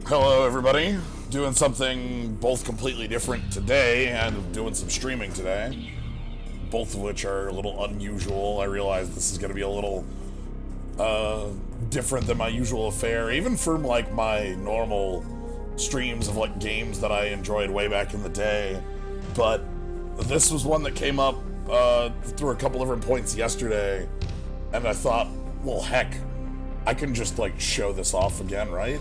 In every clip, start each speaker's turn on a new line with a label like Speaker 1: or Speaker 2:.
Speaker 1: Hello, everybody. Doing something both completely different today and doing some streaming today. Both of which are a little unusual. I realize this is going to be a little different than my usual affair, even from like my normal streams of like games that I enjoyed way back in the day. But this was one that came up through a couple different points yesterday, and I thought, well, heck, I can just like show this off again, right?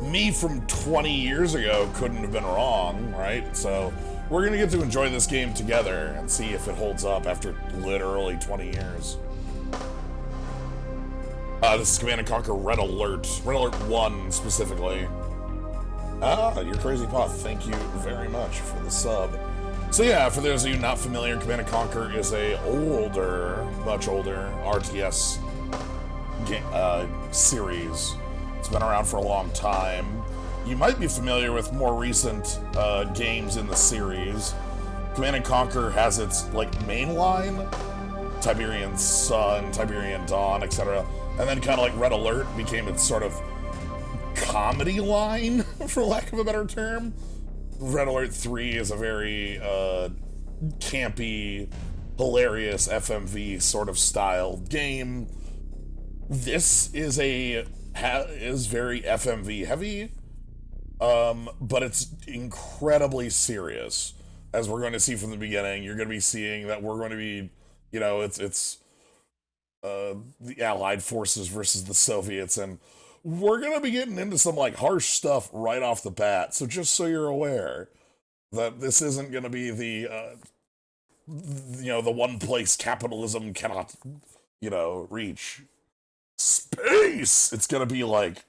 Speaker 1: Me from 20 years ago couldn't have been wrong, right? So we're gonna get to enjoy this game together and see if it holds up after literally 20 years. This is Command & Conquer Red Alert. Red Alert 1 specifically. Your crazy paw, thank you very much for the sub. So yeah, for those of you not familiar, Command & Conquer is a much older RTS series. It's been around for a long time. You might be familiar with more recent games in the series. Command & Conquer has its like main line, Tiberian Sun, Tiberian Dawn, etc. And then kind of like Red Alert became its sort of comedy line, for lack of a better term. Red Alert 3 is a very campy, hilarious FMV sort of style game. This is very FMV heavy, but it's incredibly serious. As we're going to see from the beginning, you're going to be seeing that we're going to be, you know, it's the Allied forces versus the Soviets, and we're going to be getting into some like harsh stuff right off the bat. So just so you're aware that this isn't going to be the the one place capitalism cannot, reach. Space! It's gonna be like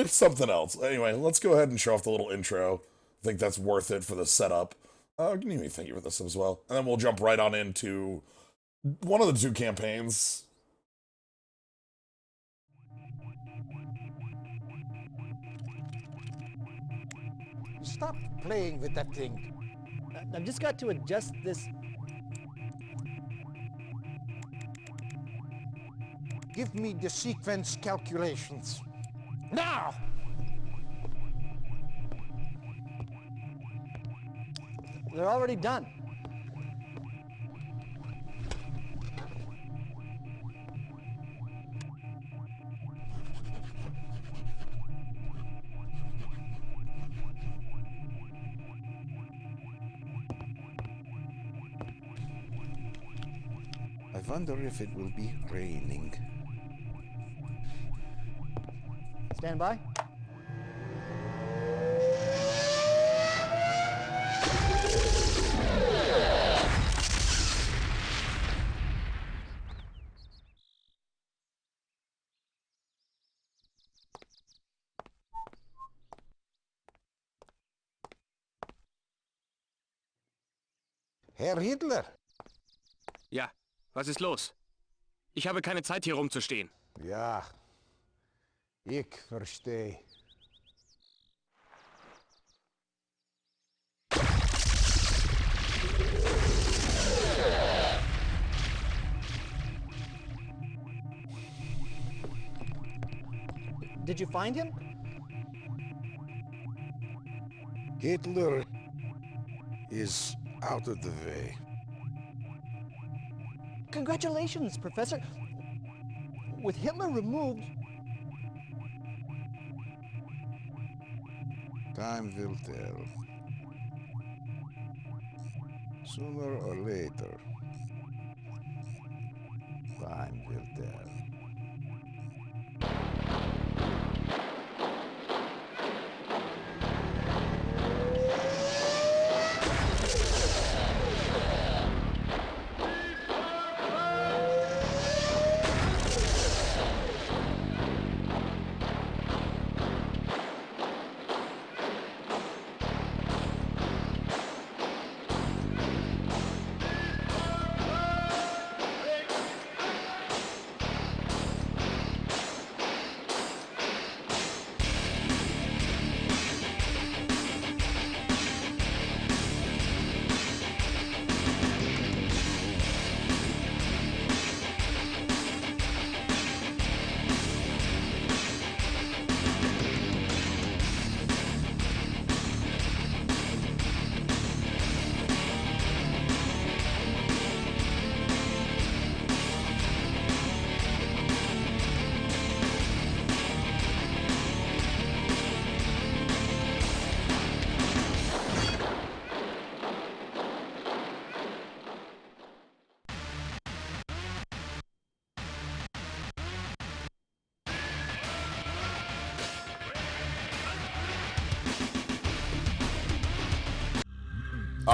Speaker 1: something else. Anyway, let's go ahead and show off the little intro. I think that's worth it for the setup. Thank you for this as well. And then we'll jump right on into one of the two campaigns.
Speaker 2: Stop playing with that thing.
Speaker 3: I've just got to adjust this.
Speaker 2: Give me the sequence calculations. Now!
Speaker 3: They're already done.
Speaker 4: I wonder if it will be raining.
Speaker 3: Stand by.
Speaker 2: Herr Hitler?
Speaker 5: Ja, was ist los? Ich habe keine Zeit, hier rumzustehen.
Speaker 2: Ja, ich verstehe.
Speaker 3: Did you find him?
Speaker 4: Hitler is out of the way.
Speaker 3: Congratulations, Professor. With Hitler removed,
Speaker 4: Time will tell. Sooner or later. Time will tell.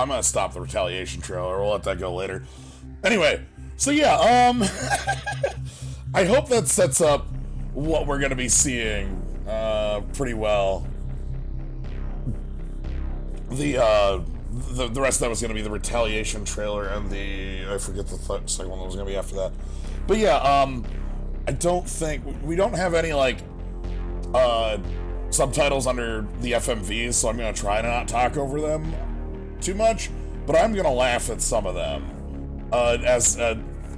Speaker 1: I'm gonna stop the retaliation trailer. We'll let that go later. Anyway, so yeah, I hope that sets up what we're gonna be seeing pretty well. The rest of that was gonna be the retaliation trailer and I forget the second one that was gonna be after that. But yeah, I don't think we don't have any like subtitles under the FMVs, so I'm gonna try to not talk over them too much, but I'm gonna laugh at some of them.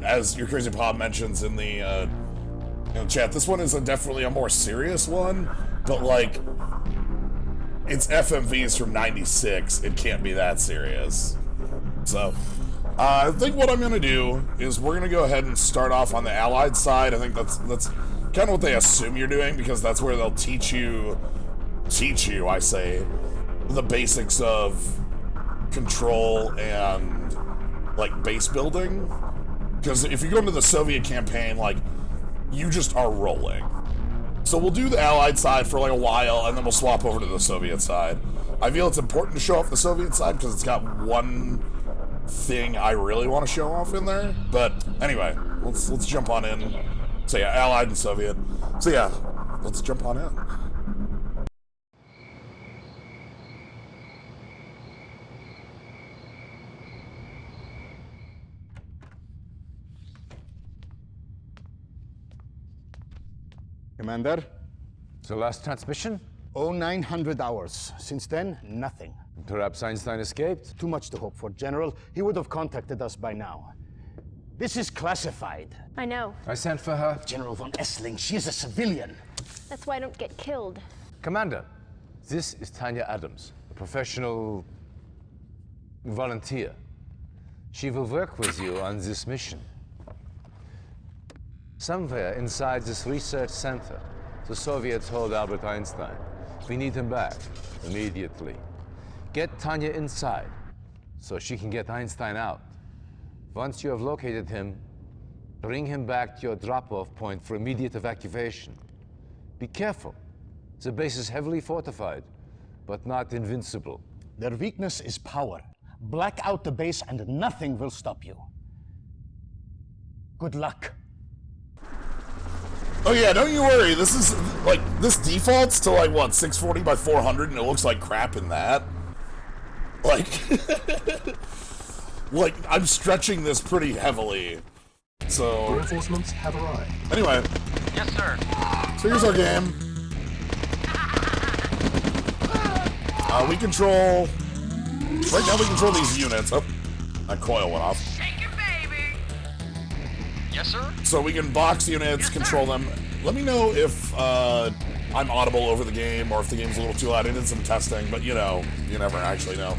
Speaker 1: As your Crazy Pod mentions in the chat, this one is definitely a more serious one, but like, it's FMVs from '96. It can't be that serious. So, I think what I'm gonna do is we're gonna go ahead and start off on the Allied side. I think that's kind of what they assume you're doing, because that's where they'll teach you, I say, the basics of control and like base building. Because if you go into the Soviet campaign, like, you just are rolling. So we'll do the Allied side for like a while, and then we'll swap over to the Soviet side. I feel it's important to show off the Soviet side because it's got one thing I really want to show off in there. But anyway, let's jump on in. So yeah, Allied and Soviet. So yeah, let's jump on in.
Speaker 2: Commander?
Speaker 6: The last transmission?
Speaker 2: Oh, 900 hours. Since then, nothing.
Speaker 6: Perhaps Einstein escaped?
Speaker 2: Too much to hope for, General. He would have contacted us by now. This is classified.
Speaker 7: I know.
Speaker 6: I sent for her.
Speaker 2: General von Essling, she is a civilian.
Speaker 7: That's why I don't get killed.
Speaker 6: Commander, this is Tanya Adams, a professional volunteer. She will work with you on this mission. Somewhere inside this research center, the Soviets hold Albert Einstein. We need him back, immediately. Get Tanya inside, so she can get Einstein out. Once you have located him, bring him back to your drop-off point for immediate evacuation. Be careful. The base is heavily fortified, but not invincible.
Speaker 2: Their weakness is power. Black out the base and nothing will stop you. Good luck.
Speaker 1: Oh yeah, don't you worry. This is like, this defaults to like what, 640 by 400, and it looks like crap in that. Like, like I'm stretching this pretty heavily. So
Speaker 8: reinforcements have arrived.
Speaker 1: Anyway.
Speaker 5: Yes, sir.
Speaker 1: So here's our game. We control. Right now we control these units. Oh, that coil went off.
Speaker 5: Shake it, baby. Yes, sir.
Speaker 1: So we can box units, control them. Let me know if I'm audible over the game, or if the game's a little too loud. I did some testing, but you know, you never actually know.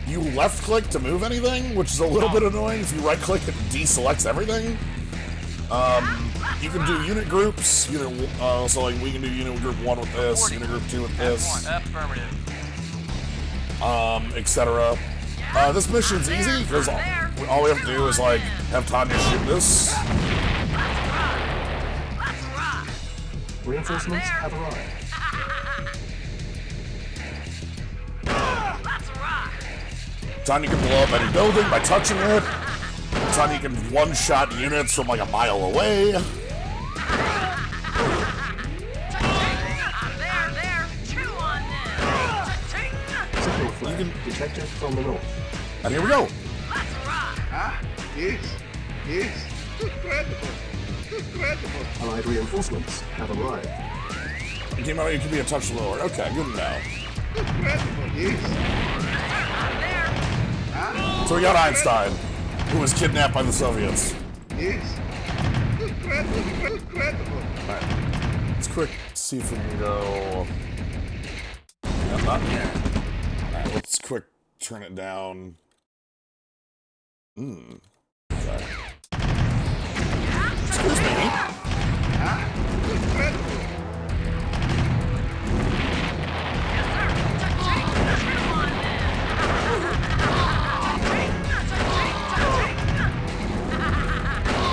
Speaker 1: You left click to move anything, which is a little bit annoying. If you right click, it deselects everything. You can do unit groups. So like we can do unit group 1 with this, unit group 2 with this,
Speaker 5: Affirmative.
Speaker 1: etc. This mission's easy because all we have to do is like have Tanya shoot this.
Speaker 8: Reinforcements have arrived.
Speaker 1: Tanya can blow up any building by touching it. Tanya can one-shot units from like a mile away.
Speaker 8: Signal flag detected from the north.
Speaker 1: And here we go.
Speaker 4: Yes. Incredible.
Speaker 8: Allied reinforcements have arrived.
Speaker 1: It came out, it could be a touch lower. Okay, good to know. So we got Einstein, who was kidnapped by the Soviets.
Speaker 4: Yes. Incredible.
Speaker 1: Alright. Let's quick see if we can go. Yeah, not here. Alright, let's quick turn it down. Okay. Excuse me.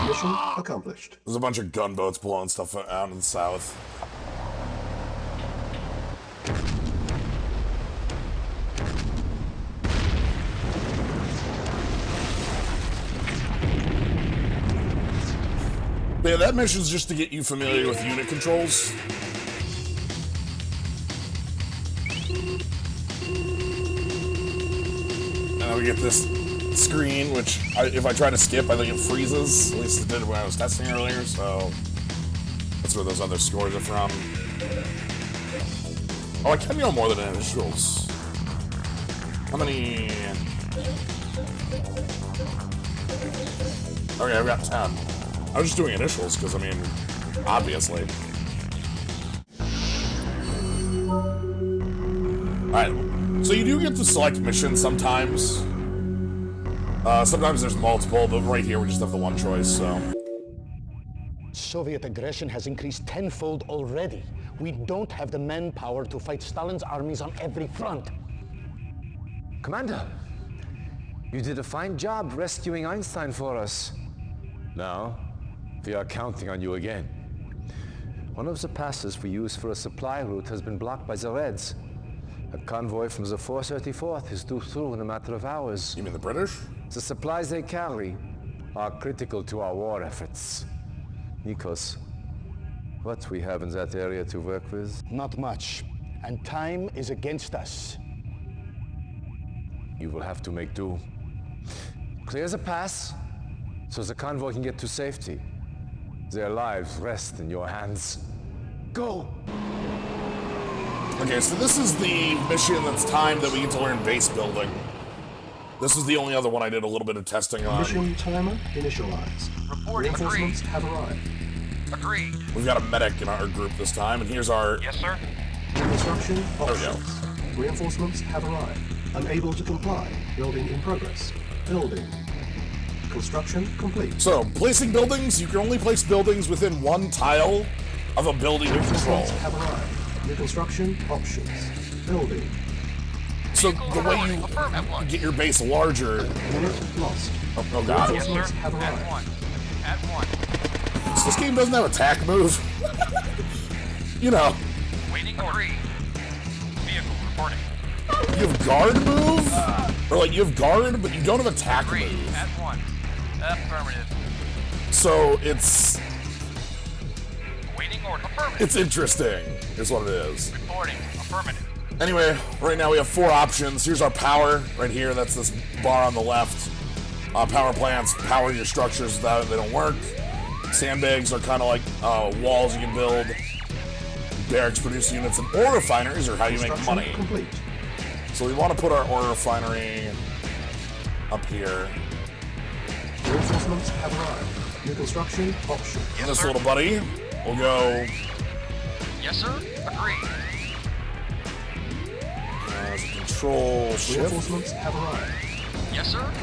Speaker 8: Mission accomplished.
Speaker 1: There's a bunch of gunboats blowing stuff out in the south. But yeah, that mission's just to get you familiar with unit controls. And then we get this screen, which if I try to skip, I think it freezes. At least it did when I was testing earlier, so that's where those other scores are from. Oh, I can go more than initials. How many? Okay, I've got 10. I was just doing initials, because, I mean, obviously. Alright, so you do get to select missions sometimes. Sometimes there's multiple, but right here we just have the one choice, so.
Speaker 2: Soviet aggression has increased tenfold already. We don't have the manpower to fight Stalin's armies on every front.
Speaker 6: Commander, you did a fine job rescuing Einstein for us. Now, we are counting on you again. One of the passes we use for a supply route has been blocked by the Reds. A convoy from the 434th is due through in a matter of hours.
Speaker 1: You mean the British?
Speaker 6: The supplies they carry are critical to our war efforts. Nikos, what we have in that area to work with?
Speaker 2: Not much. And time is against us.
Speaker 6: You will have to make do. Clear the pass so the convoy can get to safety. Their lives rest in your hands. Go!
Speaker 1: Okay, so this is the mission that's timed that we get to learn base building. This is the only other one I did a little bit of testing on.
Speaker 8: Mission timer initialized. Reinforcements have arrived.
Speaker 5: Agreed.
Speaker 1: We've got a medic in our group this time, and here's our...
Speaker 5: Yes, sir.
Speaker 8: Construction
Speaker 1: we go.
Speaker 8: options. Reinforcements have arrived. Unable to comply. Building in progress. Building. Construction complete.
Speaker 1: So, placing buildings, you can only place buildings within one tile of a building you control.
Speaker 8: Reinforcements have arrived. New construction options. Building.
Speaker 1: So, the way you get your base larger...
Speaker 8: Unit lost.
Speaker 1: Oh god.
Speaker 8: Reinforcements have arrived.
Speaker 5: At one.
Speaker 1: So this game doesn't have attack move. You know.
Speaker 5: Waiting order. Vehicle reporting.
Speaker 1: You have guard move? Or like, you have guard, but you don't have attack move.
Speaker 5: At one. Affirmative.
Speaker 1: So, it's...
Speaker 5: Waiting order. Affirmative.
Speaker 1: It's interesting, is what it is.
Speaker 5: Reporting. Affirmative.
Speaker 1: Anyway, right now we have 4 options. Here's our power, right here. That's this bar on the left. Power plants power your structures without they don't work. Sandbags are kind of like walls you can build. Barracks produce units, and ore refineries are how you make money.
Speaker 8: Complete.
Speaker 1: So we want to put our ore refinery up here.
Speaker 8: Reinforcements have arrived. New construction option.
Speaker 1: And this little buddy will go...
Speaker 5: Yes, sir. Agreed.
Speaker 1: Control shift.
Speaker 8: Reinforcements have arrived.
Speaker 5: Yes, sir.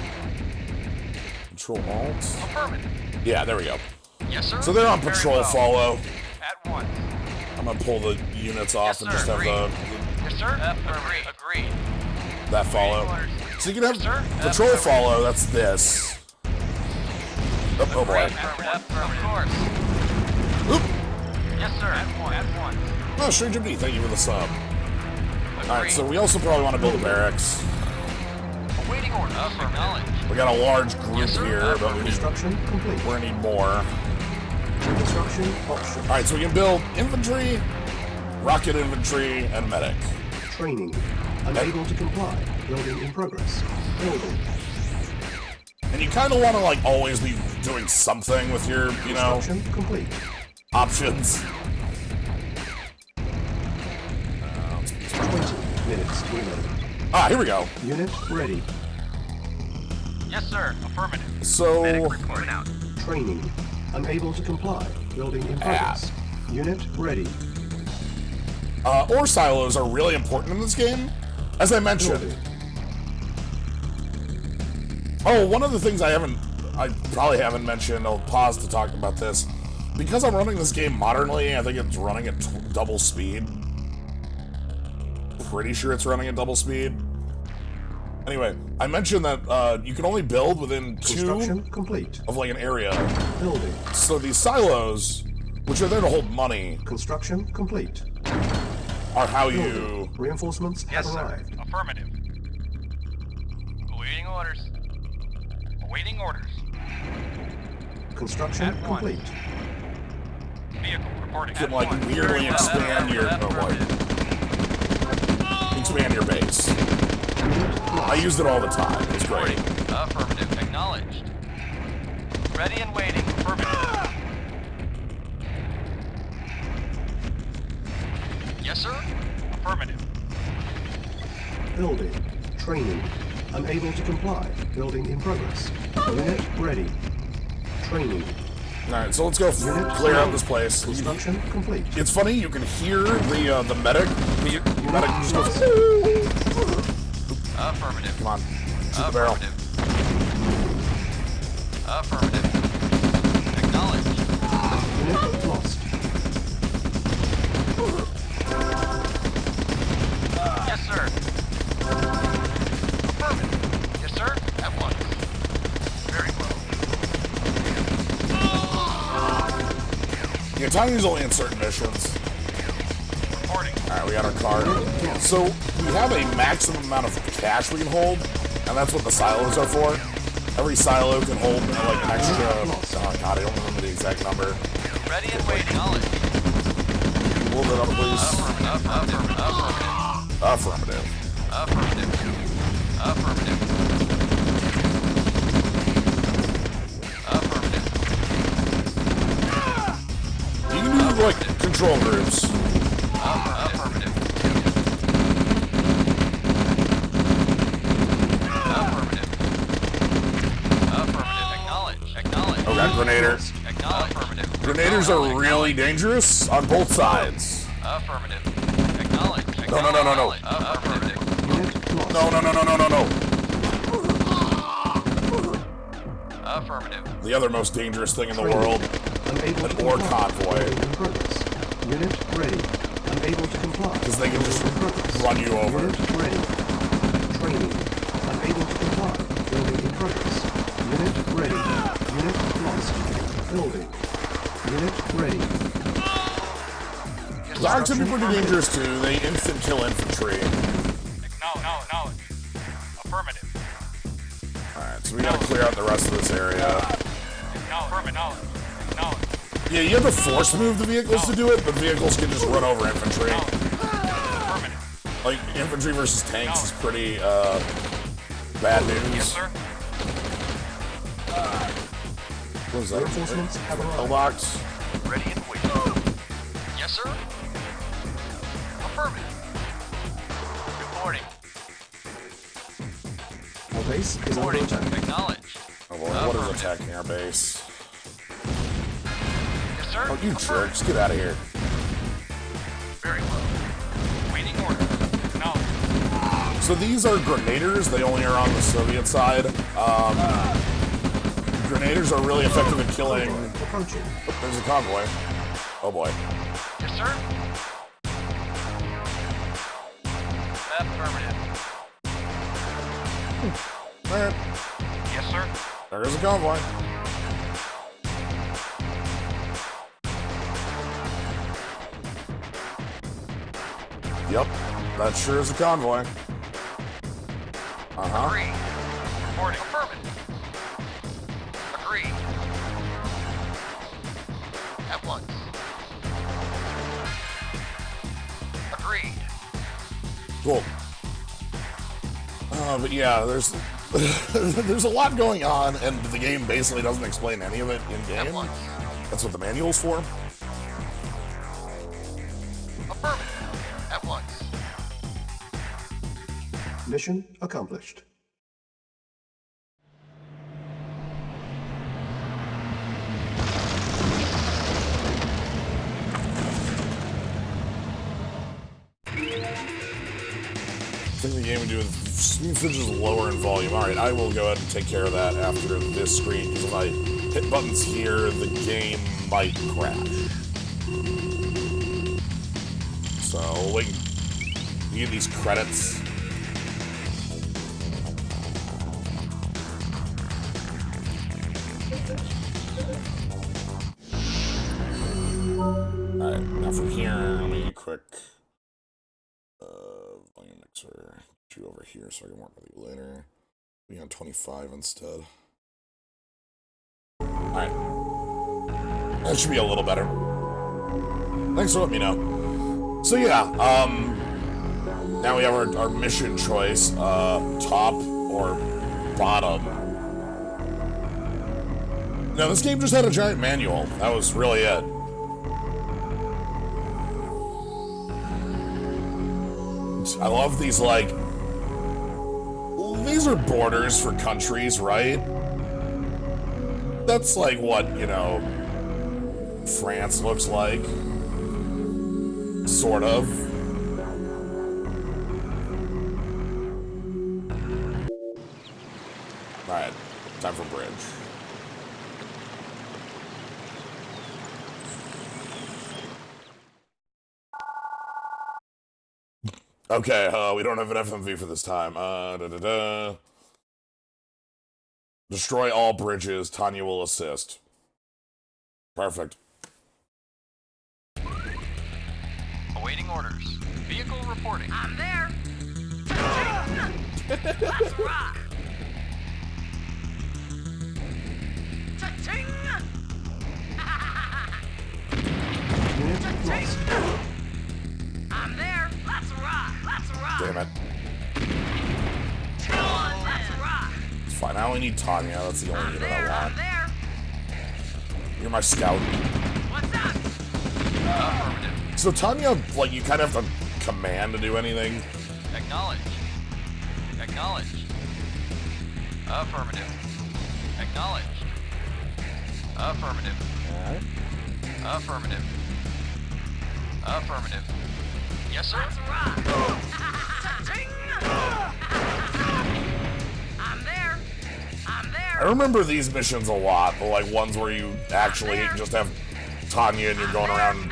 Speaker 1: Control alt.
Speaker 5: Affirmative.
Speaker 1: Yeah, there we go.
Speaker 5: Yes, sir.
Speaker 1: So they're on
Speaker 5: Very
Speaker 1: patrol
Speaker 5: well.
Speaker 1: follow.
Speaker 5: At one.
Speaker 1: I'm gonna pull the units off
Speaker 5: Yes,
Speaker 1: and
Speaker 5: sir.
Speaker 1: just have
Speaker 5: Agreed. Yes, sir. Agreed.
Speaker 1: that follow.
Speaker 5: Orders.
Speaker 1: So you can have
Speaker 5: Yes, sir.
Speaker 1: patrol follow, that's this. Oh boy.
Speaker 5: Affirmative. Of course.
Speaker 1: Oop.
Speaker 5: Yes, sir. At one. At one.
Speaker 1: Oh, Stranger B, thank you for the sub. Alright, so we also probably want to build a barracks.
Speaker 5: Awaiting order. Acknowledged.
Speaker 1: We got a large group
Speaker 5: Yes, sir.
Speaker 1: here, but
Speaker 8: Construction complete.
Speaker 1: we're gonna need more.
Speaker 8: New construction option.
Speaker 1: Alright, so we can build infantry, rocket infantry, and medic.
Speaker 8: Training. Unable to comply. Building in progress. Building.
Speaker 1: And you kind of want to, like, always be doing something with your, you know,
Speaker 8: Construction complete.
Speaker 1: options.
Speaker 8: 20 minutes remaining.
Speaker 1: Ah, here we go.
Speaker 8: Unit ready.
Speaker 5: Yes, sir. Affirmative.
Speaker 1: So,
Speaker 5: Reporting out.
Speaker 8: Training. Unable to comply. Building in progress. Unit ready.
Speaker 1: ore silos are really important in this game. As I mentioned.
Speaker 8: Building.
Speaker 1: Oh, one of the things I probably haven't mentioned, I'll pause to talk about this. Because I'm running this game modernly, I think it's running at double speed. Pretty sure it's running at double speed. Anyway, I mentioned that you can only build within 2
Speaker 8: Construction complete.
Speaker 1: of like an area.
Speaker 8: Building.
Speaker 1: So these silos, which are there to hold money,
Speaker 8: Construction complete.
Speaker 1: are how
Speaker 8: Building.
Speaker 1: you...
Speaker 8: Reinforcements have
Speaker 5: Yes, sir.
Speaker 8: arrived.
Speaker 5: Affirmative. Awaiting orders. Awaiting orders.
Speaker 8: Construction
Speaker 5: At one.
Speaker 8: complete.
Speaker 9: vehicle reporting.
Speaker 1: You can like weirdly expand your expand your base. I used it all the time. It's great.
Speaker 9: Affirmative. Acknowledged. Ready and waiting. Affirmative. Yes, sir. Affirmative.
Speaker 8: Building. Training. Unable to comply. Building in progress. Unit ready. Training.
Speaker 1: Alright, so let's go clear out this place.
Speaker 8: Construction complete.
Speaker 1: It's funny, you can hear the medic. The medic just goes.
Speaker 9: Affirmative.
Speaker 1: Come on, shoot the barrel.
Speaker 9: Affirmative. Acknowledged.
Speaker 8: Unit lost.
Speaker 9: Yes, sir. Affirmative. Yes, sir. At once. Very well.
Speaker 1: Yeah, timing's only in certain missions.
Speaker 9: Reporting.
Speaker 1: Alright, we got our car. So, we have a maximum amount of cash we can hold, and that's what the silos are for. Every silo can hold like an extra. Oh god, I don't remember the exact number.
Speaker 9: Ready and waiting. Acknowledged.
Speaker 1: Hold it up, please.
Speaker 9: Affirmative.
Speaker 1: Affirmative.
Speaker 9: Affirmative. Affirmative. Affirmative.
Speaker 1: You can do like control groups.
Speaker 9: Affirmative. Affirmative. Affirmative. Acknowledge.
Speaker 1: Oh, got Grenader.
Speaker 9: Acknowledge. Affirmative.
Speaker 1: Grenaders are really dangerous on both sides.
Speaker 9: Affirmative. Acknowledge.
Speaker 1: No.
Speaker 9: Affirmative.
Speaker 1: No.
Speaker 9: Affirmative.
Speaker 1: The other most dangerous thing in the world.
Speaker 8: Unable to
Speaker 1: Or
Speaker 8: comply.
Speaker 1: convoy.
Speaker 8: Building in progress. Unit ready. Unable to comply.
Speaker 1: Because they can just
Speaker 8: Building in progress.
Speaker 1: run you over.
Speaker 8: Unit ready. Training. Unable to comply. Building in progress. Unit ready. Unit lost. Building. Unit ready.
Speaker 1: Dogs can be pretty dangerous too. They instant kill infantry.
Speaker 9: Acknowledge. Affirmative.
Speaker 1: Alright, so we gotta clear out the rest of this area.
Speaker 9: Affirmative.
Speaker 1: Yeah, you have to force move the vehicles to do it, but vehicles can just run over infantry.
Speaker 9: Affirmative.
Speaker 1: Like, infantry versus tanks is pretty, bad news.
Speaker 9: Yes, sir.
Speaker 1: What is that?
Speaker 8: Reinforcements have arrived.
Speaker 1: Pillbox?
Speaker 9: Ready and waiting. Yes, sir. Affirmative. Reporting.
Speaker 8: Our base is under
Speaker 9: Reporting.
Speaker 8: attack.
Speaker 9: Acknowledge.
Speaker 1: Oh boy, what is attacking our base?
Speaker 9: Yes, sir.
Speaker 1: Oh, you jerks, get out of here.
Speaker 9: Very well. Waiting order. Acknowledge.
Speaker 1: So these are Grenaders, they only are on the Soviet side. Grenaders are really effective at killing...
Speaker 8: Approaching.
Speaker 1: Oh, there's a convoy. Oh boy.
Speaker 9: Yes, sir. Affirmative.
Speaker 1: Alright,
Speaker 9: Yes, sir.
Speaker 1: there's a convoy. Yep, that sure is a convoy. Uh-huh.
Speaker 9: Agreed. Reporting. Affirmative. Agreed. At once. Agreed.
Speaker 1: Cool. But yeah, there's there's a lot going on, and the game basically doesn't explain any of it in
Speaker 9: At
Speaker 1: game.
Speaker 9: once.
Speaker 1: That's what the manual's for.
Speaker 9: Affirmative. At once.
Speaker 8: Mission accomplished.
Speaker 1: I think the game would do with just lower in volume. Alright, I will go ahead and take care of that after this screen, because if I hit buttons here, the game might crash. So, wait. You get these credits. Alright, now from here, let me quick volume mixer. Get you over here so I can work with you later. Be on 25 instead. Alright. That should be a little better. Thanks for letting me know. So yeah, now we have our mission choice, top or bottom. Now this game just had a giant manual. That was really it. I love these, like, these are borders for countries, right? That's like what, you know, France looks like. Sort of. Alright, time for bridge. Okay, we don't have an FMV for this time. Destroy all bridges. Tanya will assist. Perfect.
Speaker 9: Awaiting orders. Vehicle reporting.
Speaker 10: I'm there. Let's rock. Cha-ching.
Speaker 8: Unit lost.
Speaker 10: I'm there. Let's rock. Let's rock.
Speaker 1: Damn it.
Speaker 10: Come on, let's rock.
Speaker 1: It's fine. I only need Tanya. That's the only unit I
Speaker 10: I'm
Speaker 1: want.
Speaker 10: there.
Speaker 1: You're my scout.
Speaker 10: What's up?
Speaker 9: Affirmative.
Speaker 1: So Tanya, like, you kind of have to command to do anything.
Speaker 9: Acknowledge. Acknowledge. Affirmative. Acknowledge. Affirmative.
Speaker 1: Alright.
Speaker 9: Affirmative. Affirmative. Yes, sir.
Speaker 10: Let's rock. Cha-ching. I'm there. I'm
Speaker 1: I
Speaker 10: there.
Speaker 1: remember these missions a lot, the like ones where you actually just have Tanya and you're going around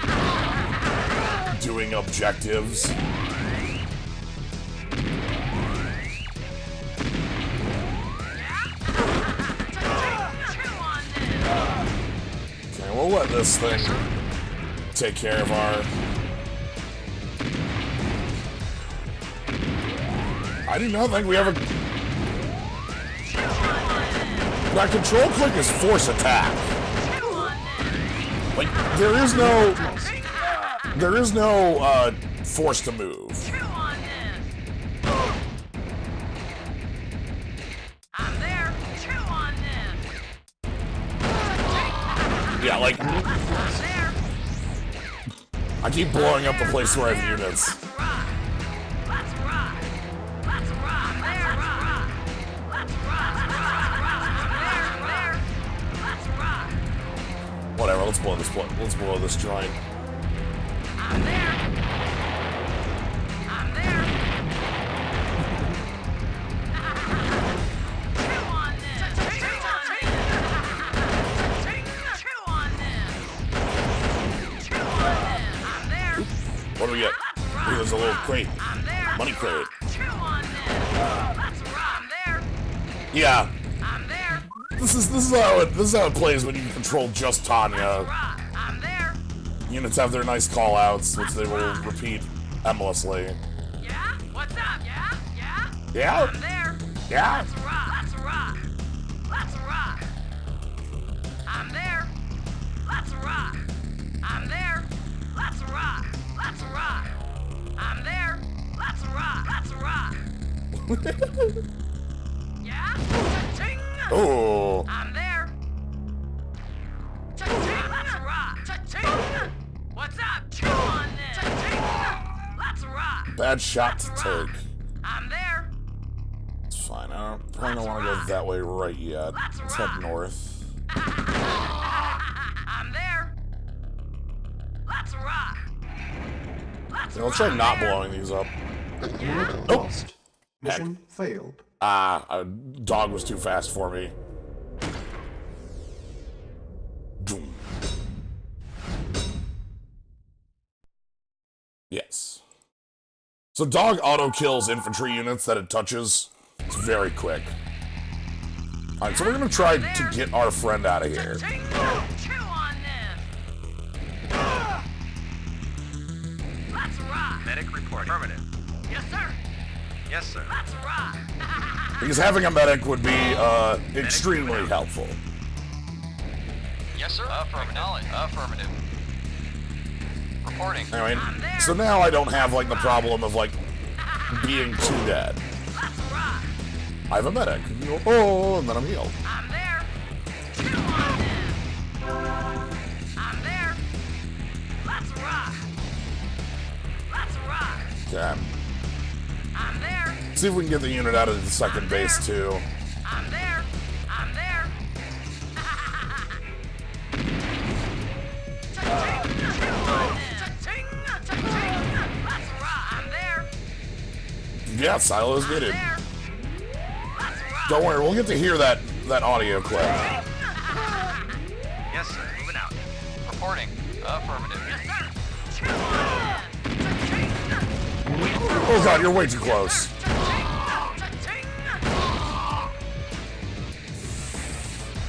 Speaker 1: doing objectives. Okay, we'll let this thing take care of our... I do not think we have a... That control click is force attack. Like, there is no force to move.
Speaker 10: I'm there. Chew on them.
Speaker 1: Yeah, like,
Speaker 10: I'm there.
Speaker 1: I keep blowing up the place where I have units.
Speaker 10: Let's rock. Let's rock. Let's rock. There. Rock. Let's rock. I'm there. Let's rock.
Speaker 1: Whatever, let's blow this joint.
Speaker 10: I'm there. I'm there. Chew on them. Chew on them. Chew on them. Chew on them. I'm there.
Speaker 1: What do we get? Ooh, there's a little crate.
Speaker 10: I'm there.
Speaker 1: Money crate.
Speaker 10: Chew on them. Let's rock. I'm there.
Speaker 1: Yeah.
Speaker 10: I'm there.
Speaker 1: This is how it plays when you control just Tanya.
Speaker 10: Rock. I'm there.
Speaker 1: Units have their nice call-outs, which they will repeat endlessly.
Speaker 10: Yeah? What's up? Yeah? Yeah?
Speaker 1: Yeah?
Speaker 10: I'm there.
Speaker 1: Yeah?
Speaker 10: Let's rock. Let's rock. Let's rock. I'm there. Let's rock. I'm there. Let's rock. Let's rock. I'm there. Let's rock. Let's rock. Yeah? Cha-ching.
Speaker 1: Oh.
Speaker 10: I'm there. Cha-ching. Let's rock. Cha-ching. What's up? Chew on this. Cha-ching. Let's rock.
Speaker 1: Bad shot to
Speaker 10: Let's rock.
Speaker 1: take.
Speaker 10: I'm there.
Speaker 1: It's fine. I probably don't want to go that way right yet. Let's head north.
Speaker 10: I'm there. Let's rock. Let's
Speaker 1: Yeah, let's try
Speaker 10: rock
Speaker 1: not
Speaker 10: there.
Speaker 1: blowing these up.
Speaker 8: Unit lost. Mission failed.
Speaker 1: Ah, a dog was too fast for me. Doom. Yes. So dog auto kills infantry units that it touches. It's very quick. Alright, so we're gonna try to get our friend out of here.
Speaker 10: Chew on them. Let's rock.
Speaker 9: Medic report. Affirmative.
Speaker 10: Yes, sir.
Speaker 9: Yes, sir.
Speaker 10: Let's rock.
Speaker 1: Because having a medic would be extremely helpful.
Speaker 9: Yes, sir. Affirmative. Acknowledge. Affirmative. Reporting.
Speaker 1: Anyway, so now I don't have, like, the problem of, like, being too dead. I have a medic. Oh, and then I'm healed.
Speaker 10: I'm there. Chew on them. I'm there. Let's rock. Let's rock.
Speaker 1: Okay.
Speaker 10: I'm there.
Speaker 1: See if we can get the unit out of the second base, too.
Speaker 10: I'm there. I'm there. Let's rock. I'm there.
Speaker 1: Yeah, silos needed.
Speaker 10: There. Let's rock.
Speaker 1: Don't worry, we'll get to hear that audio clip.
Speaker 9: Yes, sir. Moving out. Reporting. Affirmative.
Speaker 10: Yes, sir. Chew on them.
Speaker 1: Oh god, you're way too close.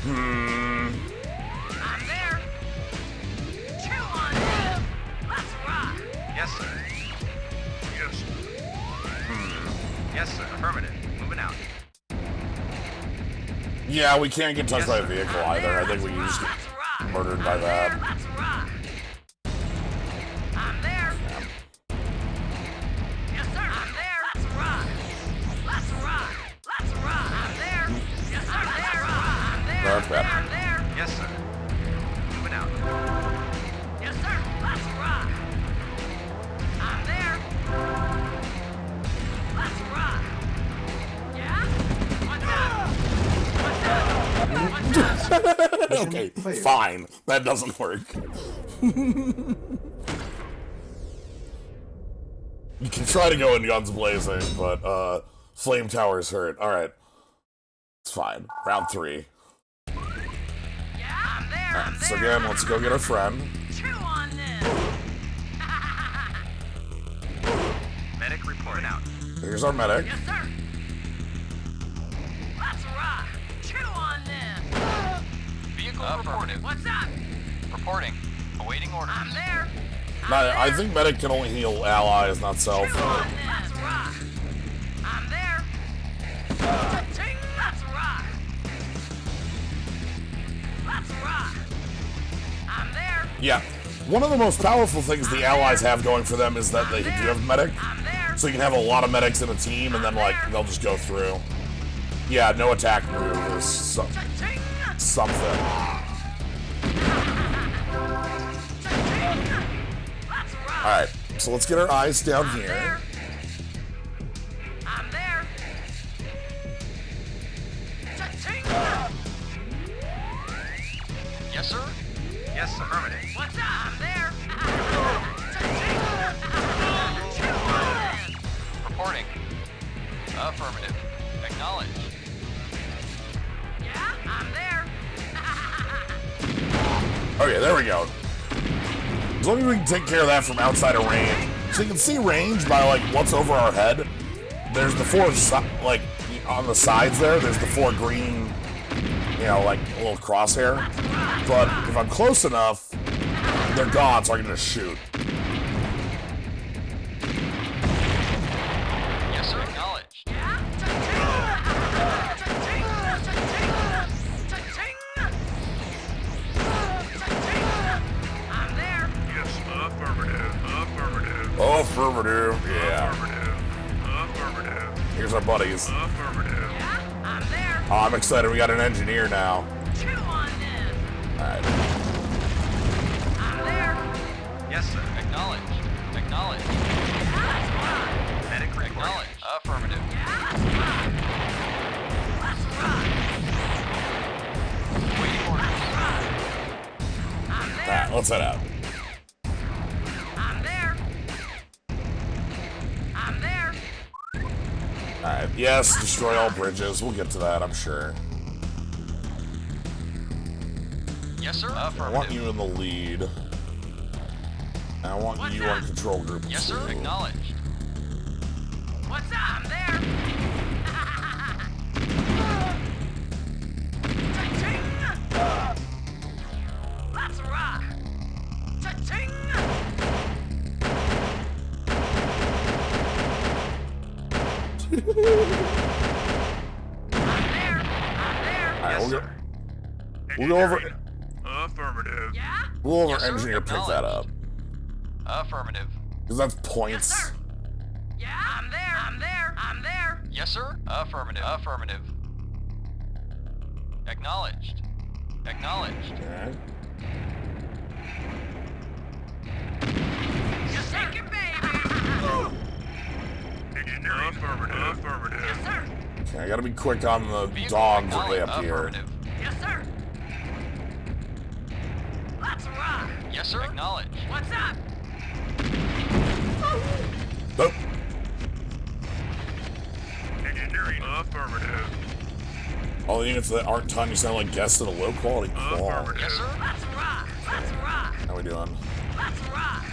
Speaker 10: I'm there. Chew on them. Let's rock.
Speaker 9: Yes, sir. Yes. Yes, sir. Affirmative. Moving out.
Speaker 1: Yeah, we can't get touched by a
Speaker 9: Yes, sir.
Speaker 1: vehicle either. I think we can just get murdered by that.
Speaker 10: Let's rock. I'm there. Yes, sir. I'm there. Let's rock. Let's rock. Let's rock. I'm there. Yes, sir. I'm there. I'm there.
Speaker 1: That's bad.
Speaker 10: I'm there.
Speaker 9: Yes, sir. Moving out.
Speaker 10: Yes, sir. Let's rock. I'm there. Let's rock. Yeah? What's up? What's up?
Speaker 1: Okay, fine. That doesn't work. You can try to go in guns blazing, but flame towers hurt. Alright. It's fine. Round 3.
Speaker 10: Yeah, I'm there. I'm
Speaker 1: So
Speaker 10: there.
Speaker 1: again, let's go get our friend.
Speaker 10: Chew on them.
Speaker 9: Medic reporting out.
Speaker 1: Here's our medic.
Speaker 10: Yes, sir. Let's rock. Chew on them.
Speaker 9: Vehicle reported.
Speaker 10: What's up?
Speaker 9: Reporting. Awaiting orders.
Speaker 10: I'm there.
Speaker 1: No, I think medic can only heal allies, not self.
Speaker 10: Chew on them. Let's rock. I'm there. Cha-ching. Let's rock. Let's rock. I'm there.
Speaker 1: Yeah. One of the most powerful things the allies have going for them is that they do have medic.
Speaker 10: I'm there.
Speaker 1: So you can have a lot of medics in a team and then, like, they'll just go through. Yeah, no attack move is
Speaker 10: Cha-ching.
Speaker 1: something.
Speaker 10: Let's rock.
Speaker 1: Alright, so let's get our eyes down
Speaker 10: I'm
Speaker 1: here.
Speaker 10: there. I'm there. Cha-ching.
Speaker 9: Yes, sir. Yes, sir. Affirmative.
Speaker 10: What's up? I'm there. Cha-ching. Chew on them.
Speaker 9: Reporting. Affirmative. Acknowledged.
Speaker 10: Yeah, I'm there.
Speaker 1: Okay, there we go. As long as we can take care of that from outside of range. So you can see range by, like, what's over our head. There's the 4, like, on the sides there's the 4 green, you know, like, a little crosshair. But if I'm close enough, they're gone, so I can just shoot.
Speaker 9: Yes, sir. Acknowledged.
Speaker 10: Yeah, cha-ching. Cha-ching. Cha-ching. Cha-ching. I'm there.
Speaker 9: Yes, affirmative. Affirmative.
Speaker 1: Affirmative, yeah.
Speaker 9: Affirmative.
Speaker 1: Here's our buddies.
Speaker 9: Affirmative.
Speaker 10: Yeah, I'm there.
Speaker 1: Oh, I'm excited, we got an engineer now.
Speaker 10: Chew on them.
Speaker 1: Alright.
Speaker 10: I'm there.
Speaker 9: Yes, sir. Acknowledged. Acknowledged.
Speaker 10: Yeah, let's rock.
Speaker 9: Medic report. Acknowledged. Affirmative.
Speaker 10: Yeah, let's rock. Let's rock.
Speaker 9: Waiting orders.
Speaker 10: I'm there.
Speaker 1: Alright, let's head out.
Speaker 10: I'm there. I'm there.
Speaker 1: Alright, yes, destroy all bridges. We'll get to that, I'm sure.
Speaker 9: Yes, sir.
Speaker 1: I want
Speaker 9: Affirmative.
Speaker 1: you in the lead. And I want you on control group 2.
Speaker 9: Yes, sir. Acknowledged.
Speaker 10: What's up? I'm there. Cha-ching. Let's rock. Cha-ching. I'm there.
Speaker 1: Alright,
Speaker 9: Yes,
Speaker 1: we'll
Speaker 9: sir.
Speaker 1: go over.
Speaker 9: Affirmative.
Speaker 10: Yeah?
Speaker 1: We'll over
Speaker 9: Yes, sir.
Speaker 1: engineer pick that up.
Speaker 9: Affirmative.
Speaker 1: Because that's points.
Speaker 10: Yes, sir. Yeah, I'm there. I'm there. I'm there.
Speaker 9: Yes, sir. Affirmative. Affirmative. Acknowledged. Acknowledged.
Speaker 1: Okay.
Speaker 10: Just take it, baby.
Speaker 9: Engineering. Affirmative. Affirmative.
Speaker 10: Yes, sir.
Speaker 1: Okay, I gotta be quick on the
Speaker 9: Vehicle
Speaker 1: dogs way
Speaker 9: acknowledged.
Speaker 1: up here.
Speaker 9: Affirmative.
Speaker 10: Yes, sir. Let's rock.
Speaker 9: Yes, sir. Acknowledged.
Speaker 10: What's up?
Speaker 1: Nope.
Speaker 9: Engineering. Affirmative.
Speaker 1: All the units that aren't Tanya sound like guests at a low quality call.
Speaker 9: Yes, sir.
Speaker 10: Let's rock. Let's rock.
Speaker 1: How we doing?
Speaker 10: Let's rock.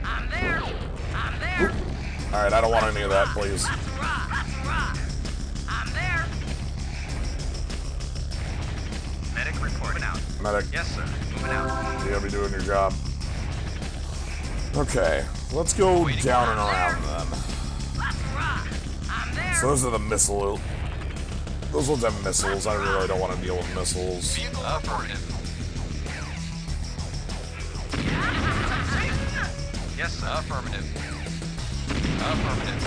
Speaker 10: I'm there. I'm there.
Speaker 1: Alright, I don't want any of that, please.
Speaker 10: Let's rock. Let's rock. I'm there.
Speaker 9: Medic reporting out.
Speaker 1: Medic,
Speaker 9: Yes, sir. Moving out.
Speaker 1: you gotta be doing your job. Okay, let's go down and around then.
Speaker 10: Let's rock. I'm there.
Speaker 1: So those are the missile. Those ones have missiles. I really don't want to deal with missiles.
Speaker 9: Vehicle affirmative. Yes, sir. Affirmative. Affirmative.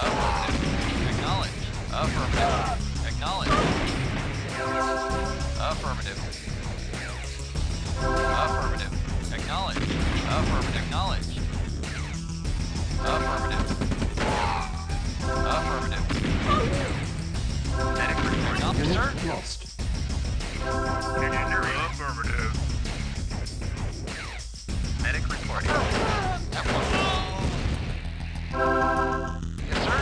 Speaker 9: Affirmative. Acknowledge. Affirmative. Acknowledge. Affirmative. Affirmative. Acknowledge. Affirmative. Acknowledge. Affirmative. Affirmative. Medic report. Sir?
Speaker 8: Unit lost.
Speaker 9: Engineering. Affirmative. Medic reporting. Yes, sir.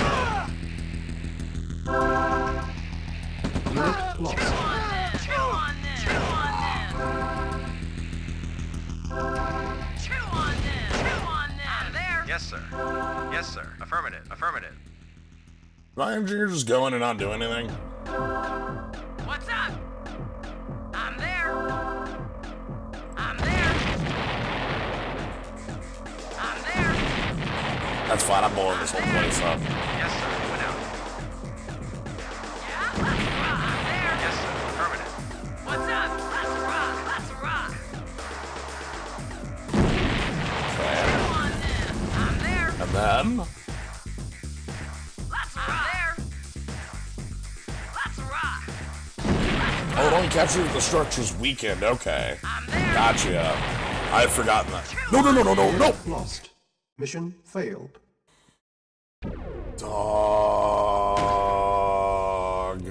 Speaker 8: Unit lost.
Speaker 10: Chew on this. Chew on this. Chew on this. Chew on this. I'm there.
Speaker 9: Yes, sir. Yes, sir. Affirmative. Affirmative.
Speaker 1: My engineer just going and not doing anything.
Speaker 10: What's up? I'm there. I'm there. I'm there.
Speaker 1: That's fine. I'm blowing this whole place up.
Speaker 9: Yes, sir. Moving out.
Speaker 10: Yeah, let's rock. I'm there.
Speaker 9: Yes, sir. Affirmative.
Speaker 10: What's up? Let's rock. Let's rock.
Speaker 1: Okay.
Speaker 10: Chew on this. I'm there.
Speaker 1: And then,
Speaker 10: Let's rock. I'm there. Let's rock.
Speaker 1: oh, it only captures the structure's weakened. Okay.
Speaker 10: I'm there.
Speaker 1: Gotcha. I had forgotten that. No, no, no, no, no, no!
Speaker 8: Lost. Mission failed.
Speaker 1: Dog.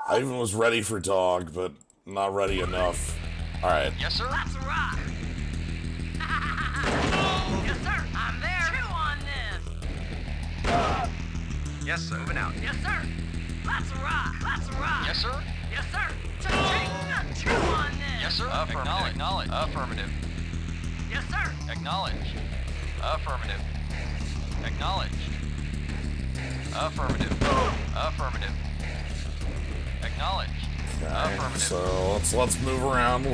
Speaker 1: I even was ready for dog, but not ready enough. Alright.
Speaker 9: Yes, sir.
Speaker 10: Let's rock. Yes, sir. I'm there. Chew on this.
Speaker 9: Yes, sir. Moving out.
Speaker 10: Yes, sir. Let's rock. Let's rock.
Speaker 9: Yes, sir.
Speaker 10: Yes, sir. Cha-ching. Chew on this.
Speaker 9: Yes, sir. Affirmative. Acknowledge. Affirmative.
Speaker 10: Yes, sir.
Speaker 9: Acknowledge. Affirmative. Acknowledge. Affirmative. Affirmative. Acknowledge.
Speaker 1: Okay,
Speaker 9: Affirmative.
Speaker 1: so let's move around.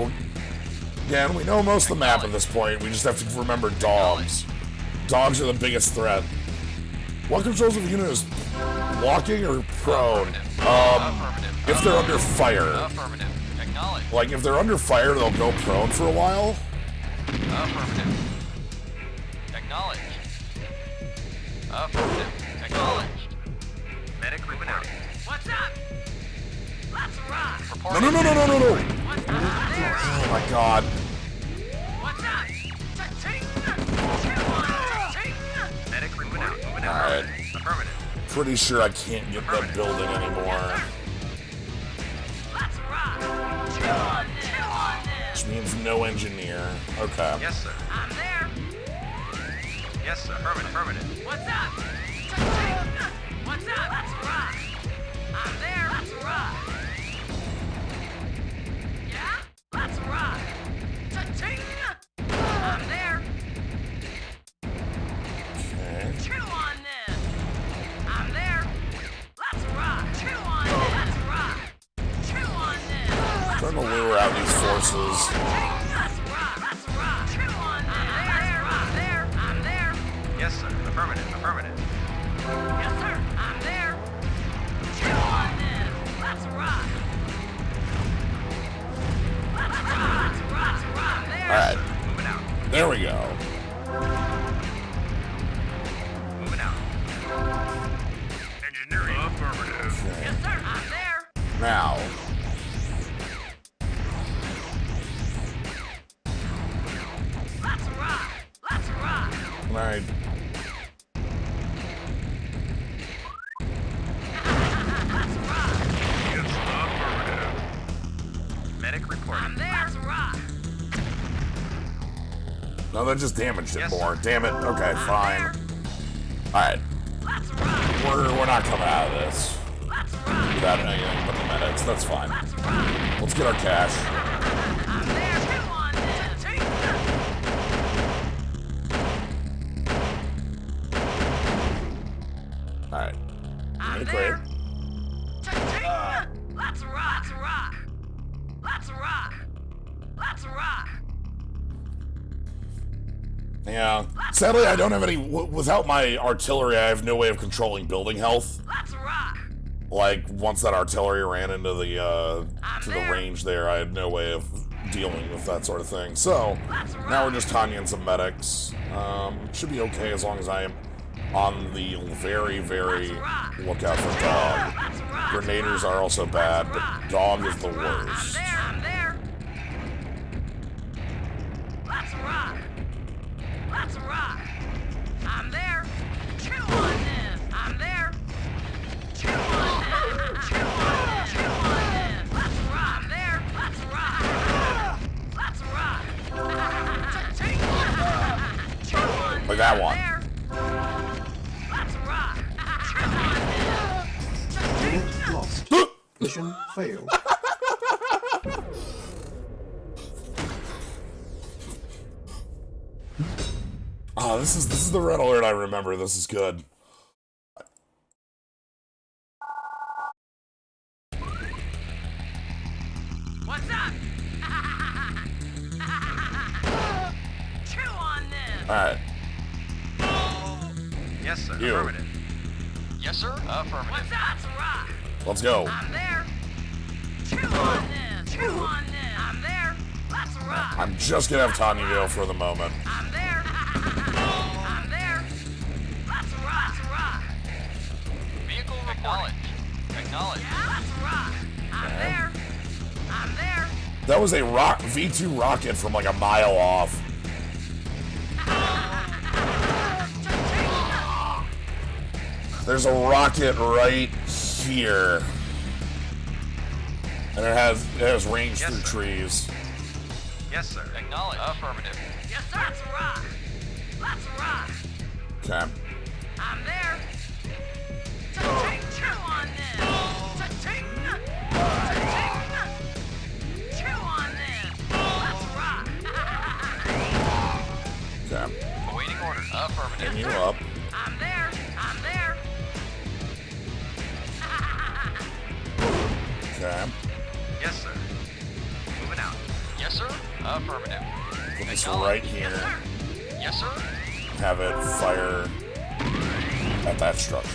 Speaker 1: Again, we know most of the map at this point. We just have to remember dogs. Dogs are the biggest threat. What controls of the unit is walking or prone?
Speaker 9: Affirmative.
Speaker 1: If they're under fire.
Speaker 9: Affirmative. Acknowledge.
Speaker 1: Like, if they're under fire, they'll go prone for a while.
Speaker 9: Affirmative. Acknowledge. Affirmative. Acknowledged. Medic moving out.
Speaker 10: What's up? Let's rock.
Speaker 1: No,
Speaker 9: Reporting.
Speaker 1: no, no, no, no, no, no!
Speaker 10: What's up? I'm there.
Speaker 1: Oh my god.
Speaker 10: What's up? Cha-ching. Chew on it. Cha-ching.
Speaker 9: Medic moving out. Moving out.
Speaker 1: Alright.
Speaker 9: Affirmative.
Speaker 1: Pretty sure I can't get that building anymore.
Speaker 10: Let's rock. Chew on this. Chew on this.
Speaker 1: Which means no engineer. Okay.
Speaker 9: Yes, sir.
Speaker 10: I'm there.
Speaker 9: Yes, sir. Affirmative. Affirmative.
Speaker 10: What's up? Cha-ching. What's up? Let's rock. I'm there. Let's rock. Yeah? Let's rock. Cha-ching. I'm there.
Speaker 1: Okay.
Speaker 10: Chew on this. I'm there. Let's rock. Chew on this. Let's rock. Chew on this.
Speaker 1: Trying to lure out these forces.
Speaker 10: Let's rock. Let's rock. Chew on this. I'm there. I'm there.
Speaker 9: Yes, sir. Affirmative. Affirmative.
Speaker 10: Yes, sir. I'm there. Chew on
Speaker 1: No, that just damaged it
Speaker 9: Yes,
Speaker 1: more.
Speaker 9: sir.
Speaker 1: Damn it. Okay, fine. Alright. We're not coming out of this without anything but the medics. That's fine. Let's get our cash. Alright. Give me the crate.
Speaker 10: Let's rock. Let's rock. Let's rock.
Speaker 1: Yeah. Sadly, I don't have any. Without my artillery, I have no way of controlling building health.
Speaker 10: Let's rock.
Speaker 1: Like, once that artillery ran into the, to the range there, I had no way of dealing with that sort of thing. So, now we're just Tanyaing some medics. Should be okay as long as I am on the very, very lookout for Dog. Grenaders are also bad, but Dog is the worst.
Speaker 10: I'm there. Let's rock. Let's rock. I'm there. Chew on this. I'm there. Chew on this. Chew on this. Chew on this. Let's rock. I'm there. Let's rock. Let's rock. Chew on this.
Speaker 1: Like that one.
Speaker 10: Let's rock. Chew on this.
Speaker 8: Unit lost. Mission failed.
Speaker 1: Oh, this is the red alert I remember. This is good.
Speaker 10: What's up? Chew on this.
Speaker 1: Alright.
Speaker 9: Yes, sir.
Speaker 1: You.
Speaker 9: Affirmative. Yes, sir. Affirmative.
Speaker 10: What's up? Let's rock.
Speaker 1: Let's go.
Speaker 10: I'm there. Chew on this. Chew on this. I'm there. Let's rock.
Speaker 1: I'm just gonna have Tanyaville for the moment.
Speaker 10: I'm there. I'm there. Let's rock. Let's rock.
Speaker 9: Vehicle acknowledged. Acknowledged.
Speaker 10: Let's rock. I'm there. I'm there.
Speaker 1: That was a V2 rocket from like a mile off. There's a rocket right here. And it has range
Speaker 9: Yes,
Speaker 1: through
Speaker 9: sir.
Speaker 1: trees.
Speaker 9: Yes, sir. Acknowledged. Affirmative.
Speaker 10: Yes, sir. Let's rock. Let's rock.
Speaker 1: Okay.
Speaker 10: I'm there. Cha-ching, chew on this. Cha-ching. Cha-ching. Chew on this. Let's rock.
Speaker 1: Okay.
Speaker 9: Awaiting order. Affirmative.
Speaker 1: Getting you up.
Speaker 10: I'm there. I'm there.
Speaker 1: Okay.
Speaker 9: Yes, sir. Moving out. Yes, sir. Affirmative.
Speaker 1: Put this right here.
Speaker 9: Yes, sir.
Speaker 1: Have it fire at that structure.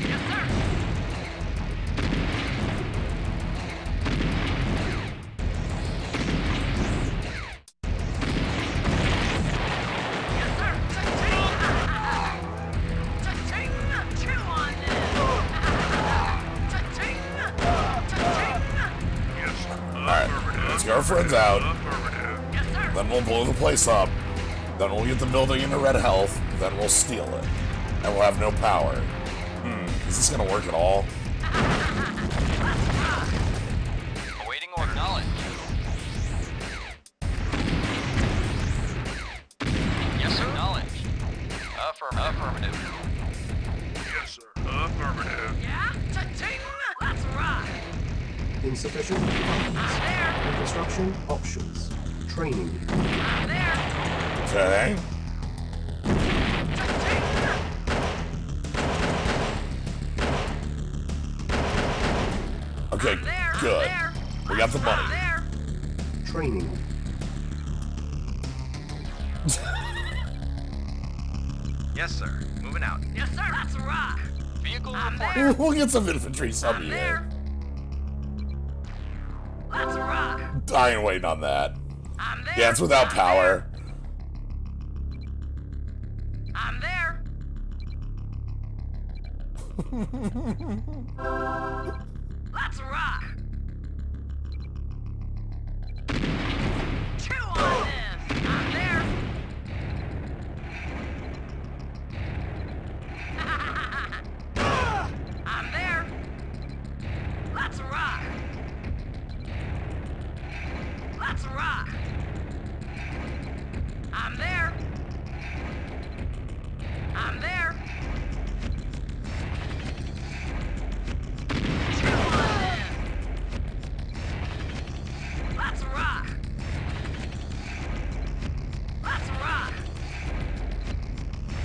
Speaker 10: Yes, sir. Yes, sir. Cha-ching. Cha-ching. Chew on this. Cha-ching. Cha-ching.
Speaker 1: Alright. Let's get our friends out.
Speaker 10: Yes, sir.
Speaker 1: Then we'll blow the place up. Then we'll get the building into red health. Then we'll steal it. And we'll have no power. Is this gonna work at all?
Speaker 9: Awaiting order. Acknowledged. Yes, sir. Acknowledged. Affirmative. Yes, sir. Affirmative.
Speaker 10: Yeah? Cha-ching. Let's rock.
Speaker 8: Insufficient funds. Construction options. Training.
Speaker 10: I'm there.
Speaker 1: Okay. Okay, good. We got the money.
Speaker 10: There.
Speaker 8: Training.
Speaker 9: Yes, sir. Moving out.
Speaker 10: Yes, sir. Let's rock.
Speaker 9: Vehicle
Speaker 10: I'm
Speaker 9: reporting.
Speaker 10: there.
Speaker 1: We'll get some infantry sub
Speaker 10: I'm
Speaker 1: here.
Speaker 10: there. Let's rock.
Speaker 1: I ain't waiting on that.
Speaker 10: I'm there.
Speaker 1: Yeah, it's without
Speaker 10: I'm
Speaker 1: power.
Speaker 10: there. I'm there. Let's rock. Chew on this. I'm there. Let's rock. I'm there. I'm there. Let's rock. Let's rock.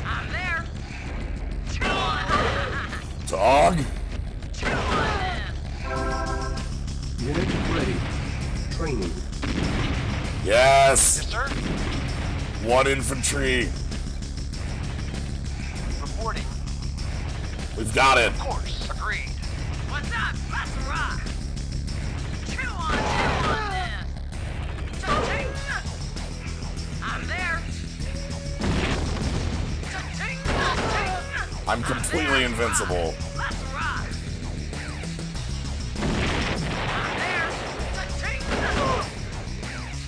Speaker 10: I'm there.
Speaker 1: Dog.
Speaker 8: Unit ready. Training.
Speaker 1: Yes.
Speaker 9: Yes, sir.
Speaker 1: 1 infantry.
Speaker 9: Reporting.
Speaker 1: We've got it.
Speaker 9: Of course. Agreed.
Speaker 10: What's up? Let's rock. Chew on this. Cha-ching. I'm there. Cha-ching, cha-ching.
Speaker 1: I'm completely invincible.
Speaker 10: Let's rock. I'm there. Cha-ching.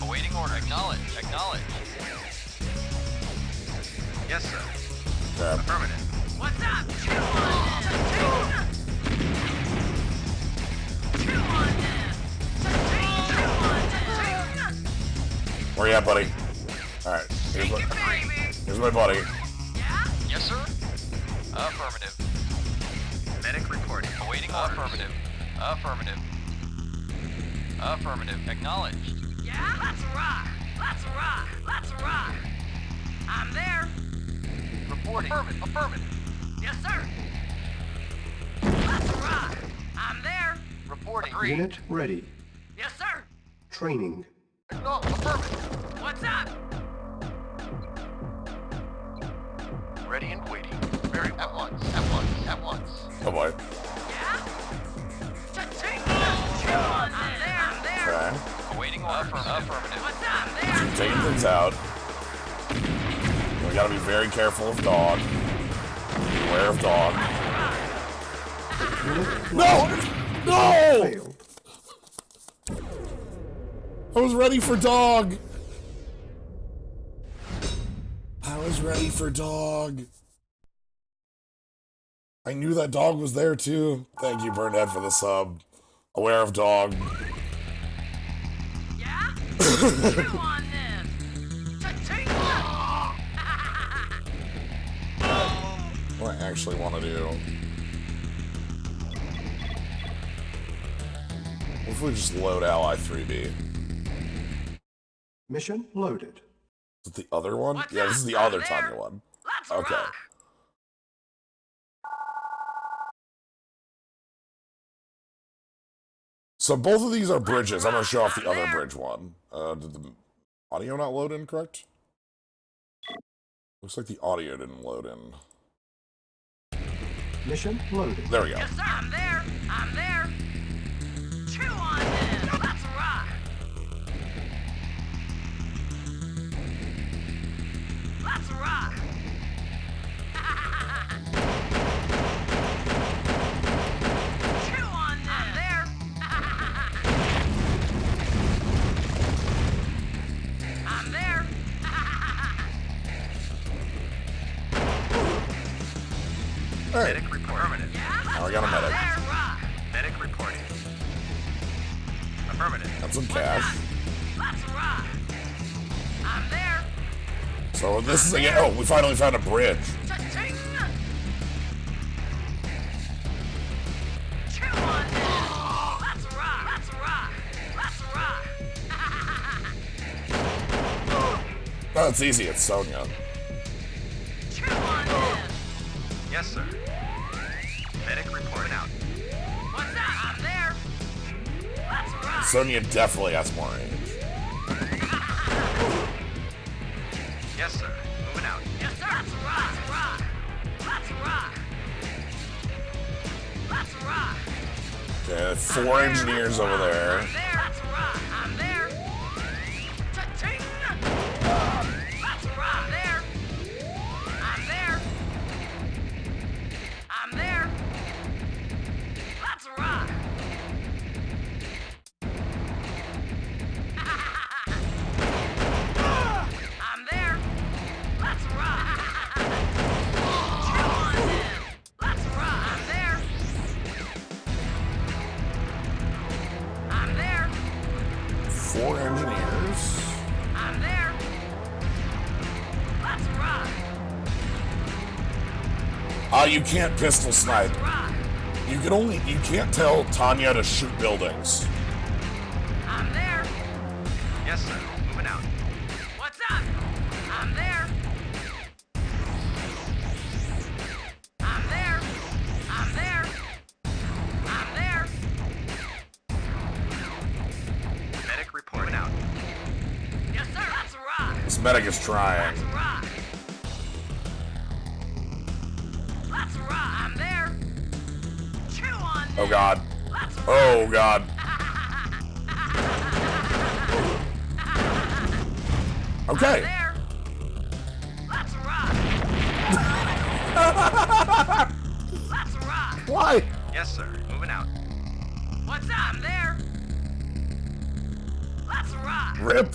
Speaker 9: Awaiting order. Acknowledge. Acknowledge. Yes, sir.
Speaker 1: Okay.
Speaker 9: Affirmative.
Speaker 10: What's up? Chew on this. Cha-ching. Chew on this. Cha-ching. Chew on this.
Speaker 1: Where you at, buddy? Alright. Here's my buddy.
Speaker 10: Yeah?
Speaker 9: Yes, sir. Affirmative. Medic reporting. Awaiting orders. Affirmative. Affirmative. Affirmative. Acknowledged.
Speaker 10: Yeah? Let's rock. Let's rock. Let's rock. I'm there.
Speaker 9: Reporting. Affirmative. Affirmative.
Speaker 10: Yes, sir. Let's rock. I'm there.
Speaker 9: Reporting.
Speaker 8: Unit ready.
Speaker 10: Yes, sir.
Speaker 8: Training.
Speaker 9: No. Affirmative.
Speaker 10: What's up?
Speaker 9: Ready and waiting. Very at once. At once. At once.
Speaker 1: Oh boy.
Speaker 10: Yeah? Cha-ching. Chew on I'm there. I'm there.
Speaker 1: Okay.
Speaker 9: Awaiting orders. Affirmative.
Speaker 10: What's up? I'm there.
Speaker 1: Taking things out. We gotta be very careful of dog. Beware of dog.
Speaker 8: Unit
Speaker 1: No! No!
Speaker 8: failed.
Speaker 1: I was ready for dog. I was ready for dog. I knew that dog was there too. Thank you, Burnhead, for the sub. Aware of dog.
Speaker 10: Yeah? Chew on this. Cha-ching.
Speaker 1: What I actually want to do. What if we just load Ally 3B?
Speaker 8: Mission loaded.
Speaker 1: Is it the other one?
Speaker 10: What's
Speaker 1: Yeah, this
Speaker 10: up?
Speaker 1: is the
Speaker 10: I'm
Speaker 1: other
Speaker 10: there.
Speaker 1: Tanya one.
Speaker 10: Let's
Speaker 1: Okay.
Speaker 10: rock.
Speaker 1: So both of these are bridges. I'm gonna show off the
Speaker 10: I'm
Speaker 1: other
Speaker 10: there.
Speaker 1: bridge one. Did the audio not load in correct? Looks like the audio didn't load in.
Speaker 8: Mission loaded.
Speaker 1: There we go.
Speaker 10: Yes, sir. I'm there. I'm there. Chew on this. Let's rock. Let's rock. Chew on this. I'm there. I'm there.
Speaker 1: Alright,
Speaker 9: Medic report. Affirmative.
Speaker 10: Yeah,
Speaker 1: now we got a medic.
Speaker 10: there, rock.
Speaker 9: Medic reporting. Affirmative.
Speaker 1: Got some cash.
Speaker 10: Let's rock. I'm there.
Speaker 1: So this is again. Oh, we finally found a bridge.
Speaker 10: Cha-ching. Chew on this. Let's rock. Let's rock. Let's rock.
Speaker 1: Oh, it's easy. It's Sonya.
Speaker 10: Chew on this.
Speaker 9: Yes, sir. Medic reporting out.
Speaker 10: What's up? I'm there. Let's rock.
Speaker 1: Sonya definitely has more range.
Speaker 9: Yes, sir. Moving out.
Speaker 10: Yes, sir. Let's rock. Let's rock. Let's rock. Let's rock.
Speaker 1: Okay, 4 engineers over there.
Speaker 10: I'm there. Let's rock. I'm there. Cha-ching. Let's rock. I'm there. I'm there. I'm there. Let's rock. I'm there. Let's rock. Chew on this. Let's rock. I'm there. I'm there.
Speaker 1: 4 engineers.
Speaker 10: I'm there. Let's rock.
Speaker 1: You can't pistol snipe. You can't tell Tanya to shoot buildings.
Speaker 10: I'm there.
Speaker 9: Yes, sir. Moving out.
Speaker 10: What's up? I'm there. I'm there. I'm there. I'm there.
Speaker 9: Medic reporting out.
Speaker 10: Yes, sir. Let's rock.
Speaker 1: This medic is trying.
Speaker 10: Let's rock. Let's rock. I'm there. Chew on this.
Speaker 1: Oh god.
Speaker 10: Let's rock.
Speaker 1: Oh god. Okay.
Speaker 10: There. Let's rock. Let's rock.
Speaker 1: Why?
Speaker 9: Yes, sir. Moving out.
Speaker 10: What's up? I'm there. Let's rock.
Speaker 1: Rip.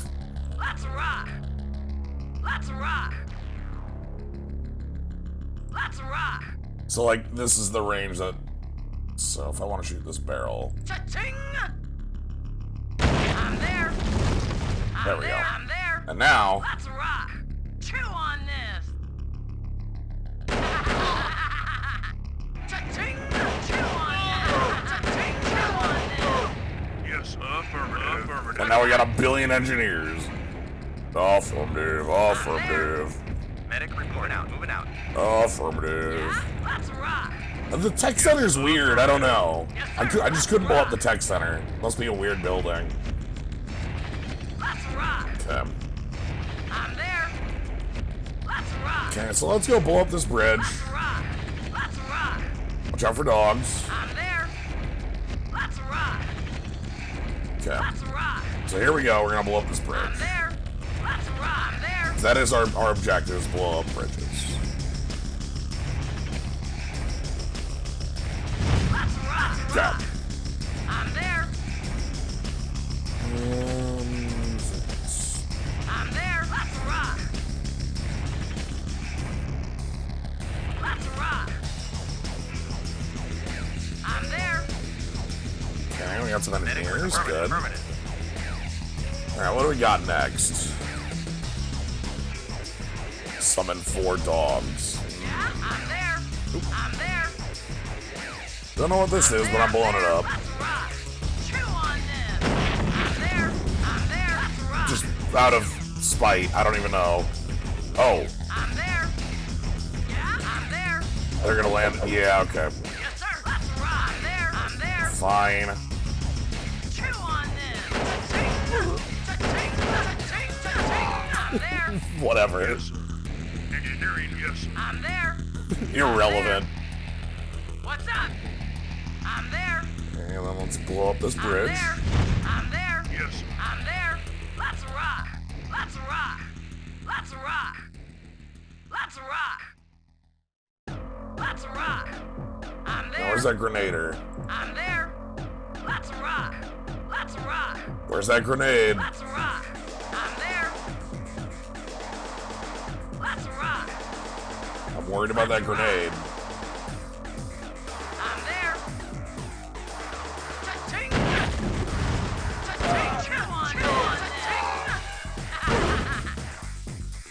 Speaker 10: Let's rock. Let's rock. Let's rock.
Speaker 1: So like this is the range that. So if I want to shoot this barrel,
Speaker 10: Cha-ching! I'm there.
Speaker 1: There we go.
Speaker 10: I'm there.
Speaker 1: and now
Speaker 10: Let's rock. Chew on this. Cha-ching! Chew on this. Cha-ching! Chew on this.
Speaker 9: Yes, affirmative.
Speaker 1: and now we got a billion engineers. Affirmative. Affirmative.
Speaker 9: Medic reporting out. Moving out.
Speaker 1: Affirmative.
Speaker 10: Let's rock.
Speaker 1: The tech center's weird. I don't know. I just couldn't blow up the tech center. Must be a weird building.
Speaker 10: Let's rock.
Speaker 1: Okay.
Speaker 10: I'm there. Let's rock.
Speaker 1: Okay, so let's go blow up this bridge.
Speaker 10: Let's rock. Let's rock.
Speaker 1: Watch out for dogs.
Speaker 10: I'm there. Let's rock.
Speaker 1: Okay.
Speaker 10: Let's rock.
Speaker 1: So here we go. We're gonna blow up this
Speaker 10: I'm
Speaker 1: bridge.
Speaker 10: there. Let's rock. I'm there.
Speaker 1: That is our objective, is blow up bridges.
Speaker 10: Let's rock.
Speaker 1: Okay.
Speaker 10: I'm there. I'm there. Let's rock. Let's rock. I'm there.
Speaker 1: Okay, we got some
Speaker 9: Medic
Speaker 1: engineers.
Speaker 9: affirmative.
Speaker 1: Good.
Speaker 9: Affirmative.
Speaker 1: Alright, what do we got next? Summon 4 dogs.
Speaker 10: Yeah, I'm there. I'm there.
Speaker 1: Don't know what this is, but I'm blowing it up.
Speaker 10: Let's rock. Chew on this. I'm there. I'm there. Let's rock.
Speaker 1: Just out of spite. I don't even know. Oh,
Speaker 10: I'm there. Yeah, I'm there.
Speaker 1: they're gonna land. Yeah, okay.
Speaker 10: Yes, sir. Let's rock. I'm there. I'm there.
Speaker 1: Fine.
Speaker 10: Chew on this. Cha-ching. Cha-ching. Cha-ching. Cha-ching. I'm there.
Speaker 1: Whatever.
Speaker 9: Engineering, yes.
Speaker 10: I'm there.
Speaker 1: Irrelevant.
Speaker 10: What's up? I'm there.
Speaker 1: Okay, then let's blow up this
Speaker 10: I'm
Speaker 1: bridge.
Speaker 10: there. I'm there.
Speaker 9: Yes.
Speaker 10: I'm there. Let's rock. Let's rock. Let's rock. Let's rock. Let's rock. I'm
Speaker 1: Now,
Speaker 10: there.
Speaker 1: where's that grenader?
Speaker 10: I'm there. Let's rock. Let's rock.
Speaker 1: Where's that grenade?
Speaker 10: Let's rock. I'm there. Let's rock.
Speaker 1: I'm worried about that grenade.
Speaker 10: I'm there. Cha-ching. Cha-ching. Chew on it. Cha-ching.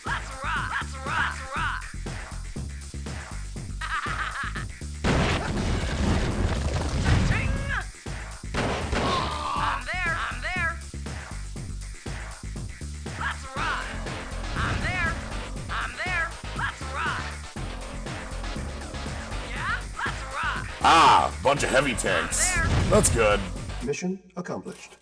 Speaker 10: Let's rock. Let's rock. Let's rock. Cha-ching. I'm there. I'm there. Let's rock. I'm there. I'm there. Let's rock. Yeah, let's rock.
Speaker 1: Ah, bunch of heavy tanks. That's good.
Speaker 8: Mission accomplished.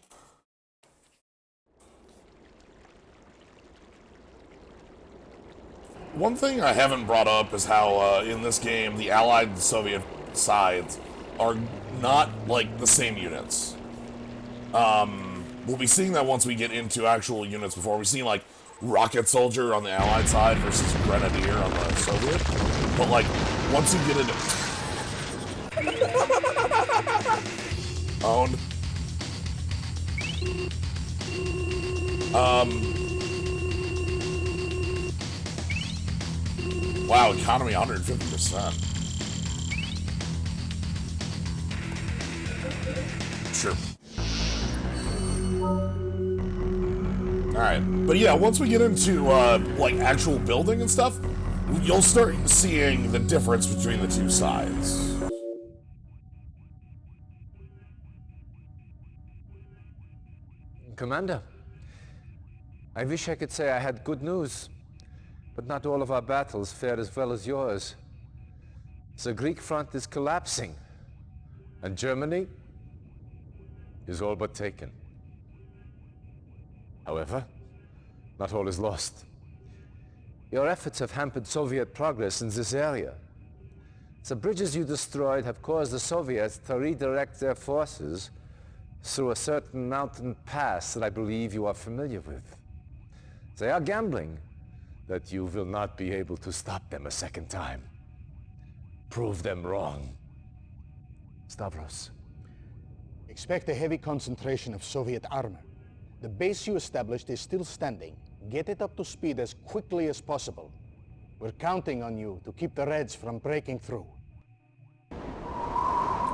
Speaker 1: One thing I haven't brought up is how in this game the Allied and Soviet sides are not like the same units. We'll be seeing that once we get into actual units. Before we've seen like rocket soldier on the Allied side versus grenadier on the Soviet, but like once you get into owned. Wow, economy 150%. Sure. Alright, but yeah, once we get into, like, actual building and stuff, you'll start seeing the difference between the two sides.
Speaker 6: Commander, I wish I could say I had good news, but not all of our battles fared as well as yours. The Greek front is collapsing, and Germany is all but taken. However, not all is lost. Your efforts have hampered Soviet progress in this area. The bridges you destroyed have caused the Soviets to redirect their forces through a certain mountain pass that I believe you are familiar with. They are gambling that you will not be able to stop them a second time. Prove them wrong. Stavros.
Speaker 2: Expect a heavy concentration of Soviet armor. The base you established is still standing. Get it up to speed as quickly as possible. We're counting on you to keep the Reds from breaking through.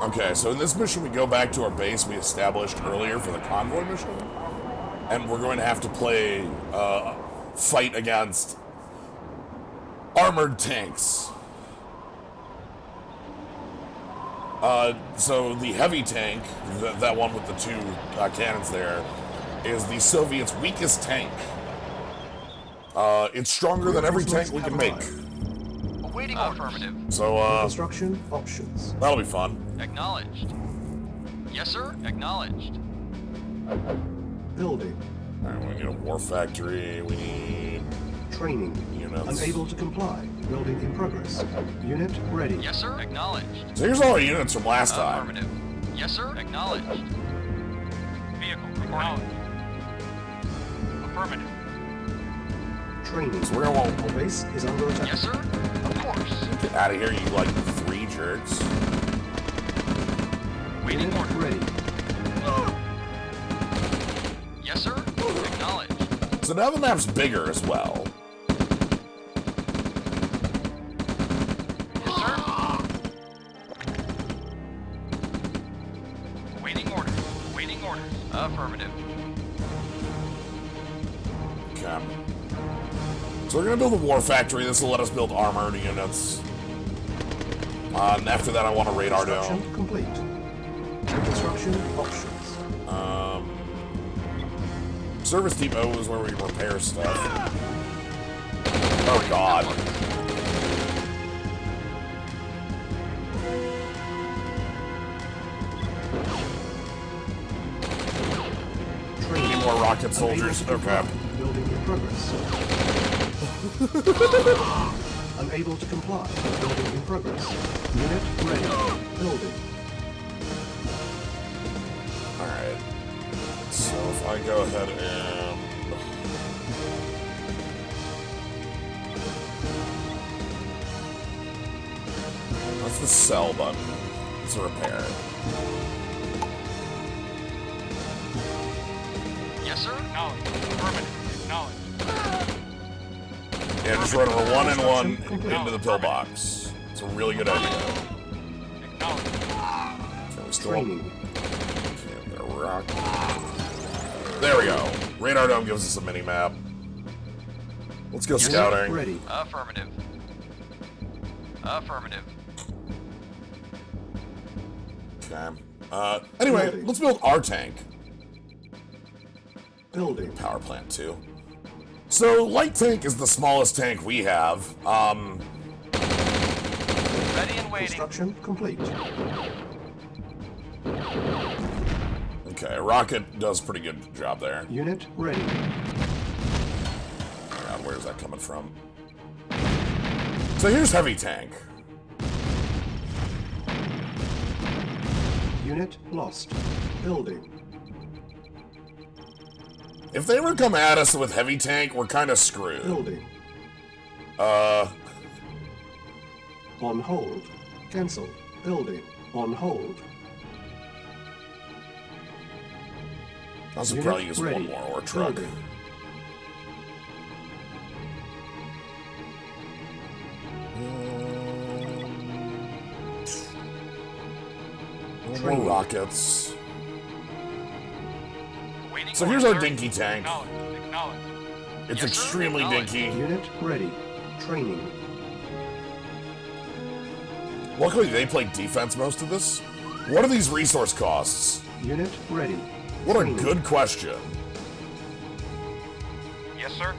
Speaker 1: Okay, so in this mission we go back to our base we established earlier for the convoy mission. And we're going to have to play, fight against armored tanks. So the heavy tank, that one with the two cannons there, is the Soviets' weakest tank. It's stronger than every tank we can make.
Speaker 9: Awaiting affirmative.
Speaker 1: So,
Speaker 8: Construction options.
Speaker 1: that'll be fun.
Speaker 9: Acknowledged. Yes, sir. Acknowledged.
Speaker 8: Building.
Speaker 1: Alright, we need a war factory, we need
Speaker 8: Training.
Speaker 1: units.
Speaker 8: Unable to comply. Building in progress. Unit ready.
Speaker 9: Yes, sir. Acknowledged.
Speaker 1: So here's all our units from last time.
Speaker 9: Affirmative. Yes, sir. Acknowledged. Vehicle reporting. Affirmative.
Speaker 8: Training.
Speaker 1: So we're gonna want
Speaker 8: Our base is under attack.
Speaker 9: Yes, sir. Of course.
Speaker 1: get out of here, you like 3 jerks.
Speaker 9: Waiting
Speaker 8: Unit
Speaker 9: order.
Speaker 8: ready.
Speaker 9: Yes, sir. Acknowledged.
Speaker 1: So now the map's bigger as well.
Speaker 9: Yes, sir. Waiting order. Waiting order. Affirmative.
Speaker 1: Okay. So we're gonna build a war factory. This will let us build armored units. And after that, I want a radar dome.
Speaker 8: Construction complete. Construction options.
Speaker 1: Service depot is where we repair stuff. Oh god.
Speaker 8: Training.
Speaker 1: Need more rocket soldiers. Okay.
Speaker 8: Building in progress. Unable to comply. Building in progress. Unit ready. Building.
Speaker 1: Alright. So if I go ahead and... That's the sell button. It's a repair.
Speaker 9: Yes, sir. Acknowledged. Affirmative. Acknowledged.
Speaker 1: Yeah, just run a one and one into the pillbox. It's a really good idea.
Speaker 9: Acknowledged.
Speaker 1: Okay, we still
Speaker 8: Training.
Speaker 1: okay, I'm gonna rock. There we go. Radar dome gives us a mini map. Let's go
Speaker 8: Unit
Speaker 1: scouting.
Speaker 8: ready.
Speaker 9: Affirmative. Affirmative.
Speaker 1: Okay. Anyway, let's build our tank.
Speaker 8: Building.
Speaker 1: Power plant too. So light tank is the smallest tank we have.
Speaker 9: Ready and waiting.
Speaker 8: Construction complete.
Speaker 1: Okay, rocket does a pretty good job there.
Speaker 8: Unit ready.
Speaker 1: God, where's that coming from? So here's heavy tank.
Speaker 8: Unit lost. Building.
Speaker 1: If they were to come at us with heavy tank, we're kind of screwed.
Speaker 8: Building.
Speaker 1: Uh,
Speaker 8: On hold. Cancel. Building. On hold.
Speaker 1: I should
Speaker 8: Unit
Speaker 1: probably use
Speaker 8: ready.
Speaker 1: one more or truck.
Speaker 8: Building.
Speaker 1: More rockets.
Speaker 9: Waiting
Speaker 1: So
Speaker 9: order,
Speaker 1: here's our
Speaker 9: sir.
Speaker 1: dinky tank.
Speaker 9: Acknowledged.
Speaker 1: It's
Speaker 9: Yes, sir.
Speaker 1: extremely
Speaker 9: Acknowledged.
Speaker 1: dinky.
Speaker 8: Unit ready. Training.
Speaker 1: Luckily, they play defense most of this. What are these resource costs?
Speaker 8: Unit ready.
Speaker 1: What a
Speaker 8: Training.
Speaker 1: good question.
Speaker 9: Yes, sir.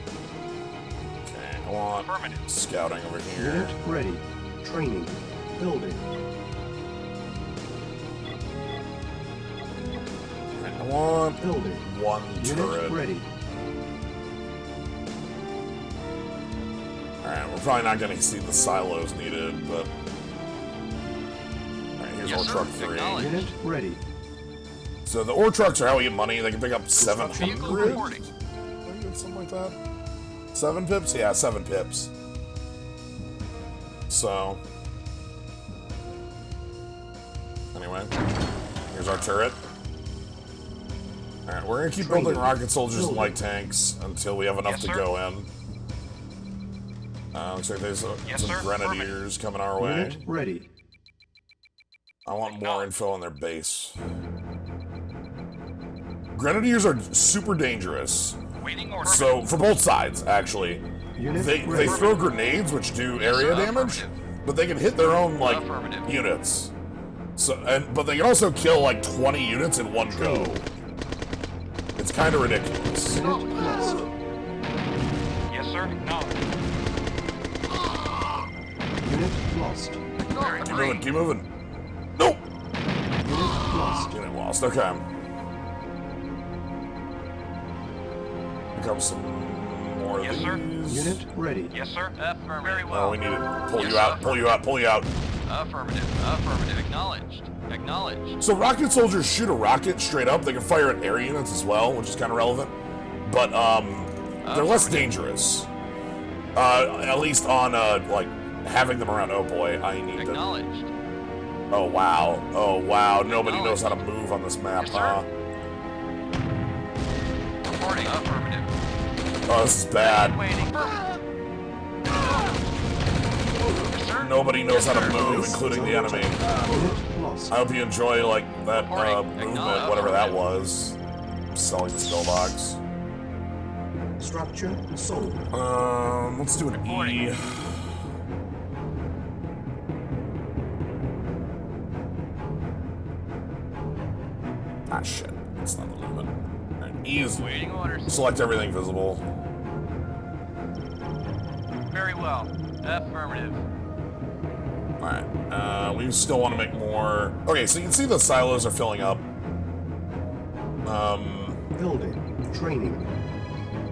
Speaker 1: Okay, I want
Speaker 9: Affirmative.
Speaker 1: scouting over here.
Speaker 8: Unit ready. Training. Building.
Speaker 1: I want
Speaker 8: Building.
Speaker 1: one
Speaker 8: Unit
Speaker 1: turret.
Speaker 8: ready.
Speaker 1: Alright, we're probably not going to see the silos needed, but... Alright, here's
Speaker 9: Yes,
Speaker 1: ore
Speaker 9: sir.
Speaker 1: truck 3.
Speaker 9: Acknowledged.
Speaker 8: Unit ready.
Speaker 1: So the ore trucks are how we get money. They can pick up 700?
Speaker 9: Vehicle reporting.
Speaker 1: Something like that. 7 pips? Yeah, 7 pips. So... Anyway, here's our turret. Alright, we're gonna keep building rocket soldiers and light tanks until we have enough
Speaker 9: Yes,
Speaker 1: to
Speaker 9: sir.
Speaker 1: go in. Looks like there's
Speaker 9: Yes,
Speaker 1: some
Speaker 9: sir.
Speaker 1: grenadiers coming our way.
Speaker 8: Unit ready.
Speaker 1: I want more info on their base. Grenadiers are super dangerous.
Speaker 9: Waiting order.
Speaker 1: So, for both sides, actually.
Speaker 8: Unit
Speaker 1: They
Speaker 8: ready.
Speaker 1: throw grenades, which do area
Speaker 9: sir.
Speaker 1: damage,
Speaker 9: Affirmative.
Speaker 1: but they can hit their own, like,
Speaker 9: Affirmative.
Speaker 1: units. So, but they can also kill, like, 20 units in one go. It's kind of ridiculous.
Speaker 8: Unit lost.
Speaker 9: Yes, sir. Acknowledged.
Speaker 8: Unit lost.
Speaker 1: Keep moving, keep moving. Nope!
Speaker 8: Unit lost.
Speaker 1: Unit lost, okay. Here comes some more of
Speaker 9: Yes,
Speaker 1: these.
Speaker 9: sir.
Speaker 8: Unit ready.
Speaker 9: Yes, sir. Affirmative. Very
Speaker 1: Oh,
Speaker 9: well.
Speaker 1: we need to pull
Speaker 9: Yes,
Speaker 1: you out,
Speaker 9: sir.
Speaker 1: pull you out, pull you out.
Speaker 9: Affirmative. Affirmative. Acknowledged. Acknowledged.
Speaker 1: So rocket soldiers shoot a rocket straight up. They can fire at air units as well, which is kind of relevant. But they're less dangerous. At least on like having them around. Oh boy, I need to.
Speaker 9: Acknowledged.
Speaker 1: Oh wow, oh wow. Nobody knows how to move on this map,
Speaker 9: Yes, sir.
Speaker 1: huh?
Speaker 9: Reporting. Affirmative.
Speaker 1: Oh, this is bad.
Speaker 9: Waiting. Yes, sir.
Speaker 1: Nobody knows how to move, including the enemy.
Speaker 8: Unit lost.
Speaker 1: I hope you enjoy like that
Speaker 9: Reporting.
Speaker 1: movement, whatever that was. Selling the spellbox.
Speaker 8: Structure sold.
Speaker 1: Let's do an E. Ah, shit. That's not the movement. Alright, E is
Speaker 9: Waiting orders.
Speaker 1: select everything visible.
Speaker 9: Very well. Affirmative.
Speaker 1: Alright, we still want to make more. Okay, so you can see the silos are filling up.
Speaker 8: Building. Training.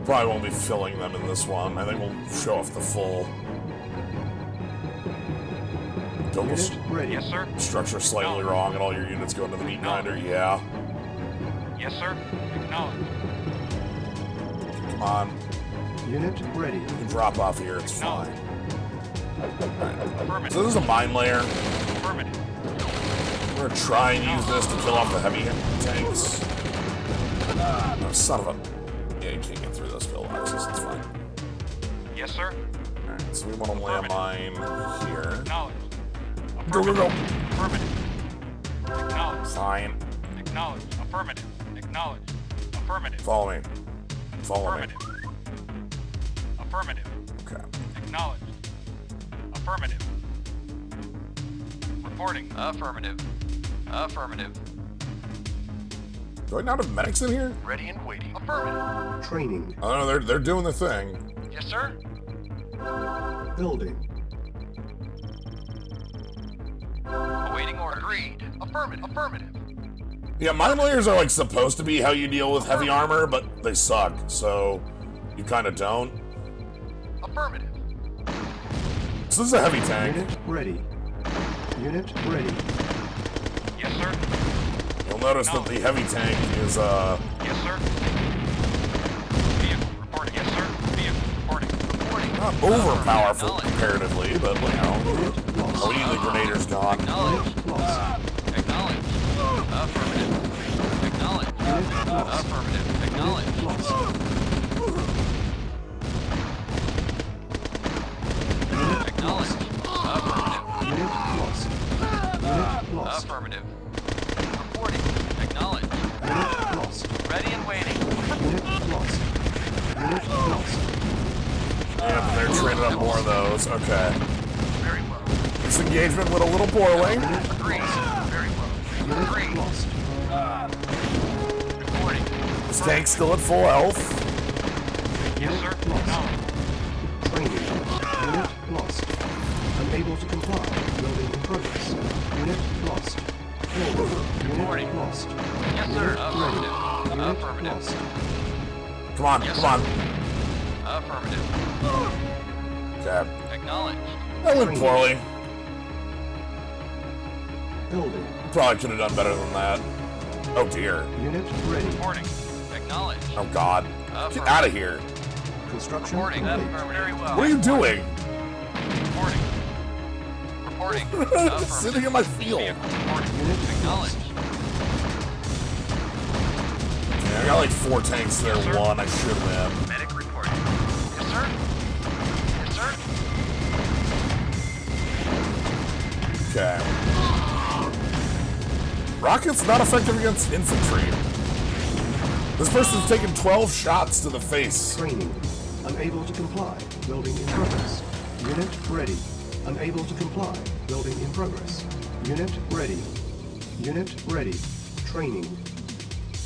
Speaker 1: Probably won't be filling them in this one. I think we'll show off the full build
Speaker 8: Unit ready.
Speaker 9: Yes, sir.
Speaker 1: structure slightly wrong, and all your units go into the meat grinder. Yeah,
Speaker 9: Yes, sir. Acknowledged.
Speaker 1: come on,
Speaker 8: Unit ready.
Speaker 1: you can drop off here. It's fine.
Speaker 9: Affirmative.
Speaker 1: So this is a mine layer.
Speaker 9: Affirmative.
Speaker 1: We're gonna try and use this to kill off the heavy tanks. Oh, son of a. Yeah, you can't get through those pillboxes. It's fine.
Speaker 9: Yes, sir.
Speaker 1: Alright, so we want to landmine here.
Speaker 9: Acknowledged.
Speaker 1: Go, go, go.
Speaker 9: Affirmative. Acknowledged.
Speaker 1: Fine.
Speaker 9: Acknowledged. Affirmative. Acknowledged. Affirmative.
Speaker 1: Follow me. Follow me.
Speaker 9: Affirmative. Affirmative.
Speaker 1: Okay.
Speaker 9: Acknowledged. Affirmative. Reporting. Affirmative. Affirmative.
Speaker 1: Do I not have medics in here?
Speaker 9: Ready and waiting. Affirmative.
Speaker 8: Training.
Speaker 1: I don't know, they're doing the thing.
Speaker 9: Yes, sir.
Speaker 8: Building.
Speaker 9: Awaiting order. Agreed. Affirmative. Affirmative.
Speaker 1: Yeah, mine layers are like supposed to be how you deal with heavy armor, but they suck, so you kind of don't.
Speaker 9: Affirmative.
Speaker 1: So this is a heavy tank.
Speaker 8: Unit ready. Unit ready.
Speaker 9: Yes, sir.
Speaker 1: You'll notice that the heavy tank is
Speaker 9: Yes, sir. Vehicle reporting. Yes, sir. Vehicle reporting. Reporting.
Speaker 1: not overpowerful
Speaker 9: Acknowledged.
Speaker 1: comparatively, but you know.
Speaker 8: Unit lost.
Speaker 1: Oh, we need the grenaders gone.
Speaker 9: Acknowledged.
Speaker 8: Unit lost.
Speaker 9: Acknowledged. Affirmative. Acknowledged.
Speaker 8: Unit lost.
Speaker 9: Affirmative. Acknowledged.
Speaker 8: Unit lost.
Speaker 9: Acknowledged. Affirmative.
Speaker 8: Unit lost. Unit lost.
Speaker 9: Affirmative. Reporting. Acknowledged.
Speaker 8: Unit lost.
Speaker 9: Ready and waiting.
Speaker 8: Unit lost.
Speaker 1: more of those. Okay.
Speaker 9: Very well.
Speaker 1: This engagement went a little poorly.
Speaker 9: Agreed. Very well.
Speaker 8: Unit lost.
Speaker 9: Reporting.
Speaker 1: This tank's still at full health.
Speaker 9: Yes, sir.
Speaker 8: Lost.
Speaker 9: Acknowledged.
Speaker 8: Training. Unit lost. Unable to comply. Building in progress. Unit lost. Building.
Speaker 9: Reporting.
Speaker 8: Unit lost.
Speaker 9: Yes, sir.
Speaker 8: Unit
Speaker 9: Affirmative.
Speaker 8: ready. Unit
Speaker 9: Affirmative.
Speaker 8: lost.
Speaker 1: Come on,
Speaker 9: Yes,
Speaker 1: come on.
Speaker 9: Affirmative.
Speaker 1: Okay.
Speaker 9: Acknowledged.
Speaker 1: That went poorly.
Speaker 8: Building.
Speaker 1: Probably could have done better than that. Oh dear.
Speaker 8: Unit ready.
Speaker 9: Reporting. Acknowledged.
Speaker 1: Oh god. Get out of here.
Speaker 8: Construction
Speaker 9: Reporting.
Speaker 8: complete.
Speaker 9: Very well.
Speaker 1: What are you doing?
Speaker 9: Reporting. Reporting.
Speaker 1: Sitting in my field.
Speaker 9: Reporting.
Speaker 8: Unit
Speaker 9: Acknowledged.
Speaker 1: Yeah, I got like 4 tanks there. One I should have.
Speaker 9: Medic reporting. Yes, sir. Yes, sir.
Speaker 1: Okay. Rocket's not effective against infantry. This person's taken 12 shots to the face.
Speaker 8: Training. Unable to comply. Building in progress. Unit ready. Unable to comply. Building in progress. Unit ready. Unit ready. Training.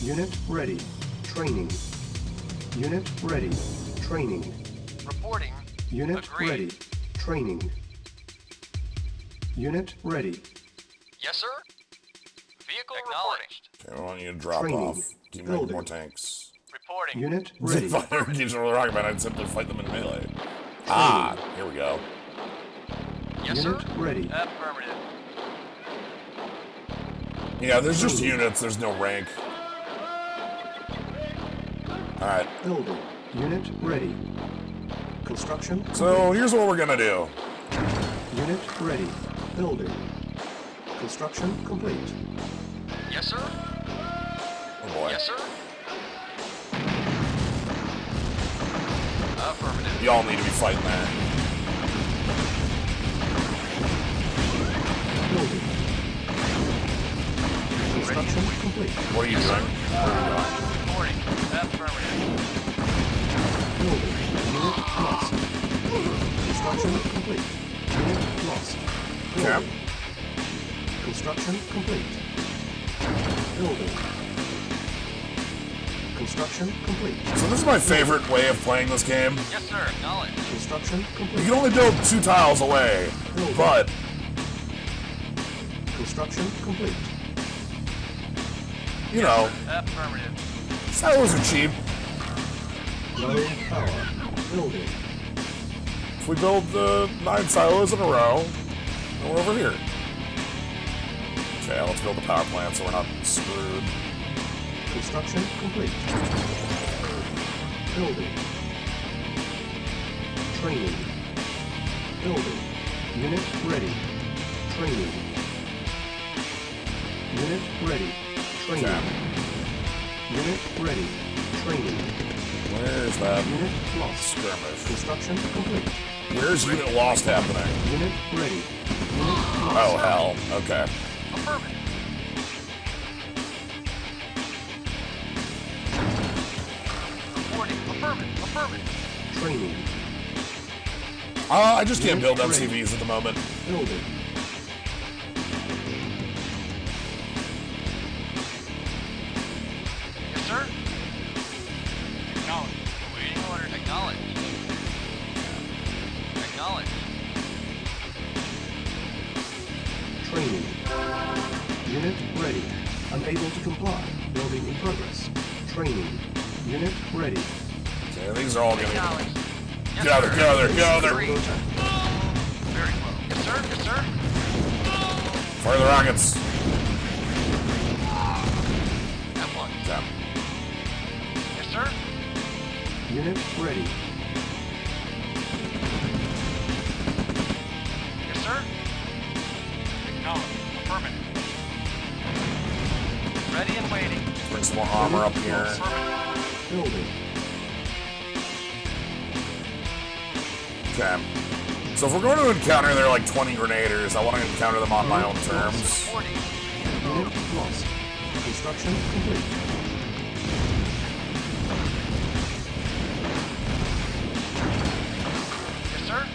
Speaker 8: Unit ready. Training. Unit ready. Training.
Speaker 9: Reporting.
Speaker 8: Unit
Speaker 9: Agreed.
Speaker 8: ready. Training. Unit ready.
Speaker 9: Yes, sir. Vehicle reporting.
Speaker 1: Okay, I want you to drop
Speaker 8: Training.
Speaker 1: off. Do you make
Speaker 8: Building.
Speaker 1: more tanks?
Speaker 9: Reporting.
Speaker 8: Unit ready.
Speaker 1: If I ever engage with a rocket man, I'd simply fight them in melee. Ah, here we go.
Speaker 9: Yes, sir.
Speaker 8: Unit ready.
Speaker 9: Affirmative.
Speaker 1: Yeah, there's just units, there's no rank. Alright,
Speaker 8: Building. Unit ready. Construction.
Speaker 1: so here's what we're gonna do.
Speaker 8: Unit ready. Building. Construction complete.
Speaker 9: Yes, sir.
Speaker 1: Oh boy.
Speaker 9: Yes, sir. Affirmative.
Speaker 1: Y'all need to be fighting that.
Speaker 8: Building. Construction complete.
Speaker 1: What are you doing?
Speaker 9: Reporting. Affirmative.
Speaker 8: Building. Unit lost. Construction complete. Unit lost.
Speaker 1: Okay.
Speaker 8: Construction complete. Building. Construction complete.
Speaker 1: So this is my favorite way of playing this game.
Speaker 9: Yes, sir. Acknowledged.
Speaker 8: Construction
Speaker 1: You
Speaker 8: complete.
Speaker 1: can only build 2 tiles away, but
Speaker 8: Construction complete.
Speaker 1: you know,
Speaker 9: Affirmative.
Speaker 1: silos are cheap.
Speaker 8: Low power. Building.
Speaker 1: If we build 9 silos in a row, then we're over here. Okay, let's build a power plant so we're not screwed.
Speaker 8: Construction complete. Building. Training. Building. Unit ready. Training. Unit ready. Training.
Speaker 1: Okay.
Speaker 8: Unit ready. Training.
Speaker 1: Where's that
Speaker 8: Unit lost.
Speaker 1: skirmish?
Speaker 8: Construction complete.
Speaker 1: Where's unit lost happening?
Speaker 8: Unit ready. Unit lost.
Speaker 1: Oh, hell. Okay.
Speaker 9: Affirmative. Reporting. Affirmative. Affirmative.
Speaker 8: Training.
Speaker 1: I just can't build MCVs at the moment.
Speaker 8: Building.
Speaker 9: Yes, sir. Acknowledged. Waiting orders. Acknowledged. Acknowledged.
Speaker 8: Training. Unit ready. Unable to comply. Building in progress. Training. Unit ready.
Speaker 1: Okay, these are all gonna
Speaker 9: Acknowledged. Yes,
Speaker 1: get out of there, get out of there, get out of there.
Speaker 9: Agreed. Very well. Yes, sir. Yes, sir.
Speaker 1: Fire the rockets.
Speaker 9: At once.
Speaker 1: Okay.
Speaker 9: Yes, sir.
Speaker 8: Unit ready.
Speaker 9: Yes, sir. Acknowledged. Affirmative. Ready and waiting.
Speaker 1: Bring some more armor up here.
Speaker 9: Affirmative.
Speaker 8: Building.
Speaker 1: Okay. So if we're going to encounter their like 20 grenaders, I want to encounter them on my own terms.
Speaker 9: Reporting.
Speaker 8: Unit lost. Construction complete.
Speaker 9: Yes, sir.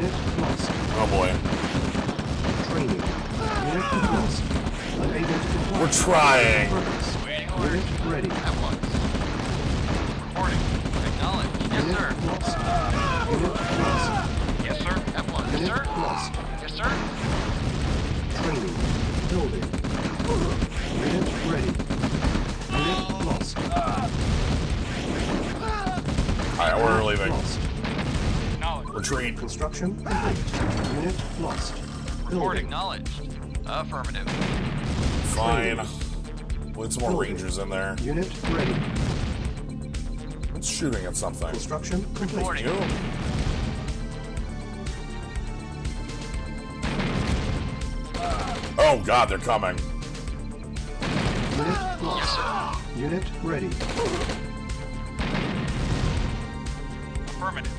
Speaker 8: Unit lost.
Speaker 1: Oh boy.
Speaker 8: Training. Unit lost. Unable to comply.
Speaker 1: We're trying.
Speaker 8: Progress.
Speaker 9: Waiting orders.
Speaker 8: Unit ready.
Speaker 9: At once. Reporting. Acknowledged. Yes,
Speaker 8: Unit
Speaker 9: sir.
Speaker 8: lost. Unit lost.
Speaker 9: Yes, sir. At once. Yes,
Speaker 8: Unit
Speaker 9: sir.
Speaker 8: lost.
Speaker 9: Yes, sir.
Speaker 8: Training. Building. Unit ready. Unit lost.
Speaker 1: Alright, we're leaving.
Speaker 8: Lost.
Speaker 9: Acknowledged.
Speaker 1: Retreat.
Speaker 8: Construction complete. Unit lost.
Speaker 9: Report
Speaker 8: Building.
Speaker 9: acknowledged. Affirmative.
Speaker 1: Fine. With some more rangers in there.
Speaker 8: Unit ready.
Speaker 1: It's shooting at something.
Speaker 8: Construction complete.
Speaker 9: Reporting.
Speaker 1: You? Oh god, they're coming.
Speaker 8: Unit lost. Unit ready.
Speaker 9: Affirmative.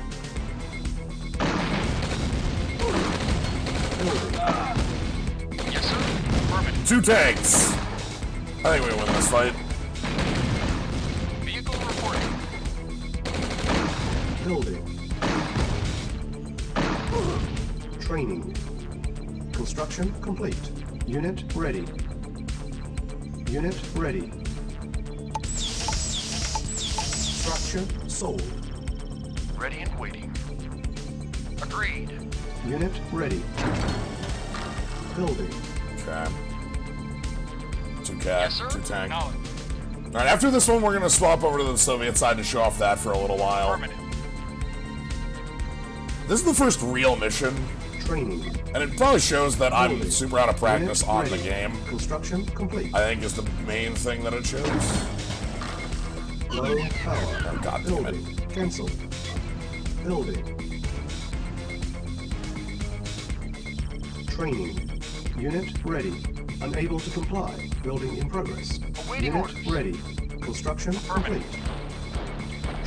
Speaker 8: Building.
Speaker 9: Yes, sir. Affirmative.
Speaker 1: 2 tanks. I think we win this fight.
Speaker 9: Vehicle reporting.
Speaker 8: Building. Training. Construction complete. Unit ready. Unit ready. Structure sold.
Speaker 9: Ready and waiting. Agreed.
Speaker 8: Unit ready. Building.
Speaker 1: Okay. 2 cat,
Speaker 9: Yes, sir.
Speaker 1: 2 tank.
Speaker 9: Acknowledged.
Speaker 1: Alright, after this one, we're gonna swap over to the Soviet side to show off that for a little while.
Speaker 9: Affirmative.
Speaker 1: This is the first real mission,
Speaker 8: Training.
Speaker 1: and it probably shows that I'm
Speaker 8: Building.
Speaker 1: super out of practice
Speaker 8: Unit
Speaker 1: on the
Speaker 8: ready.
Speaker 1: game.
Speaker 8: Construction complete.
Speaker 1: I think is the main thing that it shows.
Speaker 8: Low power.
Speaker 1: Oh, God damn it.
Speaker 8: Building. Cancel. Building. Training. Unit ready. Unable to comply. Building in progress.
Speaker 9: Awaiting
Speaker 8: Unit
Speaker 9: orders.
Speaker 8: ready. Construction complete.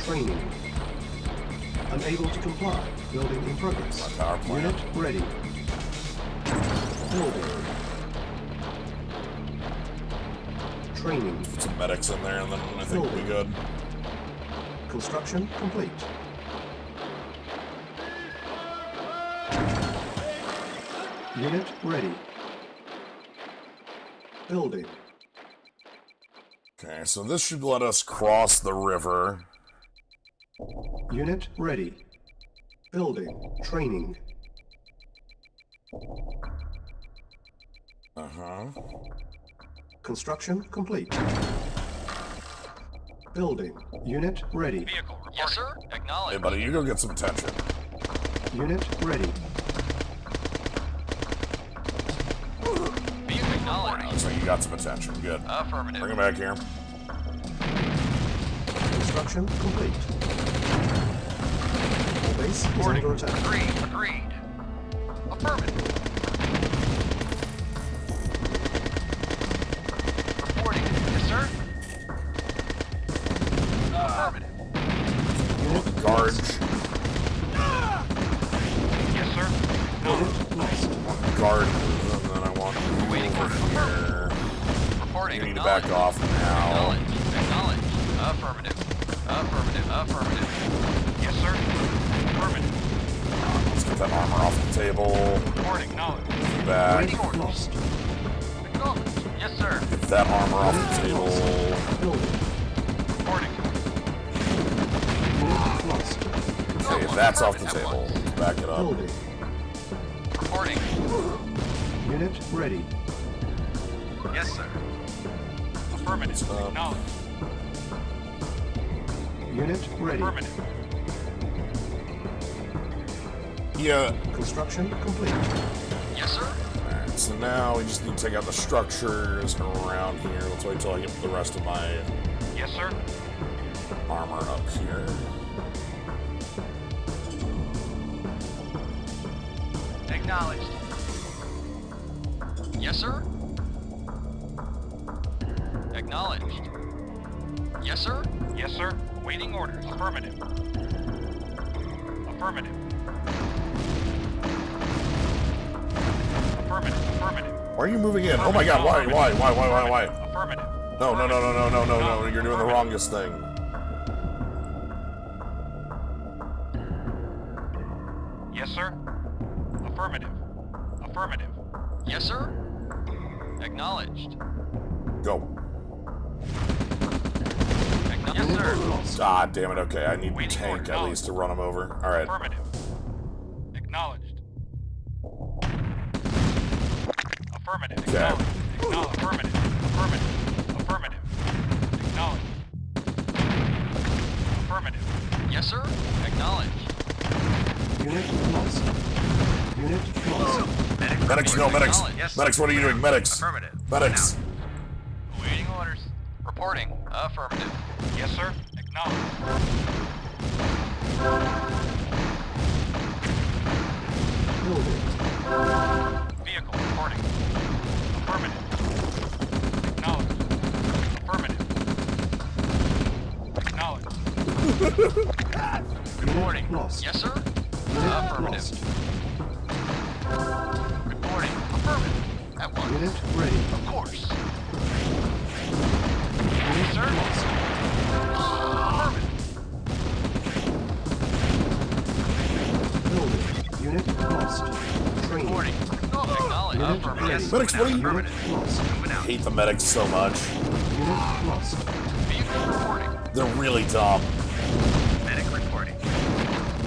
Speaker 8: Training. Unable to comply. Building in progress.
Speaker 1: My power plant.
Speaker 8: Unit ready. Building. Training.
Speaker 1: Put some medics in there, and then I think we'll be good.
Speaker 8: Construction complete. Unit ready. Building.
Speaker 1: Okay, so this should let us cross the river.
Speaker 8: Unit ready. Building. Training.
Speaker 1: Uh-huh.
Speaker 8: Construction complete. Building. Unit ready.
Speaker 9: Vehicle reporting. Yes, sir.
Speaker 1: Hey,
Speaker 9: Acknowledged.
Speaker 1: buddy, you go get some attention.
Speaker 8: Unit ready.
Speaker 9: Vehicle acknowledged.
Speaker 1: Looks like you got some attention. Good.
Speaker 9: Affirmative.
Speaker 1: Bring him back here.
Speaker 8: Construction complete. All base is
Speaker 9: Reporting.
Speaker 8: under attack.
Speaker 9: Agreed. Agreed. Affirmative. Reporting. Yes, sir. Affirmative.
Speaker 8: Unit
Speaker 1: Guard.
Speaker 9: Yes, sir.
Speaker 8: Unit lost.
Speaker 1: Guard. And then I want you
Speaker 9: Waiting
Speaker 1: over
Speaker 9: for
Speaker 1: here.
Speaker 9: Reporting.
Speaker 1: You need to back off now.
Speaker 9: Acknowledged. Acknowledged. Affirmative. Affirmative. Affirmative. Yes, sir. Affirmative.
Speaker 1: Let's get that armor off the table.
Speaker 9: Reporting. Acknowledged.
Speaker 1: Back.
Speaker 9: Waiting orders.
Speaker 8: Lost.
Speaker 9: Acknowledged. Yes, sir.
Speaker 1: Get that armor off the table.
Speaker 8: Building.
Speaker 9: Reporting.
Speaker 8: Unit lost.
Speaker 1: Okay, that's off the table. Back it up.
Speaker 8: Building.
Speaker 9: Reporting.
Speaker 8: Unit ready.
Speaker 9: Yes, sir. Affirmative. Acknowledged.
Speaker 8: Unit ready.
Speaker 9: Affirmative.
Speaker 1: Yeah.
Speaker 8: Construction complete.
Speaker 9: Yes, sir.
Speaker 1: Alright, so now we just need to take out the structures around here. Let's wait till I get the rest of my
Speaker 9: Yes, sir.
Speaker 1: armor up here.
Speaker 9: Acknowledged. Yes, sir. Acknowledged. Yes, sir. Yes, sir. Waiting orders. Affirmative. Affirmative. Affirmative. Affirmative.
Speaker 1: Why are you moving in? Oh my god, why?
Speaker 9: Affirmative.
Speaker 1: No, you're doing the wrongest thing.
Speaker 9: Yes, sir. Affirmative. Affirmative. Yes, sir? Acknowledged.
Speaker 1: Go.
Speaker 9: Yes, sir.
Speaker 1: God damn it, okay. I need
Speaker 9: Waiting
Speaker 1: tank
Speaker 9: order.
Speaker 1: at least to run him over. Alright.
Speaker 9: Affirmative. Acknowledged. Affirmative.
Speaker 1: Okay.
Speaker 9: Acknowledged. Affirmative. Affirmative. Affirmative. Acknowledged. Affirmative. Yes, sir? Acknowledged.
Speaker 8: Unit lost. Unit lost.
Speaker 1: Medics, no, medics.
Speaker 9: Yes,
Speaker 1: Medics, what are you doing? Medics.
Speaker 9: Affirmative.
Speaker 1: Medics.
Speaker 9: Awaiting orders. Reporting. Affirmative. Yes, sir. Acknowledged.
Speaker 8: Building.
Speaker 9: Vehicle reporting. Affirmative. Acknowledged. Affirmative. Acknowledged. Reporting.
Speaker 8: Lost.
Speaker 9: Yes, sir?
Speaker 8: Unit
Speaker 9: Affirmative.
Speaker 8: lost.
Speaker 9: Reporting. Affirmative. At once.
Speaker 8: Unit ready.
Speaker 9: Of course.
Speaker 8: Unit
Speaker 9: Sir?
Speaker 8: lost.
Speaker 9: Affirmative.
Speaker 8: Building. Unit lost. Training.
Speaker 9: Reporting. Acknowledged.
Speaker 8: Unit
Speaker 9: Affirmative.
Speaker 8: ready.
Speaker 1: Medics, what are you...
Speaker 8: Unit lost.
Speaker 1: I hate the medics so much.
Speaker 8: Unit lost.
Speaker 9: Vehicle reporting.
Speaker 1: They're really dumb.
Speaker 9: Medic reporting.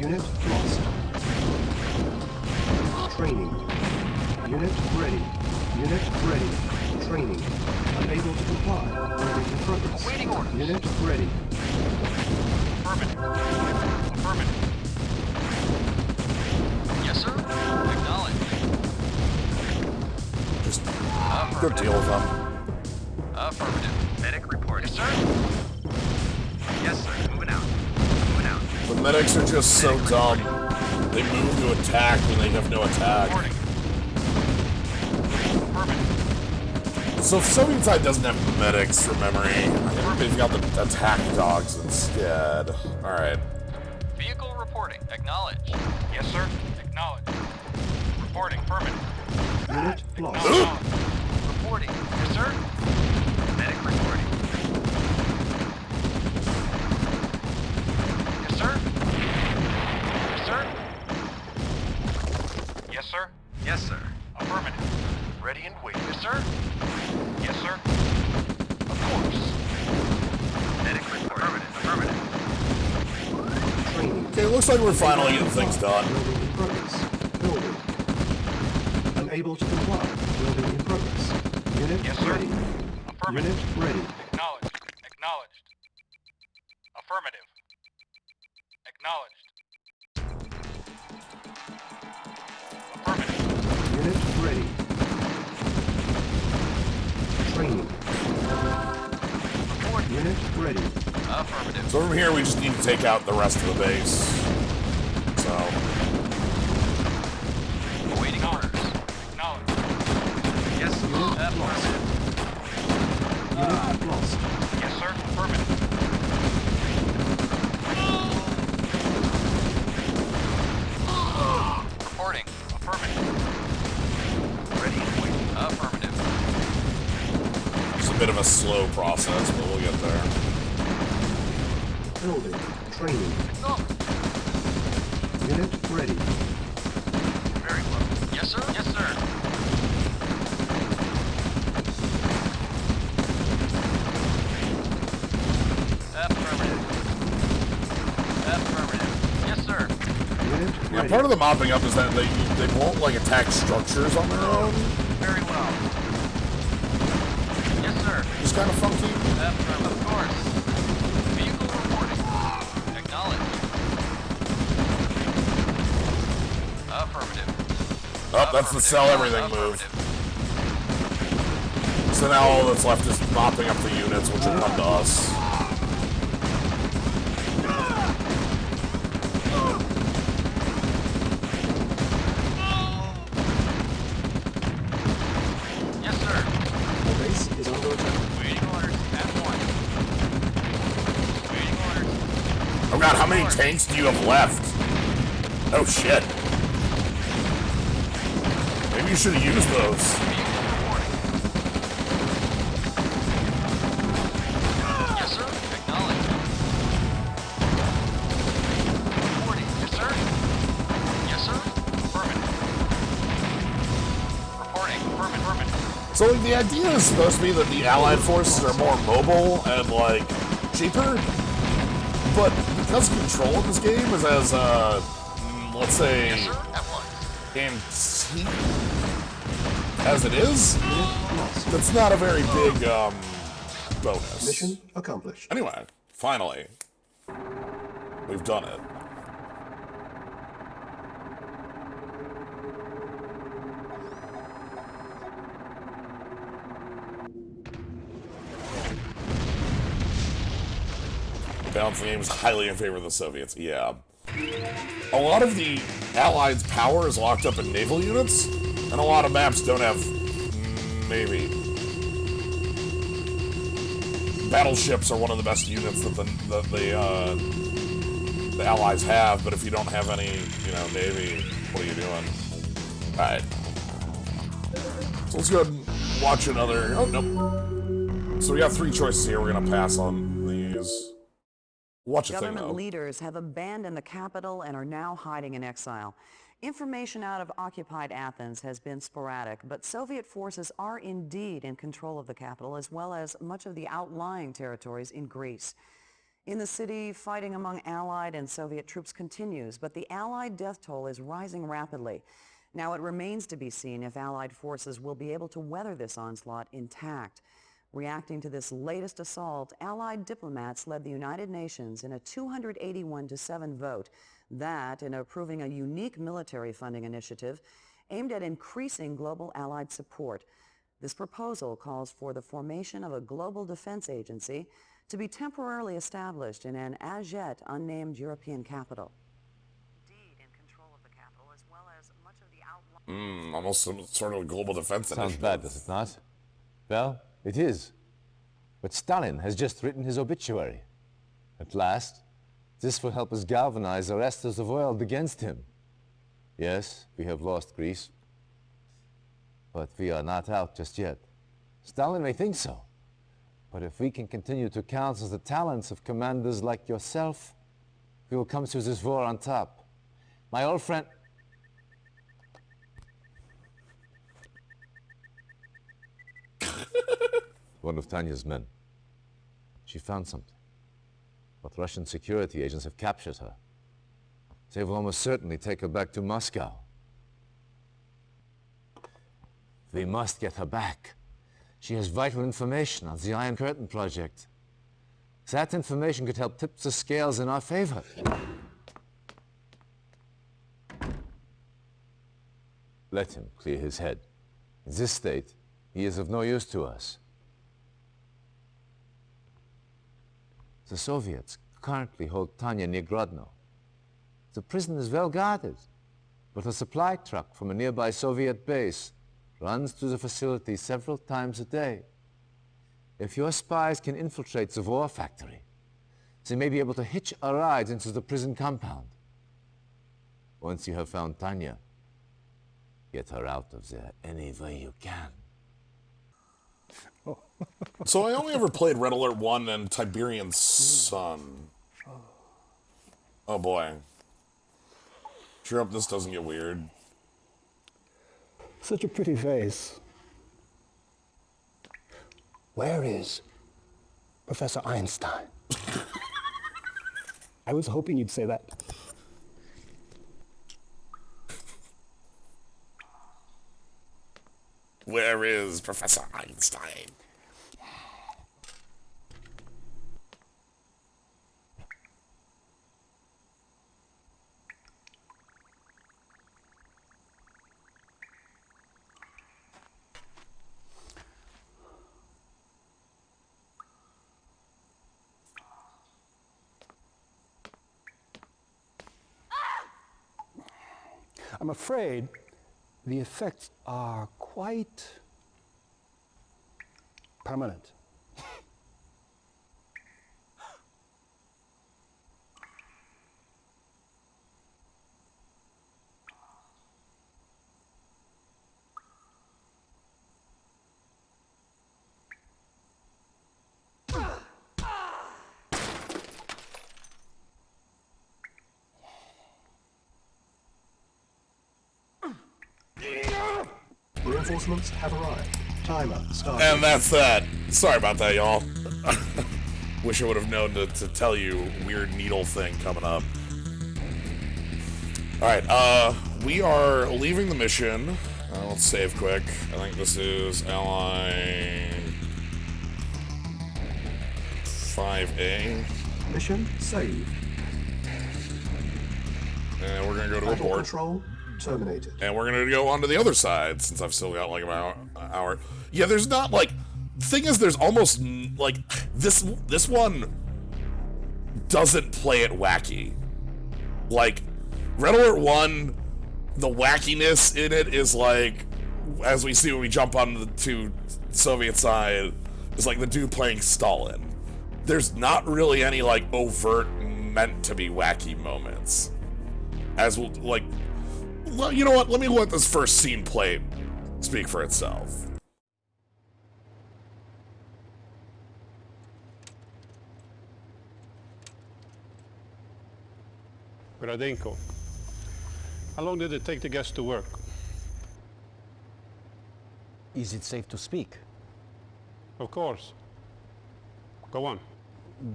Speaker 8: Unit lost. Training. Unit ready. Unit ready. Training. Unable to comply. Building in progress.
Speaker 9: Awaiting orders.
Speaker 8: Unit ready.
Speaker 9: Affirmative. Affirmative. Yes, sir? Acknowledged.
Speaker 1: Just go
Speaker 9: Affirmative.
Speaker 1: deal with them.
Speaker 9: Affirmative. Medic reporting. Yes, sir? Yes, sir. Moving out. Moving out.
Speaker 1: The medics are just so dumb. They move to attack when they have no attack.
Speaker 9: Reporting. Affirmative.
Speaker 1: So if Soviet side doesn't have medics from memory, I think they've got the attack dogs instead. Alright.
Speaker 9: Vehicle reporting. Acknowledged. Yes, sir. Acknowledged. Reporting. Affirmative.
Speaker 8: Unit lost.
Speaker 9: Acknowledged. Reporting. Yes, sir? Medic reporting. Yes, sir? Yes, sir? Yes, sir? Yes, sir. Affirmative. Ready and waiting. Yes, sir? Yes, sir? Of course. Medic reporting. Affirmative.
Speaker 8: Training.
Speaker 1: Okay, it looks like we're finally getting things done.
Speaker 8: Building in progress. Building. Unable to comply. Building in progress. Unit
Speaker 9: Yes, sir.
Speaker 8: ready.
Speaker 9: Affirmative.
Speaker 8: Unit ready.
Speaker 9: Acknowledged. Acknowledged. Affirmative. Acknowledged. Affirmative.
Speaker 8: Unit ready. Training.
Speaker 9: Reporting.
Speaker 8: Unit ready.
Speaker 9: Affirmative.
Speaker 1: So from here, we just need to take out the rest of the base. So,
Speaker 9: Awaiting orders. Acknowledged. Yes, sir. Affirmative.
Speaker 8: Unit lost.
Speaker 9: Yes, sir. Affirmative. Reporting. Affirmative. Ready and waiting. Affirmative.
Speaker 1: it's a bit of a slow process, but we'll get there.
Speaker 8: Building. Training.
Speaker 9: No.
Speaker 8: Unit ready.
Speaker 9: Very well. Yes, sir. Yes, sir. Affirmative. Affirmative. Yes, sir.
Speaker 8: Unit
Speaker 1: Yeah,
Speaker 8: ready.
Speaker 1: part of the mopping up is that they won't, like, attack structures on their own.
Speaker 9: Very well. Yes, sir.
Speaker 1: It's kind of funky.
Speaker 9: Affirmative. Of course. Vehicle reporting. Acknowledged. Affirmative.
Speaker 1: Oh, that's the sell everything move. So now all that's left is mopping up the units, which will come to us.
Speaker 9: Yes, sir.
Speaker 8: The base is under attack.
Speaker 9: Waiting orders at once. Waiting orders.
Speaker 1: Oh god, how many tanks do you have left? Oh shit. Maybe you should have used those.
Speaker 9: Vehicle reporting. Yes, sir. Acknowledged. Reporting. Yes, sir. Yes, sir. Affirmative.
Speaker 1: So like, the idea is supposed to be that the Allied forces are more mobile and like cheaper, but because control in this game is as let's say antique as it is, that's not a very big bonus.
Speaker 8: Mission accomplished.
Speaker 1: Anyway, finally, we've done it. Balance the game is highly in favor of the Soviets. Yeah. A lot of the Allies' power is locked up in naval units, and a lot of maps don't have Navy. Battleships are one of the best units that the Allies have, but if you don't have any, Navy, what are you doing? Alright. So let's go ahead and watch another... Oh, nope. So we got 3 choices here. We're going to pass on these. Watch a thing, though.
Speaker 10: Government leaders have abandoned the capital and are now hiding in exile. Information out of occupied Athens has been sporadic, but Soviet forces are indeed in control of the capital as well as much of the outlying territories in Greece. In the city, fighting among Allied and Soviet troops continues, but the Allied death toll is rising rapidly. Now it remains to be seen if Allied forces will be able to weather this onslaught intact. Reacting to this latest assault, Allied diplomats led the United Nations in a 281-7 vote that, in approving a unique military funding initiative aimed at increasing global Allied support. This proposal calls for the formation of a global defense agency to be temporarily established in an as-yet unnamed European capital. Indeed, in control of the capital as well as much of the outlying...
Speaker 1: Almost some sort of a global defense
Speaker 6: Sounds
Speaker 1: initiative.
Speaker 6: bad, does it not? Well, it is. But Stalin has just written his obituary. At last, this will help us galvanize the rest of the world against him. Yes, we have lost Greece. But we are not out just yet. Stalin may think so. But if we can continue to counsel the talents of commanders like yourself, we will come through this war on top. My old friend... One of Tanya's men. She found something. But Russian security agents have captured her. They will almost certainly take her back to Moscow. We must get her back. She has vital information on the Iron Curtain project. That information could help tip the scales in our favor. Let him clear his head. In this state, he is of no use to us. The Soviets currently hold Tanya near Grodno. The prison is well guarded, but a supply truck from a nearby Soviet base runs through the facility several times a day. If your spies can infiltrate the war factory, they may be able to hitch a ride into the prison compound. Once you have found Tanya, get her out of there any way you can.
Speaker 1: So I only ever played Red Alert 1 and Tiberian Sun. Oh boy. Sure hope this doesn't get weird.
Speaker 2: Such a pretty face. Where is Professor Einstein? I was hoping you'd say that.
Speaker 1: Where is Professor Einstein?
Speaker 2: I'm afraid the effects are quite permanent.
Speaker 8: Reinforcements have arrived. Timer started.
Speaker 1: And that's that. Sorry about that, y'all. Wish I would have known to tell you weird needle thing coming up. Alright, we are leaving the mission. Let's save quick. I think this is Ally 5A.
Speaker 8: Mission saved.
Speaker 1: And we're gonna go to
Speaker 8: Battle
Speaker 1: report.
Speaker 8: control terminated.
Speaker 1: And we're gonna go on to the other side, since I've still got like about an hour. Yeah, there's not like... The thing is, there's almost, like, this one doesn't play it wacky. Like, Red Alert 1, the wackiness in it is like, as we see when we jump on the Soviet side, is like the dude playing Stalin. There's not really any, like, overt, meant-to-be wacky moments. As we'll, like... You know what? Let me let this first scene play speak for itself.
Speaker 11: Gradenko. How long did it take the gas to work?
Speaker 2: Is it safe to speak?
Speaker 11: Of course. Go on.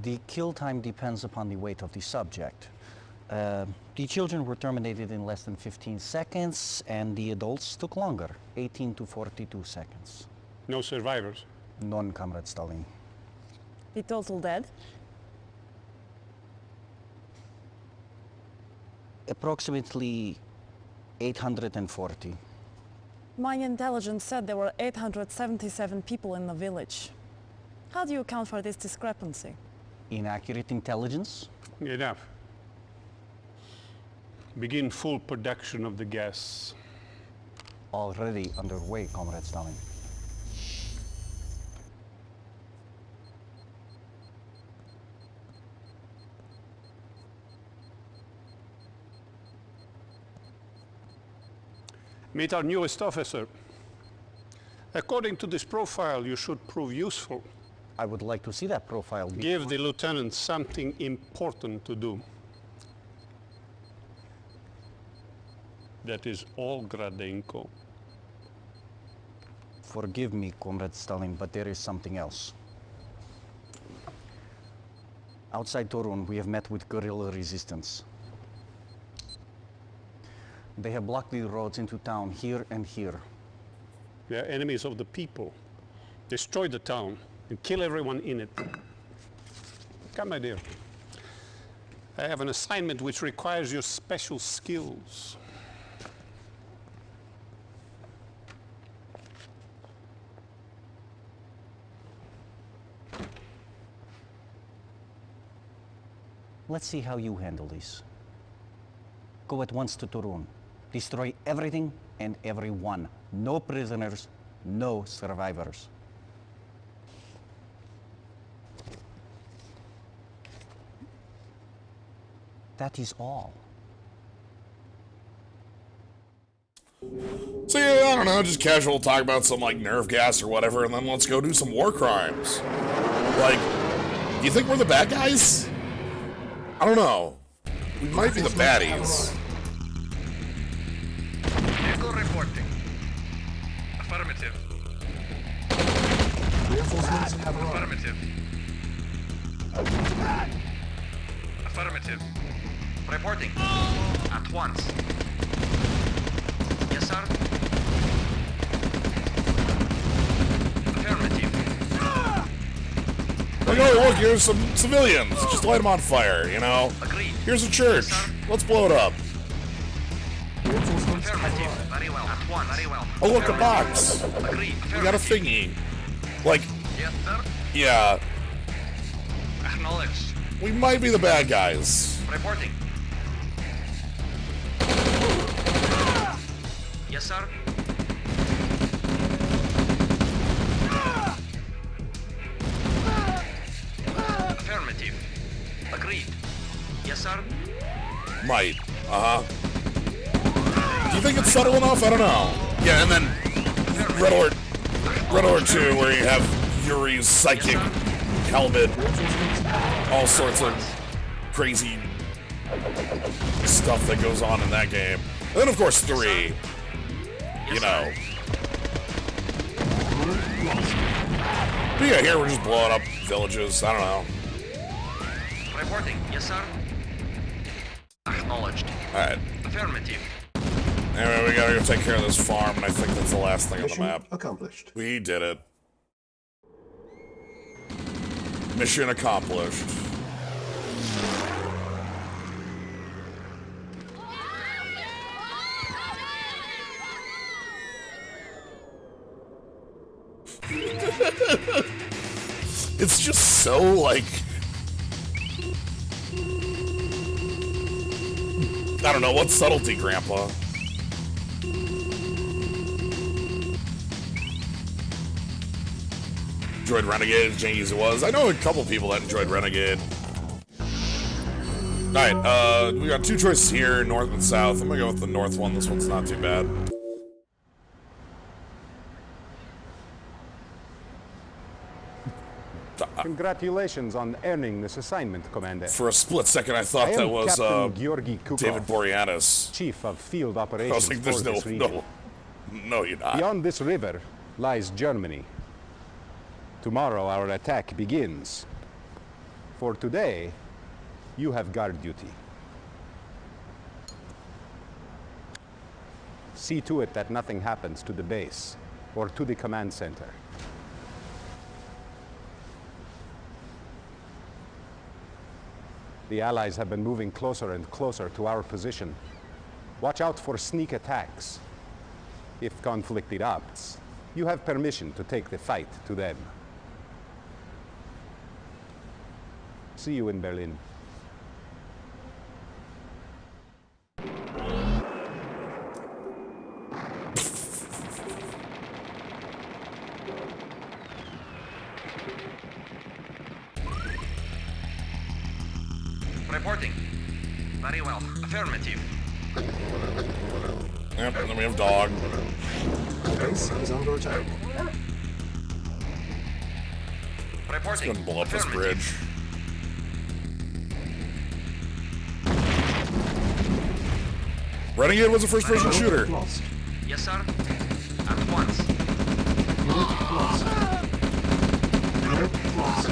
Speaker 2: The kill time depends upon the weight of the subject. The children were terminated in less than 15 seconds, and the adults took longer, 18 to 42 seconds.
Speaker 11: No survivors?
Speaker 2: None, Comrade Stalin.
Speaker 10: The total dead?
Speaker 2: Approximately 840.
Speaker 10: My intelligence said there were 877 people in the village. How do you account for this discrepancy?
Speaker 2: Inaccurate intelligence?
Speaker 11: Enough. Begin full production of the gas.
Speaker 2: Already underway, Comrade Stalin.
Speaker 11: Meet our newest officer. According to this profile, you should prove useful.
Speaker 2: I would like to see that profile.
Speaker 11: Give the lieutenant something important to do. That is all, Gradenko.
Speaker 2: Forgive me, Comrade Stalin, but there is something else. Outside Torun, we have met with guerrilla resistance. They have blocked the roads into town here and here.
Speaker 11: They are enemies of the people. Destroy the town and kill everyone in it. Come, my dear. I have an assignment which requires your special skills.
Speaker 2: Let's see how you handle this. Go at once to Torun. Destroy everything and everyone. No prisoners, no survivors. That is all.
Speaker 1: So yeah, I don't know, just casual talk about some like nerve gas or whatever, and then let's go do some war crimes. Like, do you think we're the bad guys? I don't know. We might be the baddies.
Speaker 9: Vehicle reporting. Affirmative.
Speaker 8: Reinforcements have arrived.
Speaker 9: Affirmative. Affirmative. Reporting. At once. Yes, sir. Affirmative.
Speaker 1: Like, oh, look, here's some civilians. Just light them on fire, you know?
Speaker 9: Agreed.
Speaker 1: Here's a church. Let's blow it up.
Speaker 8: Reinforcements have
Speaker 9: Affirmative.
Speaker 8: arrived.
Speaker 9: Very well. At once. Very well.
Speaker 1: Oh, look, a box.
Speaker 9: Agreed.
Speaker 1: We got a thingy. Like,
Speaker 9: Yes, sir.
Speaker 1: yeah,
Speaker 9: Acknowledged.
Speaker 1: we might be the bad guys.
Speaker 9: Reporting. Yes, sir. Affirmative. Agreed. Yes, sir.
Speaker 1: Might. Uh-huh. Do you think it's subtle enough? I don't know. Yeah, and then Red Alert 2, where you have Yuri's psychic helmet, all sorts of crazy stuff that goes on in that game. And then, of course, 3. You know. But yeah, here we're just blowing up villages. I don't know.
Speaker 9: Reporting. Yes, sir. Acknowledged.
Speaker 1: Alright.
Speaker 9: Affirmative.
Speaker 1: Anyway, we gotta go take care of this farm, and I think that's the last thing on the
Speaker 8: Mission
Speaker 1: map.
Speaker 8: accomplished.
Speaker 1: We did it. Mission accomplished. It's just so, like... I don't know, what subtlety, Grandpa? Enjoyed Renegade as janky as it was. I know a couple people that enjoyed Renegade. Alright, we got two choices here, north and south. I'm gonna go with the north one. This one's not too bad.
Speaker 2: Congratulations on earning this assignment, Commander.
Speaker 1: For a split second, I thought
Speaker 2: I
Speaker 1: that
Speaker 2: am
Speaker 1: was
Speaker 2: Captain Georgi Kukov,
Speaker 1: David Boreanaz.
Speaker 2: Chief of Field
Speaker 1: I
Speaker 2: Operations
Speaker 1: was like, there's
Speaker 2: for this region.
Speaker 1: no, you're not.
Speaker 2: Beyond this river lies Germany. Tomorrow our attack begins. For today, you have guard duty. See to it that nothing happens to the base or to the command center. The Allies have been moving closer and closer to our position. Watch out for sneak attacks. If conflict erupts, you have permission to take the fight to them. See you in Berlin.
Speaker 9: Reporting. Very well. Affirmative.
Speaker 1: Yep, and then we have dog.
Speaker 8: The base is under attack.
Speaker 1: Let's
Speaker 9: Reporting.
Speaker 1: go and blow up this bridge. Renegade was a first-person shooter.
Speaker 8: Lost.
Speaker 9: Yes, sir. At once.
Speaker 8: Unit lost. Unit lost.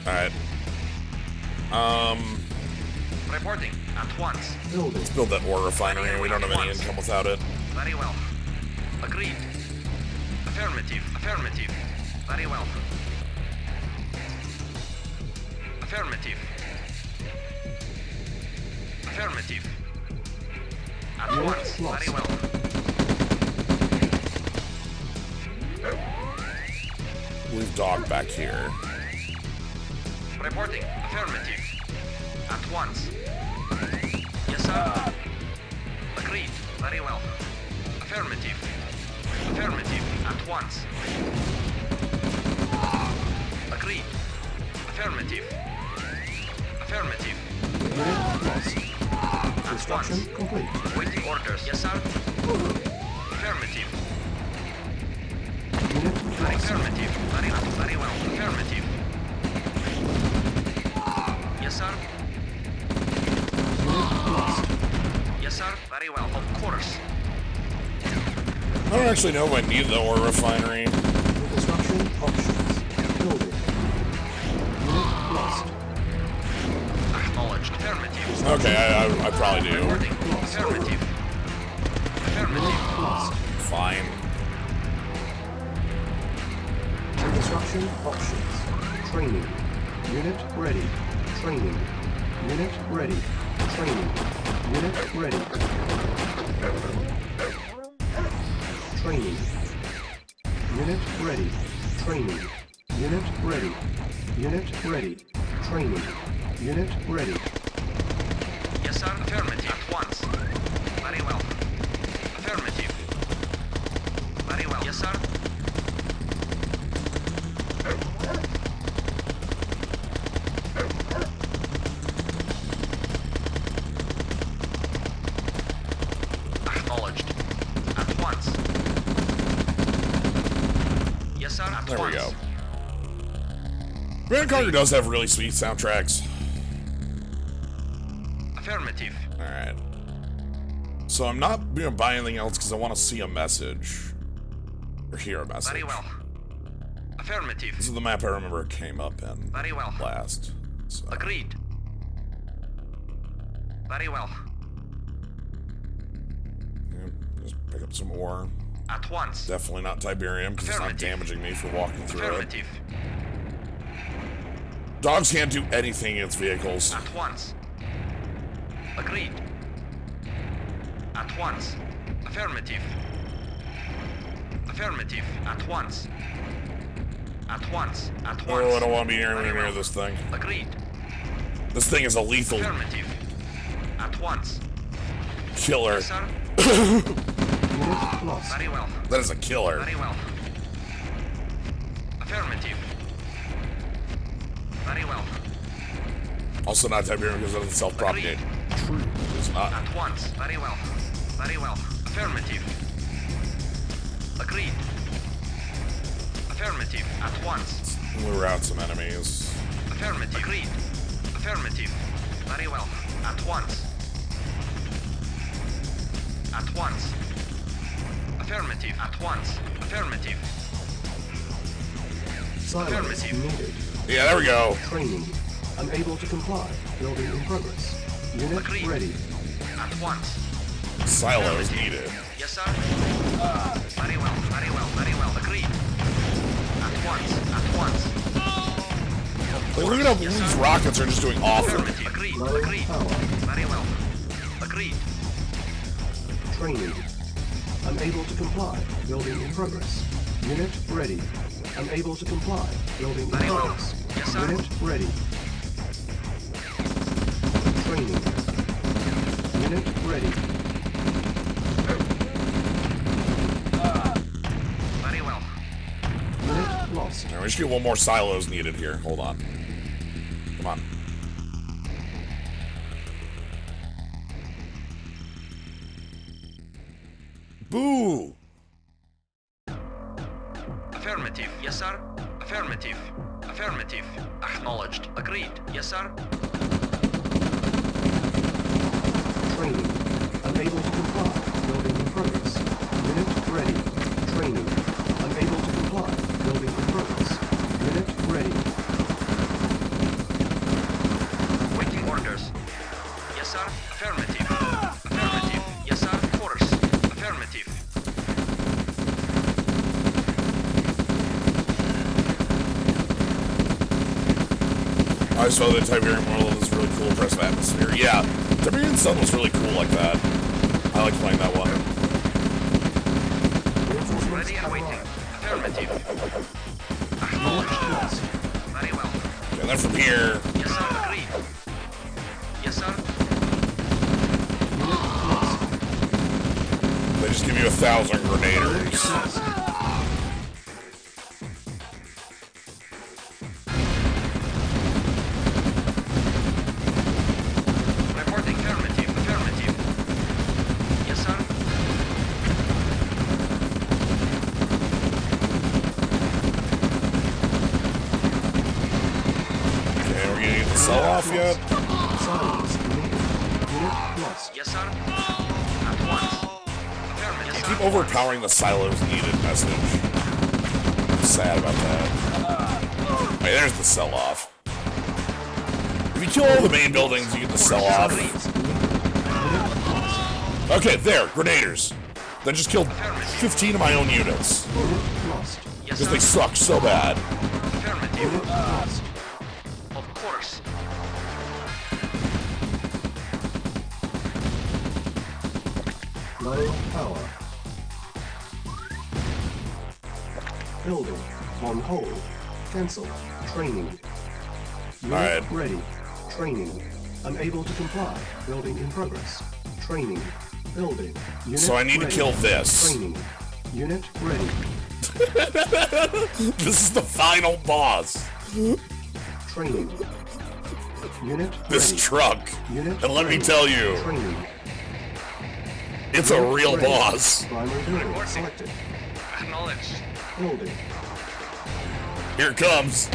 Speaker 1: Alright.
Speaker 9: Reporting. At once.
Speaker 8: Building.
Speaker 1: Let's build that ore refinery. We don't have any income without it.
Speaker 9: Very well. Agreed. Affirmative. Affirmative. Very well. Affirmative. Affirmative. At
Speaker 8: Unit
Speaker 9: once.
Speaker 8: lost.
Speaker 9: Very well.
Speaker 1: Leave dog back here.
Speaker 9: Reporting. Affirmative. At once. Yes, sir. Agreed. Very well. Affirmative. Affirmative. At once. Agreed. Affirmative. Affirmative.
Speaker 8: Unit lost.
Speaker 9: At
Speaker 8: Construction
Speaker 9: once.
Speaker 8: complete.
Speaker 9: Waiting orders. Yes, sir. Affirmative.
Speaker 8: Unit
Speaker 9: Very
Speaker 8: lost.
Speaker 9: affirmative. Very well. Affirmative. Yes, sir.
Speaker 8: Unit lost.
Speaker 9: Yes, sir. Very well. Of course.
Speaker 1: I don't actually know if I need the ore refinery.
Speaker 8: Construction options. Building. Unit lost.
Speaker 9: Acknowledged. Affirmative.
Speaker 1: Okay, I probably do.
Speaker 9: Reporting. Affirmative. Affirmative.
Speaker 8: Lost.
Speaker 1: Fine.
Speaker 8: Construction options. Training. Unit ready. Training. Unit ready. Training. Unit ready. Training. Unit ready. Training. Unit ready. Unit ready. Training. Unit ready.
Speaker 9: Yes, sir. Affirmative. At once. Very well. Affirmative. Very well. Yes, sir. Acknowledged. At once. Yes, sir. At
Speaker 1: There we
Speaker 9: once.
Speaker 1: go. Grand Conquer does have really sweet soundtracks.
Speaker 9: Affirmative.
Speaker 1: Alright. So I'm not gonna buy anything else because I want to see a message. Or hear a message.
Speaker 9: Very well. Affirmative.
Speaker 1: This is the map I remember it came up in.
Speaker 9: Very well.
Speaker 1: Last. So.
Speaker 9: Agreed. Very well.
Speaker 1: Yeah, just pick up some ore.
Speaker 9: At once.
Speaker 1: Definitely not Tiberium because it's not damaging me for walking through
Speaker 9: Affirmative.
Speaker 1: it. Dogs can't do anything against vehicles.
Speaker 9: At once. Agreed. At once. Affirmative. Affirmative. At once. At once. At once.
Speaker 1: Oh, I don't want to be anywhere near this thing.
Speaker 9: Agreed.
Speaker 1: This thing is a lethal
Speaker 9: Affirmative. At once.
Speaker 1: killer.
Speaker 9: Yes, sir. Very well.
Speaker 1: That is a killer.
Speaker 9: Very well. Affirmative. Very well.
Speaker 1: Also not Tiberium because it doesn't self-propagate. True. It's not.
Speaker 9: At once. Very well. Very well. Affirmative. Agreed. Affirmative. At once.
Speaker 1: Lure out some enemies.
Speaker 9: Affirmative. Agreed. Affirmative. Very well. At once. At once. Affirmative. At once. Affirmative.
Speaker 8: Silence needed.
Speaker 1: Yeah, there we go.
Speaker 8: Training. Unable to comply. Building in progress. Unit
Speaker 9: Agreed.
Speaker 8: ready.
Speaker 9: At once.
Speaker 1: Silo is needed.
Speaker 9: Yes, sir. Very well. Very well. Very well. Agreed. At once. At once.
Speaker 1: Like, look at how these rockets are just doing awful.
Speaker 9: Affirmative. Agreed.
Speaker 8: Low
Speaker 9: Agreed.
Speaker 8: power.
Speaker 9: Very well. Agreed.
Speaker 8: Training. Unable to comply. Building in progress. Unit ready. Unable to comply. Building in
Speaker 9: Very well.
Speaker 8: progress.
Speaker 9: Yes, sir.
Speaker 8: Unit ready. Training. Unit ready.
Speaker 9: Very well.
Speaker 8: Unit lost.
Speaker 1: Now, we just get one more silos needed here. Hold on. Come on. Boo!
Speaker 9: Affirmative. Yes, sir. Affirmative. Affirmative. Acknowledged. Agreed. Yes, sir.
Speaker 8: Training. Unable to comply. Building in progress. Unit ready. Training. Unable to comply. Building in progress. Unit ready.
Speaker 9: Waiting orders. Yes, sir. Affirmative. Affirmative. Yes, sir. Force. Affirmative.
Speaker 1: I saw that Tiberium world is really cool, oppressive atmosphere. Yeah, Tiberium Sun was really cool like that. I like playing that one.
Speaker 9: Ready and waiting. Affirmative. Acknowledged. Very well.
Speaker 1: And then from here,
Speaker 9: Yes, sir. Agreed. Yes, sir.
Speaker 1: they just give you 1,000 grenaders.
Speaker 9: Reporting affirmative. Affirmative. Yes, sir.
Speaker 1: Okay, we're gonna get the sell off yet?
Speaker 8: Silence needed. Unit lost.
Speaker 9: Yes, sir. At once. Affirmative. Yes,
Speaker 1: Keep
Speaker 9: sir.
Speaker 1: overpowering the silos needed message. I'm sad about that. Wait, there's the sell off. If you kill all the main buildings, you get the sell off. Okay, there, grenaders. That just killed 15 of my own units.
Speaker 8: Unit lost.
Speaker 9: Yes,
Speaker 1: Because
Speaker 9: sir.
Speaker 1: they suck so bad.
Speaker 9: Affirmative.
Speaker 8: Unit lost.
Speaker 9: Of course.
Speaker 8: Low power. Building. On hold. Cancel. Training. Unit
Speaker 1: Alright.
Speaker 8: ready. Training. Unable to comply. Building in progress. Training. Building. Unit
Speaker 1: So I need to
Speaker 8: ready.
Speaker 1: kill this.
Speaker 8: Training. Unit ready.
Speaker 1: This is the final boss.
Speaker 8: Training. Unit
Speaker 1: This
Speaker 8: ready.
Speaker 1: truck.
Speaker 8: Unit
Speaker 1: And let me
Speaker 8: ready.
Speaker 1: tell you,
Speaker 8: Training.
Speaker 1: it's a
Speaker 8: Unit
Speaker 1: real
Speaker 8: ready.
Speaker 1: boss.
Speaker 8: Primary building selected.
Speaker 9: Acknowledged.
Speaker 8: Building.
Speaker 1: Here it comes.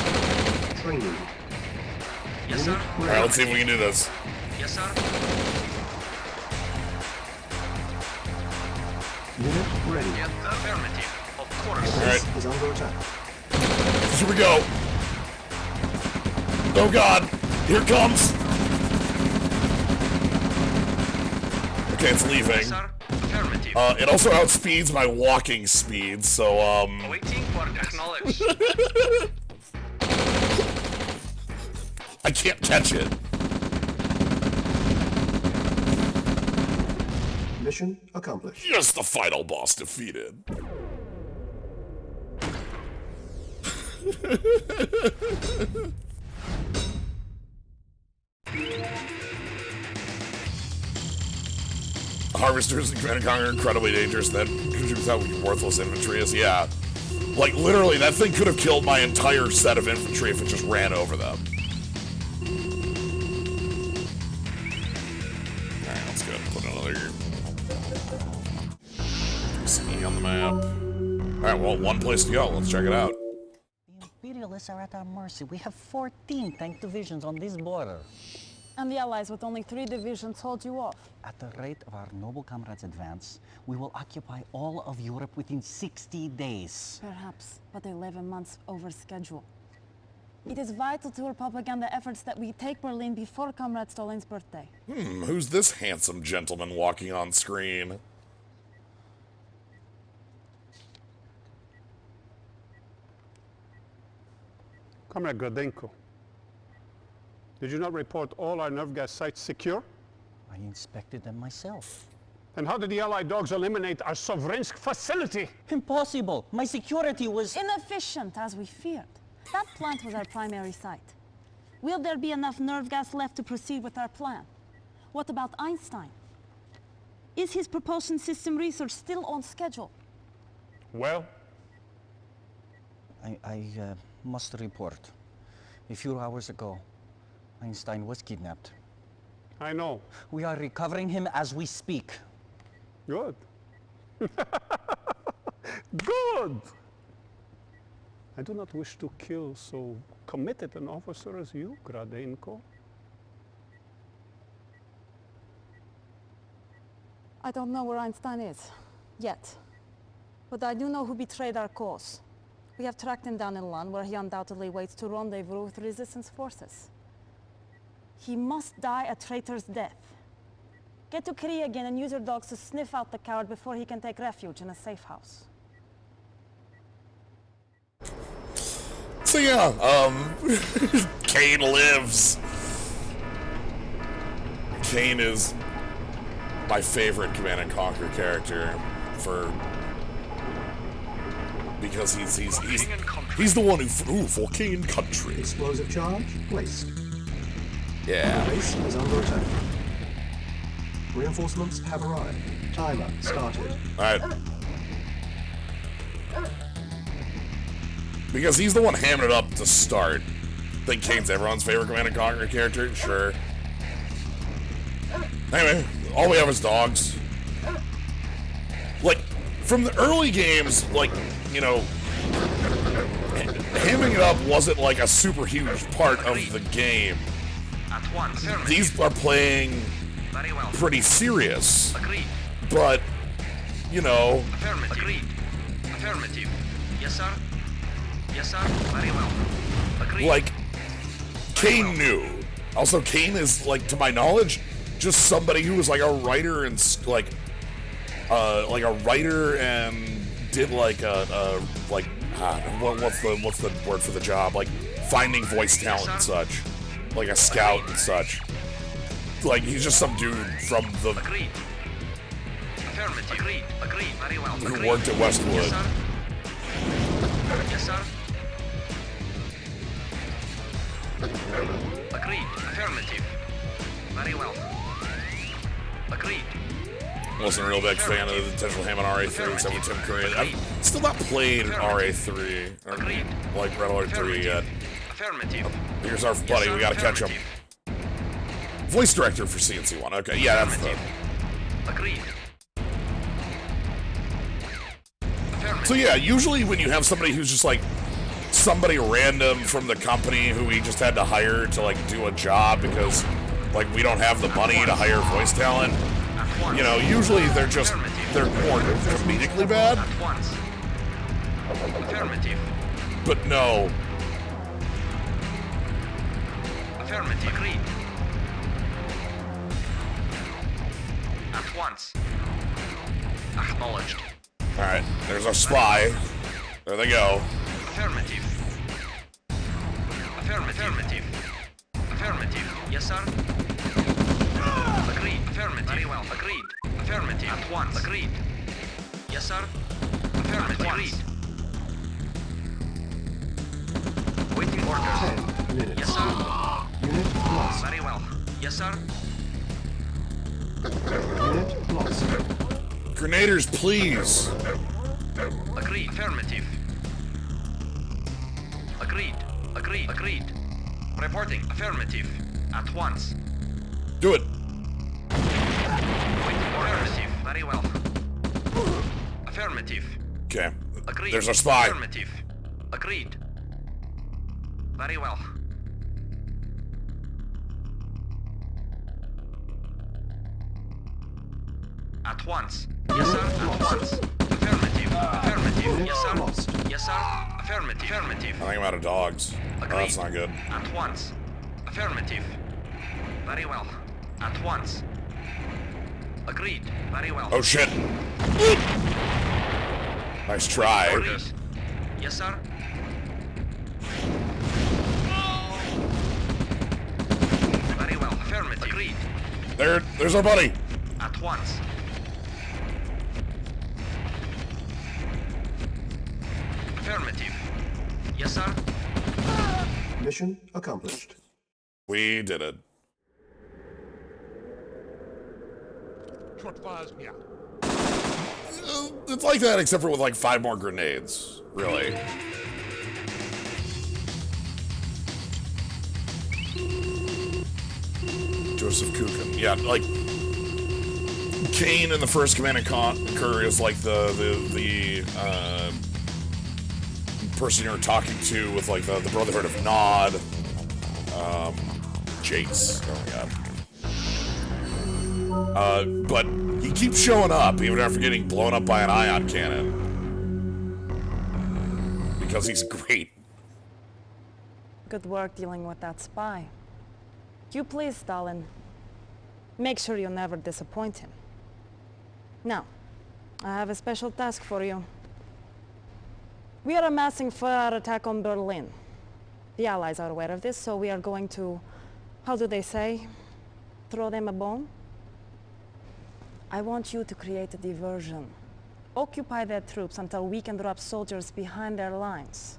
Speaker 8: Training.
Speaker 9: Yes, sir.
Speaker 1: Alright, let's see if we can do this.
Speaker 9: Yes, sir.
Speaker 8: ready.
Speaker 9: Yes, affirmative. Of course.
Speaker 8: Base
Speaker 1: Alright.
Speaker 8: is under attack.
Speaker 1: Here we go. Oh god, here it comes. Okay, it's leaving.
Speaker 9: Yes, sir. Affirmative.
Speaker 1: It also outspeeds my walking speed, so,
Speaker 9: Waiting for acknowledge.
Speaker 1: I can't catch it.
Speaker 8: Mission accomplished.
Speaker 1: Yes, the final boss defeated. Harvesters and Command & Conquer are incredibly dangerous. That contributes how worthless infantry is. Yeah. Like, literally, that thing could have killed my entire set of infantry if it just ran over them. Alright, let's go ahead and put another C on the map. Alright, well, one place to go. Let's check it out.
Speaker 12: The Imperialists are at our mercy. We have 14 tank divisions on this border.
Speaker 7: And the Allies with only 3 divisions hold you off.
Speaker 12: At the rate of our noble comrades' advance, we will occupy all of Europe within 60 days.
Speaker 7: Perhaps, but 11 months over schedule. It is vital to our propaganda efforts that we take Berlin before Comrade Stalin's birthday.
Speaker 1: Who's this handsome gentleman walking on screen?
Speaker 11: Comrade Gradenko, did you not report all our nerve gas sites secure?
Speaker 12: I inspected them myself.
Speaker 11: And how did the Allied dogs eliminate our Sovrensk facility?
Speaker 12: Impossible! My security was
Speaker 7: Inefficient, as we feared. That plant was our primary site. Will there be enough nerve gas left to proceed with our plan? What about Einstein? Is his propulsion system research still on schedule?
Speaker 11: Well,
Speaker 12: I must report. A few hours ago, Einstein was kidnapped.
Speaker 11: I know.
Speaker 12: We are recovering him as we speak.
Speaker 11: Good. Good! I do not wish to kill so committed an officer as you, Gradenko.
Speaker 7: I don't know where Einstein is, yet. But I do know who betrayed our cause. We have tracked him down in Lan, where he undoubtedly waits to rendezvous with resistance forces. He must die a traitor's death. Get to Kriegin and use your dogs to sniff out the coward before he can take refuge in a safe house.
Speaker 1: So yeah, Kane lives. Kane is my favorite Command & Conquer character because he's the one who for King and Country.
Speaker 8: Explosive charge placed.
Speaker 1: Yeah.
Speaker 8: The base is under attack. Reinforcements have arrived. Timer started.
Speaker 1: Alright. Because he's the one hamming it up to start. I think Kane's everyone's favorite Command & Conquer character, sure. Anyway, all we have is dogs. Like, from the early games, like, you know, hamming it up wasn't like a super huge part of the game. These are playing pretty serious. But, you know...
Speaker 9: Agreed. Affirmative. Yes, sir. Yes, sir. Very well. Agreed.
Speaker 1: Like, Kane knew. Also, Kane is, like, to my knowledge, just somebody who was like a writer and like a writer and did like what's the word for the job? Like finding voice talent and such, like a scout and such. Like he's just some dude from the
Speaker 9: Agreed. Affirmative. Agreed. Agreed. Very well.
Speaker 1: who worked at Westwood.
Speaker 9: Yes, sir. Yes, sir. Agreed. Affirmative. Very well. Agreed.
Speaker 1: Wasn't a real big fan of the potential ham on RA3 except for Tim Curry. I've still not played RA3 or like Red Alert 3 yet.
Speaker 9: Affirmative.
Speaker 1: Here's our buddy. We gotta catch him. Voice director for CNC1. Okay, yeah, that's the.
Speaker 9: Agreed.
Speaker 1: So yeah, usually when you have somebody who's just like somebody random from the company who we just had to hire to like do a job because like we don't have the money to hire voice talent, You know, usually they're more comedically bad.
Speaker 9: At once. Affirmative.
Speaker 1: But no.
Speaker 9: Affirmative. Agreed. At once. Acknowledged.
Speaker 1: Alright, there's our spy. There they go.
Speaker 9: Affirmative. Affirmative. Affirmative. Yes, sir. Agreed. Affirmative. Very well. Agreed. Affirmative. At once. Agreed. Yes, sir. Affirmative. Agreed. Waiting orders.
Speaker 8: 10 minutes.
Speaker 9: Yes, sir.
Speaker 8: Unit lost.
Speaker 9: Very well. Yes, sir.
Speaker 8: Unit lost.
Speaker 1: Grenadiers, please.
Speaker 9: Agreed. Affirmative. Agreed. Agreed. Agreed. Reporting. Affirmative. At once.
Speaker 1: Do it.
Speaker 9: Waiting orders. Affirmative. Very well. Affirmative.
Speaker 1: Okay.
Speaker 9: Agreed.
Speaker 1: There's our spy.
Speaker 9: Affirmative. Agreed. Very well. At once. Yes, sir. At once. Affirmative. Affirmative. Yes, sir.
Speaker 8: Lost.
Speaker 9: Yes, sir. Affirmative. Affirmative.
Speaker 1: I think I'm out of dogs. Oh,
Speaker 9: Agreed.
Speaker 1: that's not good.
Speaker 9: At once. Affirmative. Very well. At once. Agreed. Very well.
Speaker 1: Oh shit. Nice try.
Speaker 9: Orders. Yes, sir. Very well. Affirmative. Agreed.
Speaker 1: There's our buddy.
Speaker 9: At once. Affirmative. Yes, sir.
Speaker 8: Mission accomplished.
Speaker 1: We did it. It's like that, except for with like 5 more grenades. Really. Joseph Kukin. Yeah, like Kane in the first Command and Conquer is like the person you're talking to with like the Brotherhood of Nod. Jace. Oh my god. But he keeps showing up even after getting blown up by an ion cannon. Because he's great.
Speaker 7: Good work dealing with that spy. You please, Stalin. Make sure you never disappoint him. Now, I have a special task for you. We are amassing for our attack on Berlin. The Allies are aware of this, so we are going to, how do they say, throw them a bone? I want you to create a diversion. Occupy their troops until we can drop soldiers behind their lines.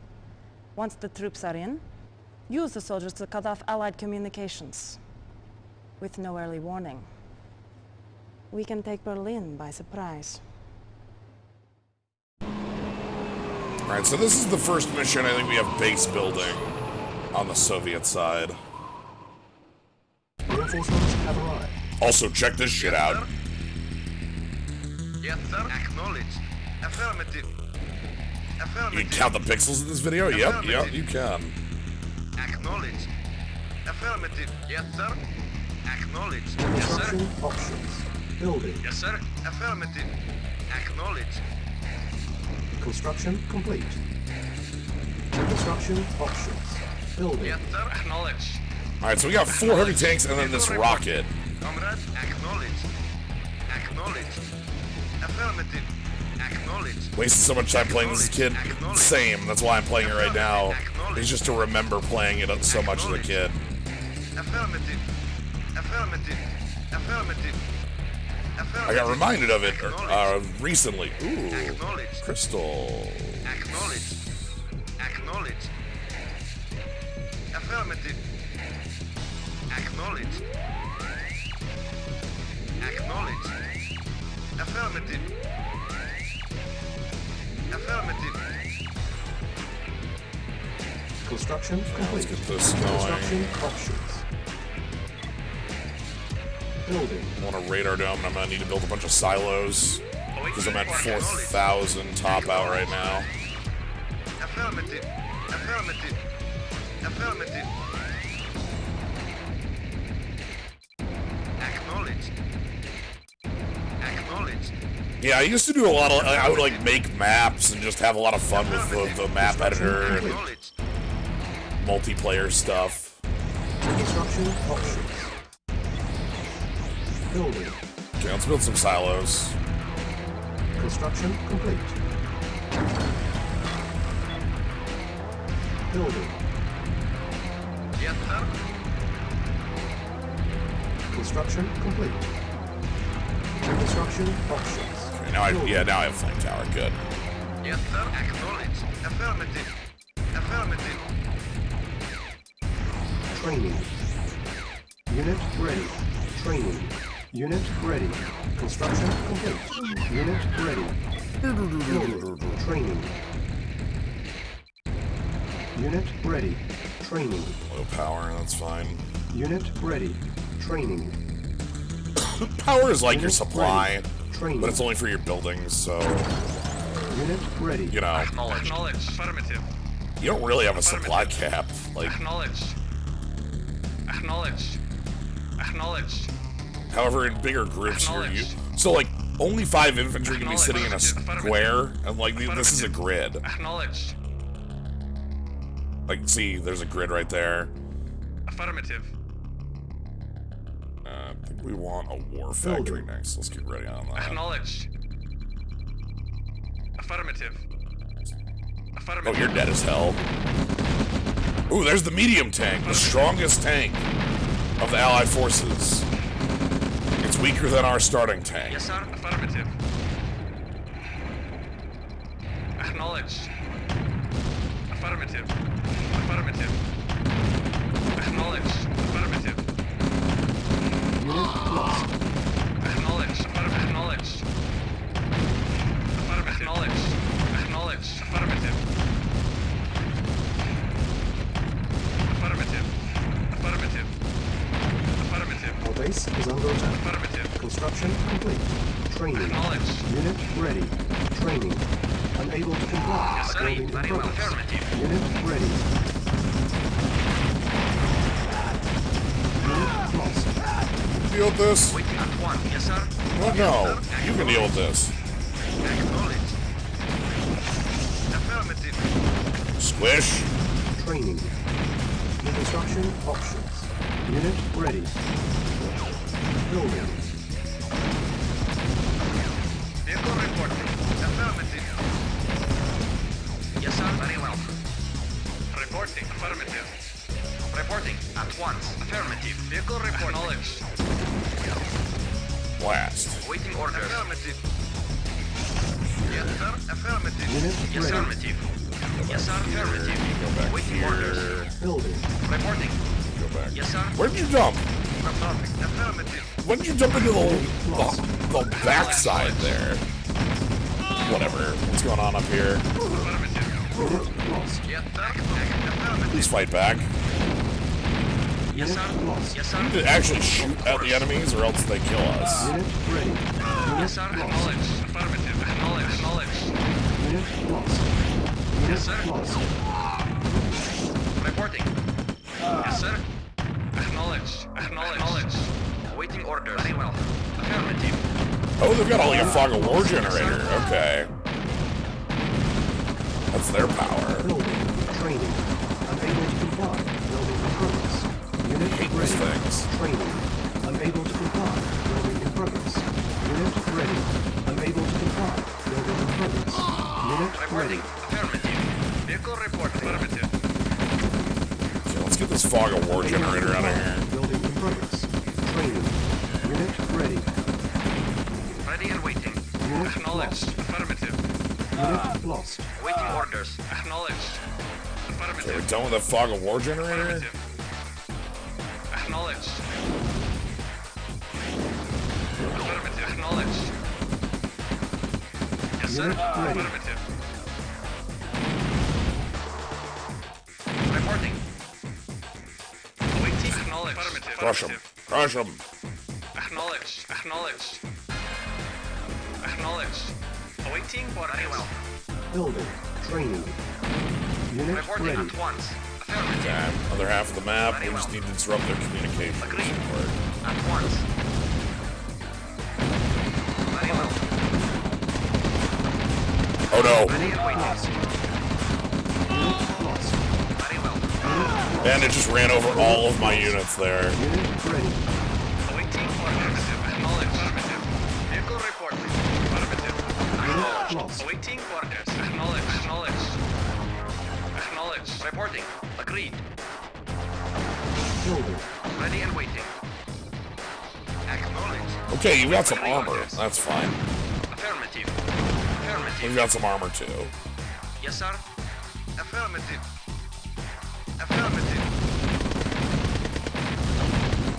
Speaker 7: Once the troops are in, use the soldiers to cut off Allied communications. With no early warning. We can take Berlin by surprise.
Speaker 1: Alright, so this is the first mission. I think we have base building on the Soviet side.
Speaker 8: Reinforcements have arrived.
Speaker 1: Also, check this shit out.
Speaker 9: Yes, sir. Acknowledged. Affirmative.
Speaker 1: You
Speaker 9: Affirmative.
Speaker 1: can count the pixels in this video? Yep, you can.
Speaker 9: Acknowledged. Affirmative. Yes, sir. Acknowledged. Yes, sir.
Speaker 8: Construction options. Building.
Speaker 9: Yes, sir. Affirmative. Acknowledged.
Speaker 8: Construction complete. Construction options. Building.
Speaker 9: Yes, sir. Acknowledged.
Speaker 1: Alright, so we got 4 heavy tanks and then this rocket.
Speaker 9: Comrade, acknowledged. Acknowledged. Affirmative. Acknowledged.
Speaker 1: Wasted so much time playing this as a kid. Same, that's why I'm playing it right now. It's just to remember playing it so much as a kid.
Speaker 9: Affirmative. Affirmative. Affirmative.
Speaker 1: I got reminded of it recently. Ooh,
Speaker 9: Acknowledged.
Speaker 1: crystal.
Speaker 9: Acknowledged. Acknowledged. Affirmative. Acknowledged. Acknowledged. Affirmative. Affirmative.
Speaker 8: Construction complete.
Speaker 1: Let's get this going.
Speaker 8: Construction options. Building.
Speaker 1: I want a radar dome, and I'm gonna need to build a bunch of silos because I'm at 4,000 top out right now.
Speaker 9: Affirmative. Affirmative. Affirmative. Acknowledged.
Speaker 1: Yeah, I used to do a lot of. I would like make maps and just have a lot of fun with the map editor and multiplayer stuff.
Speaker 8: Construction options. Building.
Speaker 1: Okay, let's build some silos.
Speaker 8: Construction complete. Building.
Speaker 9: Yes, sir.
Speaker 8: Construction complete. Construction options.
Speaker 1: Okay, now now I have flame tower. Good.
Speaker 9: Yes, sir. Acknowledged. Affirmative. Affirmative.
Speaker 8: Training. Unit ready. Training. Unit ready. Construction complete. Unit ready. Building. Training. Unit ready. Training.
Speaker 1: Low power, that's fine.
Speaker 8: Unit ready. Training.
Speaker 1: Power is like
Speaker 8: Unit
Speaker 1: your supply,
Speaker 8: ready. Training.
Speaker 1: but it's only for your buildings, so
Speaker 8: Unit ready.
Speaker 1: you know
Speaker 9: Acknowledged. Affirmative.
Speaker 1: you don't really have a supply cap. Like,
Speaker 9: Acknowledged. Acknowledged. Acknowledged.
Speaker 1: however, in bigger groups, you're
Speaker 9: Acknowledged.
Speaker 1: so like only 5 infantry can be sitting in a square, and like this is a grid.
Speaker 9: Acknowledged.
Speaker 1: Like, see, there's a grid right there.
Speaker 9: Affirmative.
Speaker 1: I think we want a war factory next. Let's get ready on that.
Speaker 9: Acknowledged. Affirmative.
Speaker 1: Oh,
Speaker 9: Affirmative.
Speaker 1: you're dead as hell. Ooh, there's the medium tank, the strongest tank of the Allied forces. It's weaker than our starting tank.
Speaker 9: Yes, sir. Affirmative. Acknowledged. Affirmative. Affirmative. Acknowledged. Affirmative.
Speaker 8: Unit lost.
Speaker 9: Acknowledged. Acknowledged. Affirmative. Acknowledged. Acknowledged. Affirmative. Affirmative. Affirmative. Affirmative.
Speaker 8: Our base is under attack.
Speaker 9: Affirmative.
Speaker 8: Construction complete. Training.
Speaker 9: Acknowledged.
Speaker 8: Unit ready. Training. Unable to comply.
Speaker 9: Yes, sir.
Speaker 8: Building in
Speaker 9: Very well.
Speaker 8: progress.
Speaker 9: Affirmative.
Speaker 8: Unit ready. Unit lost.
Speaker 1: Deal with this?
Speaker 9: Waiting at one. Yes, sir.
Speaker 1: Well, no, you can deal with this.
Speaker 9: Acknowledged. Affirmative.
Speaker 1: Squish.
Speaker 8: Training. New construction options. Unit ready. Building.
Speaker 9: Vehicle reporting. Affirmative. Yes, sir. Very well. Reporting. Affirmative. Reporting. At once. Affirmative. Vehicle report. Acknowledged.
Speaker 1: Blast.
Speaker 9: Waiting orders. Affirmative. Yes, sir. Affirmative.
Speaker 8: Unit
Speaker 9: Yes,
Speaker 8: ready.
Speaker 9: affirmative. Yes, sir. Affirmative.
Speaker 1: Go back
Speaker 9: Waiting
Speaker 1: here.
Speaker 9: orders.
Speaker 8: Building.
Speaker 9: Reporting.
Speaker 1: Go back.
Speaker 9: Yes, sir.
Speaker 1: Where'd you jump?
Speaker 9: Reporting. Affirmative.
Speaker 1: When did you jump into the backside there? Whatever. What's going on up here?
Speaker 9: Affirmative.
Speaker 8: Unit lost.
Speaker 9: Yes, sir. Affirmative.
Speaker 1: Please fight back.
Speaker 9: Yes, sir.
Speaker 8: Lost.
Speaker 9: Yes, sir.
Speaker 1: We need to actually shoot at the enemies or else they kill us.
Speaker 8: Unit ready.
Speaker 9: Yes, sir. Acknowledged. Affirmative. Acknowledged. Acknowledged.
Speaker 8: Unit lost. Unit
Speaker 9: Yes, sir.
Speaker 8: lost.
Speaker 9: Reporting. Yes, sir. Acknowledged. Acknowledged. Awaiting orders. Very well. Affirmative.
Speaker 1: Oh, they've got like a fog of war generator. Okay. That's their power.
Speaker 8: Building. Training. Unable to comply. Building in progress. Unit
Speaker 1: Hate these
Speaker 8: ready.
Speaker 1: things.
Speaker 8: Training. Unable to comply. Building in progress. Unit ready. Unable to comply. Building in progress. Unit ready.
Speaker 9: Reporting. Affirmative. Vehicle report. Affirmative.
Speaker 1: Okay, let's get this fog of war generator out of here.
Speaker 8: Building in progress. Training. Unit ready.
Speaker 9: Ready and waiting.
Speaker 8: Unit
Speaker 9: Acknowledged.
Speaker 8: lost.
Speaker 9: Affirmative.
Speaker 8: Unit lost.
Speaker 9: Waiting orders. Acknowledged.
Speaker 1: Okay, we're
Speaker 9: Affirmative.
Speaker 1: done with the fog of war generator?
Speaker 9: Affirmative. Acknowledged. Affirmative. Acknowledged. Yes, sir.
Speaker 8: Unit ready.
Speaker 9: Affirmative. Reporting. Waiting. Acknowledged. Affirmative.
Speaker 1: Crush them. Crush them.
Speaker 9: Acknowledged. Acknowledged. Acknowledged. Awaiting orders. Very well.
Speaker 8: Building. Training. Unit
Speaker 9: Reporting
Speaker 8: ready.
Speaker 9: at once. Affirmative.
Speaker 1: Okay, other half of the map, we just need to disrupt their communication.
Speaker 9: Agreed.
Speaker 1: Or-
Speaker 9: At once. Very well.
Speaker 1: Oh no.
Speaker 9: Ready and waiting.
Speaker 8: Unit lost.
Speaker 9: Very well.
Speaker 1: And it just ran over all of my units there.
Speaker 8: Unit ready.
Speaker 9: Awaiting orders. Acknowledged. Affirmative. Vehicle reporting. Affirmative. Acknowledged.
Speaker 8: lost.
Speaker 9: Awaiting orders. Acknowledged. Acknowledged. Acknowledged. Reporting. Agreed.
Speaker 8: Building.
Speaker 9: Ready and waiting. Acknowledged.
Speaker 1: Okay, you got some armor. That's fine.
Speaker 9: Affirmative. Affirmative.
Speaker 1: We've got some armor too.
Speaker 9: Yes, sir. Affirmative. Affirmative.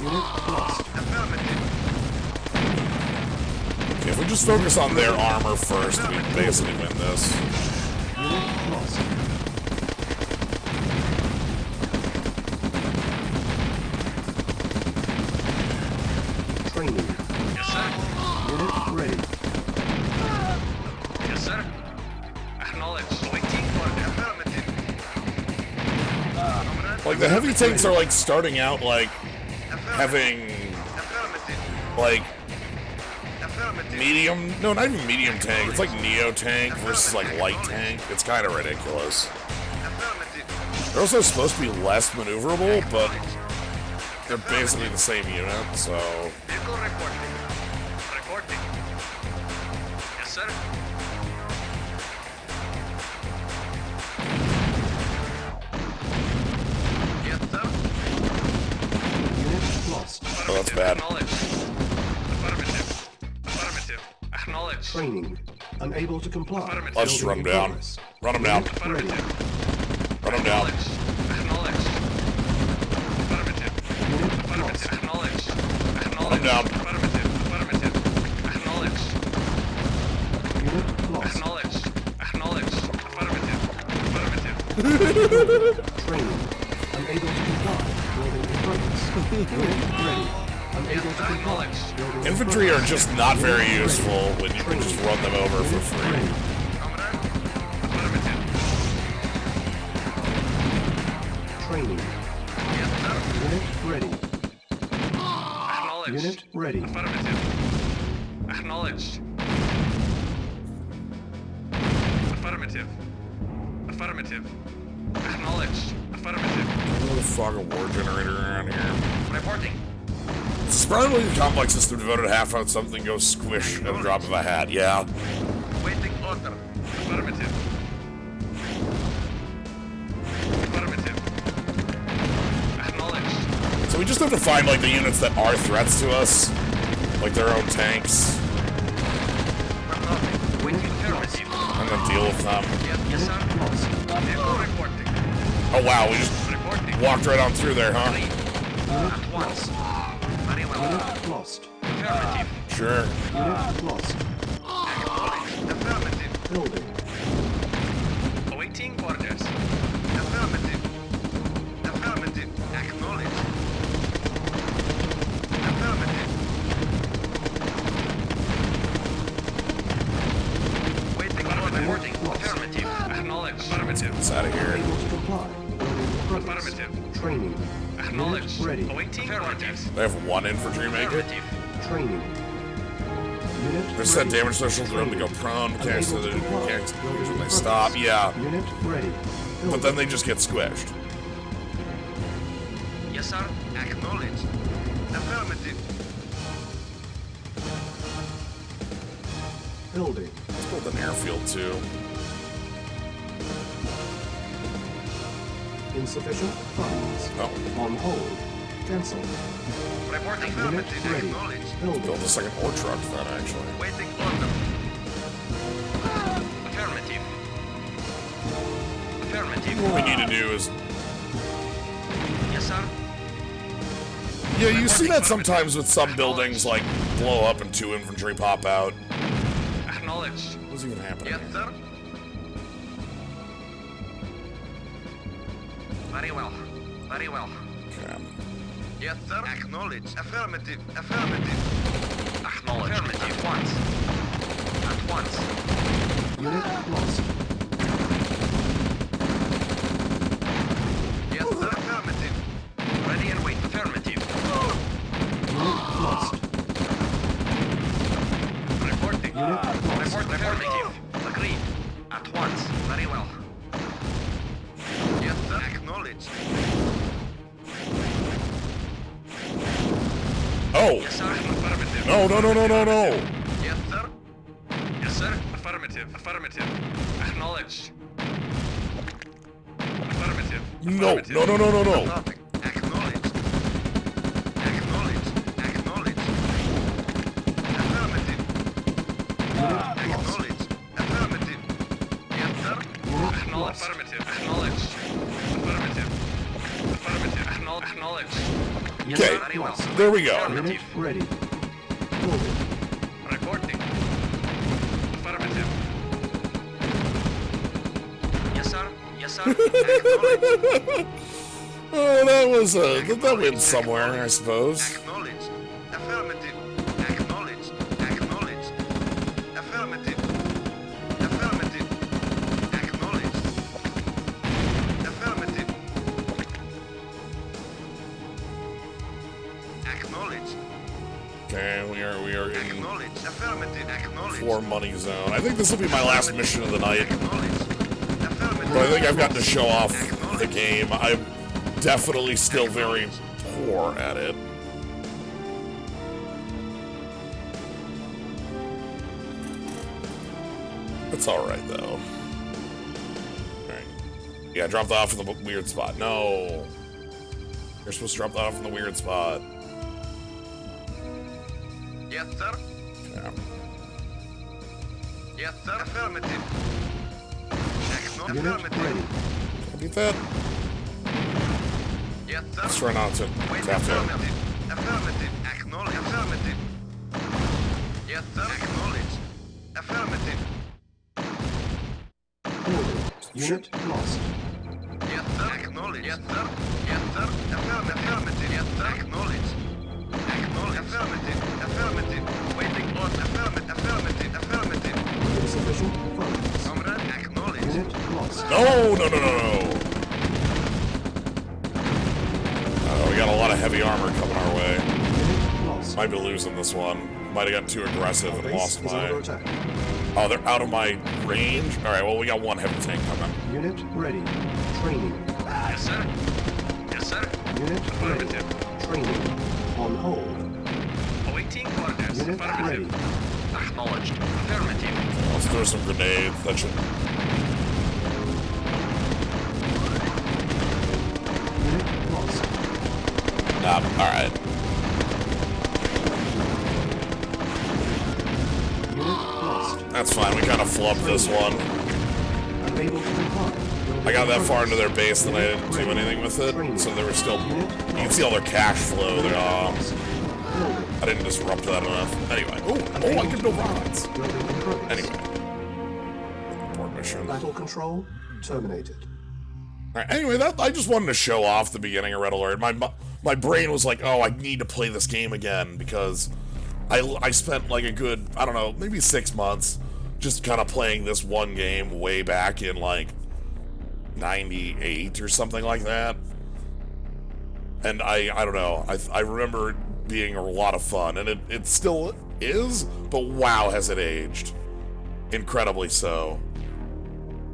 Speaker 8: Unit lost.
Speaker 9: Affirmative.
Speaker 1: Okay, if we just focus on their armor first, we basically win this.
Speaker 8: Unit lost. Training.
Speaker 9: Yes, sir.
Speaker 8: Unit ready.
Speaker 9: Yes, sir. Acknowledged. Waiting for affirmative.
Speaker 1: Like, the heavy tanks are, like, starting out, like, having,
Speaker 9: Affirmative.
Speaker 1: like,
Speaker 9: Affirmative.
Speaker 1: medium, no, not even medium tank. It's like Neo tank versus, like, light tank. It's kind of ridiculous.
Speaker 9: Affirmative.
Speaker 1: They're also supposed to be less maneuverable, but they're basically the same unit, so...
Speaker 9: Vehicle reporting. Reporting. Yes, sir. Yes, sir.
Speaker 8: Unit lost.
Speaker 1: Oh, that's bad.
Speaker 9: Acknowledged. Affirmative. Affirmative. Acknowledged.
Speaker 8: Training. Unable to comply.
Speaker 1: Let's just run him down. Run him down.
Speaker 9: Affirmative.
Speaker 1: Run him down.
Speaker 9: Acknowledged. Affirmative.
Speaker 8: Unit
Speaker 9: Affirmative.
Speaker 8: lost.
Speaker 9: Acknowledged.
Speaker 1: Run him down.
Speaker 9: Affirmative. Affirmative. Acknowledged.
Speaker 8: Unit lost.
Speaker 9: Acknowledged. Acknowledged. Affirmative. Affirmative.
Speaker 8: Training. Unable to comply. Building in progress. Unit ready. Unable to comply. Building in
Speaker 1: Infantry are
Speaker 8: progress.
Speaker 1: just not very useful when you can just run them over for free.
Speaker 8: Ready.
Speaker 9: Commander. Affirmative.
Speaker 8: Training.
Speaker 9: Yes, sir.
Speaker 8: Unit ready.
Speaker 9: Acknowledged.
Speaker 8: Unit ready.
Speaker 9: Affirmative. Acknowledged. Affirmative. Affirmative. Acknowledged. Affirmative.
Speaker 1: Another fucking war generator around here.
Speaker 9: Reporting.
Speaker 1: Surprisingly, the complex system devoted half on something goes squish at the drop of a hat. Yeah.
Speaker 9: Waiting order. Affirmative. Affirmative. Acknowledged.
Speaker 1: So we just have to find, like, the units that are threats to us. Like their own tanks.
Speaker 9: Nothing. Waiting affirmative.
Speaker 1: And then deal with them.
Speaker 9: Yes, sir. Vehicle reporting.
Speaker 1: Oh wow, we just
Speaker 9: Reporting.
Speaker 1: walked right on through there, huh?
Speaker 9: At once. Very well.
Speaker 8: Unit lost.
Speaker 9: Affirmative.
Speaker 1: Sure.
Speaker 8: Unit lost.
Speaker 9: Acknowledged. Affirmative.
Speaker 8: Building.
Speaker 9: Awaiting orders. Affirmative. Affirmative. Acknowledged. Affirmative. Waiting order. Reporting. Affirmative. Acknowledged. Affirmative.
Speaker 1: It's out of here.
Speaker 8: Able to comply. Building in progress.
Speaker 9: Affirmative.
Speaker 8: Training.
Speaker 9: Acknowledged.
Speaker 8: Unit ready.
Speaker 9: Awaiting orders.
Speaker 1: They have one infantry make it.
Speaker 9: Affirmative.
Speaker 8: Training. Unit
Speaker 1: There's set
Speaker 8: ready.
Speaker 1: damage threshold for them to go prone. Mechanics
Speaker 8: Unable to comply.
Speaker 1: mechanics
Speaker 8: Building
Speaker 1: when
Speaker 8: in
Speaker 1: they
Speaker 8: progress.
Speaker 1: stop. Yeah.
Speaker 8: Unit ready.
Speaker 1: But then they just get squished.
Speaker 9: Yes, sir. Acknowledged. Affirmative.
Speaker 8: Building.
Speaker 1: Let's build an airfield too.
Speaker 8: Insufficient funds.
Speaker 1: Oh.
Speaker 8: On hold. Cancel.
Speaker 9: Reporting.
Speaker 8: Unit
Speaker 9: Affirmative.
Speaker 8: ready.
Speaker 9: Acknowledged.
Speaker 8: Building.
Speaker 1: Build a second ore truck then, actually.
Speaker 9: Waiting order. Affirmative. Affirmative.
Speaker 1: What we need to do is...
Speaker 9: Yes, sir.
Speaker 1: Yeah, you see that sometimes with some buildings, like, blow up and 2 infantry pop out.
Speaker 9: Acknowledged.
Speaker 1: What's even happening
Speaker 9: Yes,
Speaker 1: here?
Speaker 9: sir. Very well. Very well.
Speaker 1: Okay.
Speaker 9: Yes, sir. Acknowledged. Affirmative. Affirmative. Acknowledged. Affirmative. At once. At once.
Speaker 8: Unit lost.
Speaker 9: Yes, sir. Affirmative. Ready and wait. Affirmative.
Speaker 8: Unit lost.
Speaker 9: Reporting.
Speaker 8: Unit lost.
Speaker 9: Report. Affirmative. Agreed.
Speaker 1: Oh!
Speaker 9: Yes, sir. Affirmative.
Speaker 1: No, no, no, no, no, no!
Speaker 9: Yes, sir. Yes, sir. Affirmative. Affirmative. Acknowledged. Affirmative.
Speaker 1: No,
Speaker 9: Affirmative.
Speaker 1: no, no, no, no, no.
Speaker 9: Nothing. Acknowledged. Acknowledged. Acknowledged. Affirmative. Acknowledged. Affirmative. Yes, sir. Acknowledged. Affirmative. Acknowledged. Affirmative. Affirmative. Acknowledged. Yes,
Speaker 1: Okay,
Speaker 9: sir. Very well.
Speaker 1: there we go.
Speaker 8: Unit ready. Moving.
Speaker 9: Reporting. Affirmative. Yes, sir. Yes, sir. Acknowledged.
Speaker 1: Oh, that went somewhere, I suppose.
Speaker 9: Acknowledged. Affirmative. Acknowledged. Acknowledged. Affirmative. Affirmative. Acknowledged. Affirmative. Acknowledged.
Speaker 1: Okay, we are in
Speaker 9: Acknowledged. Affirmative. Acknowledged.
Speaker 1: 4 money zone. I think this will be my last mission of the night.
Speaker 9: Acknowledged. Affirmative.
Speaker 1: But I think I've gotten to show off the game. I'm definitely still very poor at it. It's alright, though. Alright. Yeah, dropped off in the weird spot. No! You're supposed to drop that off in the weird spot.
Speaker 9: Yes, sir.
Speaker 1: Yeah.
Speaker 9: Yes, sir. Affirmative.
Speaker 8: Unit
Speaker 9: Affirmative.
Speaker 8: ready.
Speaker 1: Can I beat that?
Speaker 9: Yes, sir.
Speaker 1: Let's try not to
Speaker 9: Wait,
Speaker 1: tap to.
Speaker 9: affirmative. Affirmative. Acknowledge. Affirmative. Yes, sir. Acknowledge. Affirmative.
Speaker 8: Ordered. Unit lost.
Speaker 9: Yes, sir. Acknowledge. Yes, sir. Yes, sir. Affirmative. Affirmative. Yes, sir. Acknowledge. Acknowledge. Affirmative. Affirmative. Waiting on. Affirmative. Affirmative. Affirmative.
Speaker 8: Insufficient funds.
Speaker 9: Comrade. Acknowledge.
Speaker 8: Unit lost.
Speaker 1: No, no, no, no, no. We got a lot of heavy armor coming our way.
Speaker 8: Unit lost.
Speaker 1: Might be losing this one. Might have gotten too aggressive
Speaker 8: Our
Speaker 1: and
Speaker 8: base
Speaker 1: lost
Speaker 8: is under
Speaker 1: my...
Speaker 8: attack.
Speaker 1: Oh, they're out of my range? Alright, well, we got one heavy tank coming.
Speaker 8: Unit ready. Training.
Speaker 9: Yes, sir. Yes, sir.
Speaker 8: Unit ready.
Speaker 9: Affirmative.
Speaker 8: Training. On hold.
Speaker 9: Awaiting orders.
Speaker 8: Unit ready.
Speaker 9: Affirmative. Acknowledged. Affirmative.
Speaker 1: Let's throw some grenades. That should...
Speaker 8: Unit lost.
Speaker 1: Alright.
Speaker 8: Unit lost.
Speaker 1: That's fine. We kind of flubbed this one.
Speaker 8: Unable to comply.
Speaker 1: I got that far into their base that I didn't do anything with it, so they were still... You can see all their cash flow. They're, I didn't disrupt that enough. Anyway. Oh, I can build rockets. Anyway. Port mission.
Speaker 8: Battle control terminated.
Speaker 1: Alright, anyway, I just wanted to show off the beginning of Red Alert. My brain was like, oh, I need to play this game again, because I spent like a good, I don't know, maybe 6 months just kind of playing this one game way back in like 98 or something like that. And I don't know, I remember it being a lot of fun, and it still is, but wow, has it aged. Incredibly so.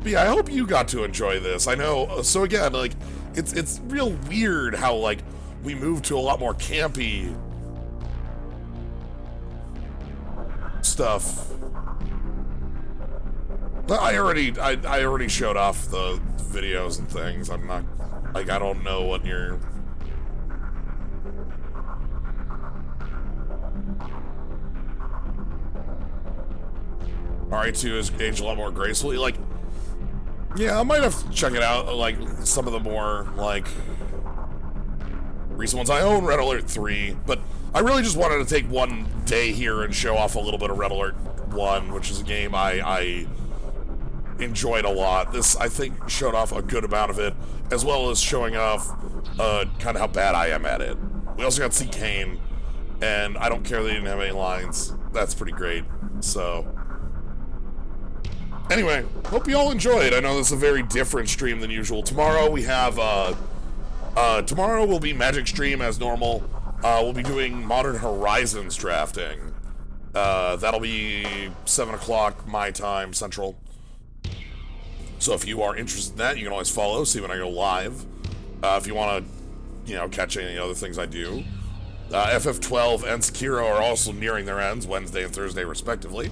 Speaker 1: But yeah, I hope you got to enjoy this. I know, so again, like, it's real weird how, like, we moved to a lot more campy stuff. But I already showed off the videos and things. I'm not, like, I don't know what you're... RE2 is aged a lot more gracefully. Like, yeah, I might have to check it out, like, some of the more, like, recent ones. I own Red Alert 3, but I really just wanted to take one day here and show off a little bit of Red Alert 1, which is a game I enjoyed a lot. This, I think, showed off a good amount of it, as well as showing off kind of how bad I am at it. We also got C. Kane, and I don't care that he didn't have any lines. That's pretty great, so... Anyway, hope you all enjoyed. I know this is a very different stream than usual. Tomorrow we have, tomorrow will be Magic Stream as normal. We'll be doing Modern Horizons drafting. That'll be 7 o'clock my time, Central. So if you are interested in that, you can always follow, see when I go live. If you want to, you know, catch any other things I do. FF12 and Sekiro are also nearing their ends, Wednesday and Thursday respectively.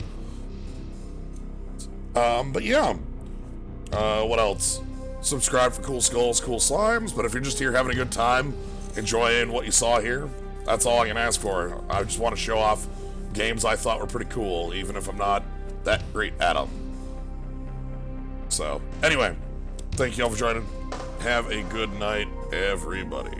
Speaker 1: But yeah. What else? Subscribe for cool skulls, cool slimes, but if you're just here having a good time, enjoying what you saw here, that's all I can ask for. I just want to show off games I thought were pretty cool, even if I'm not that great at them. So, anyway, thank you all for joining. Have a good night, everybody.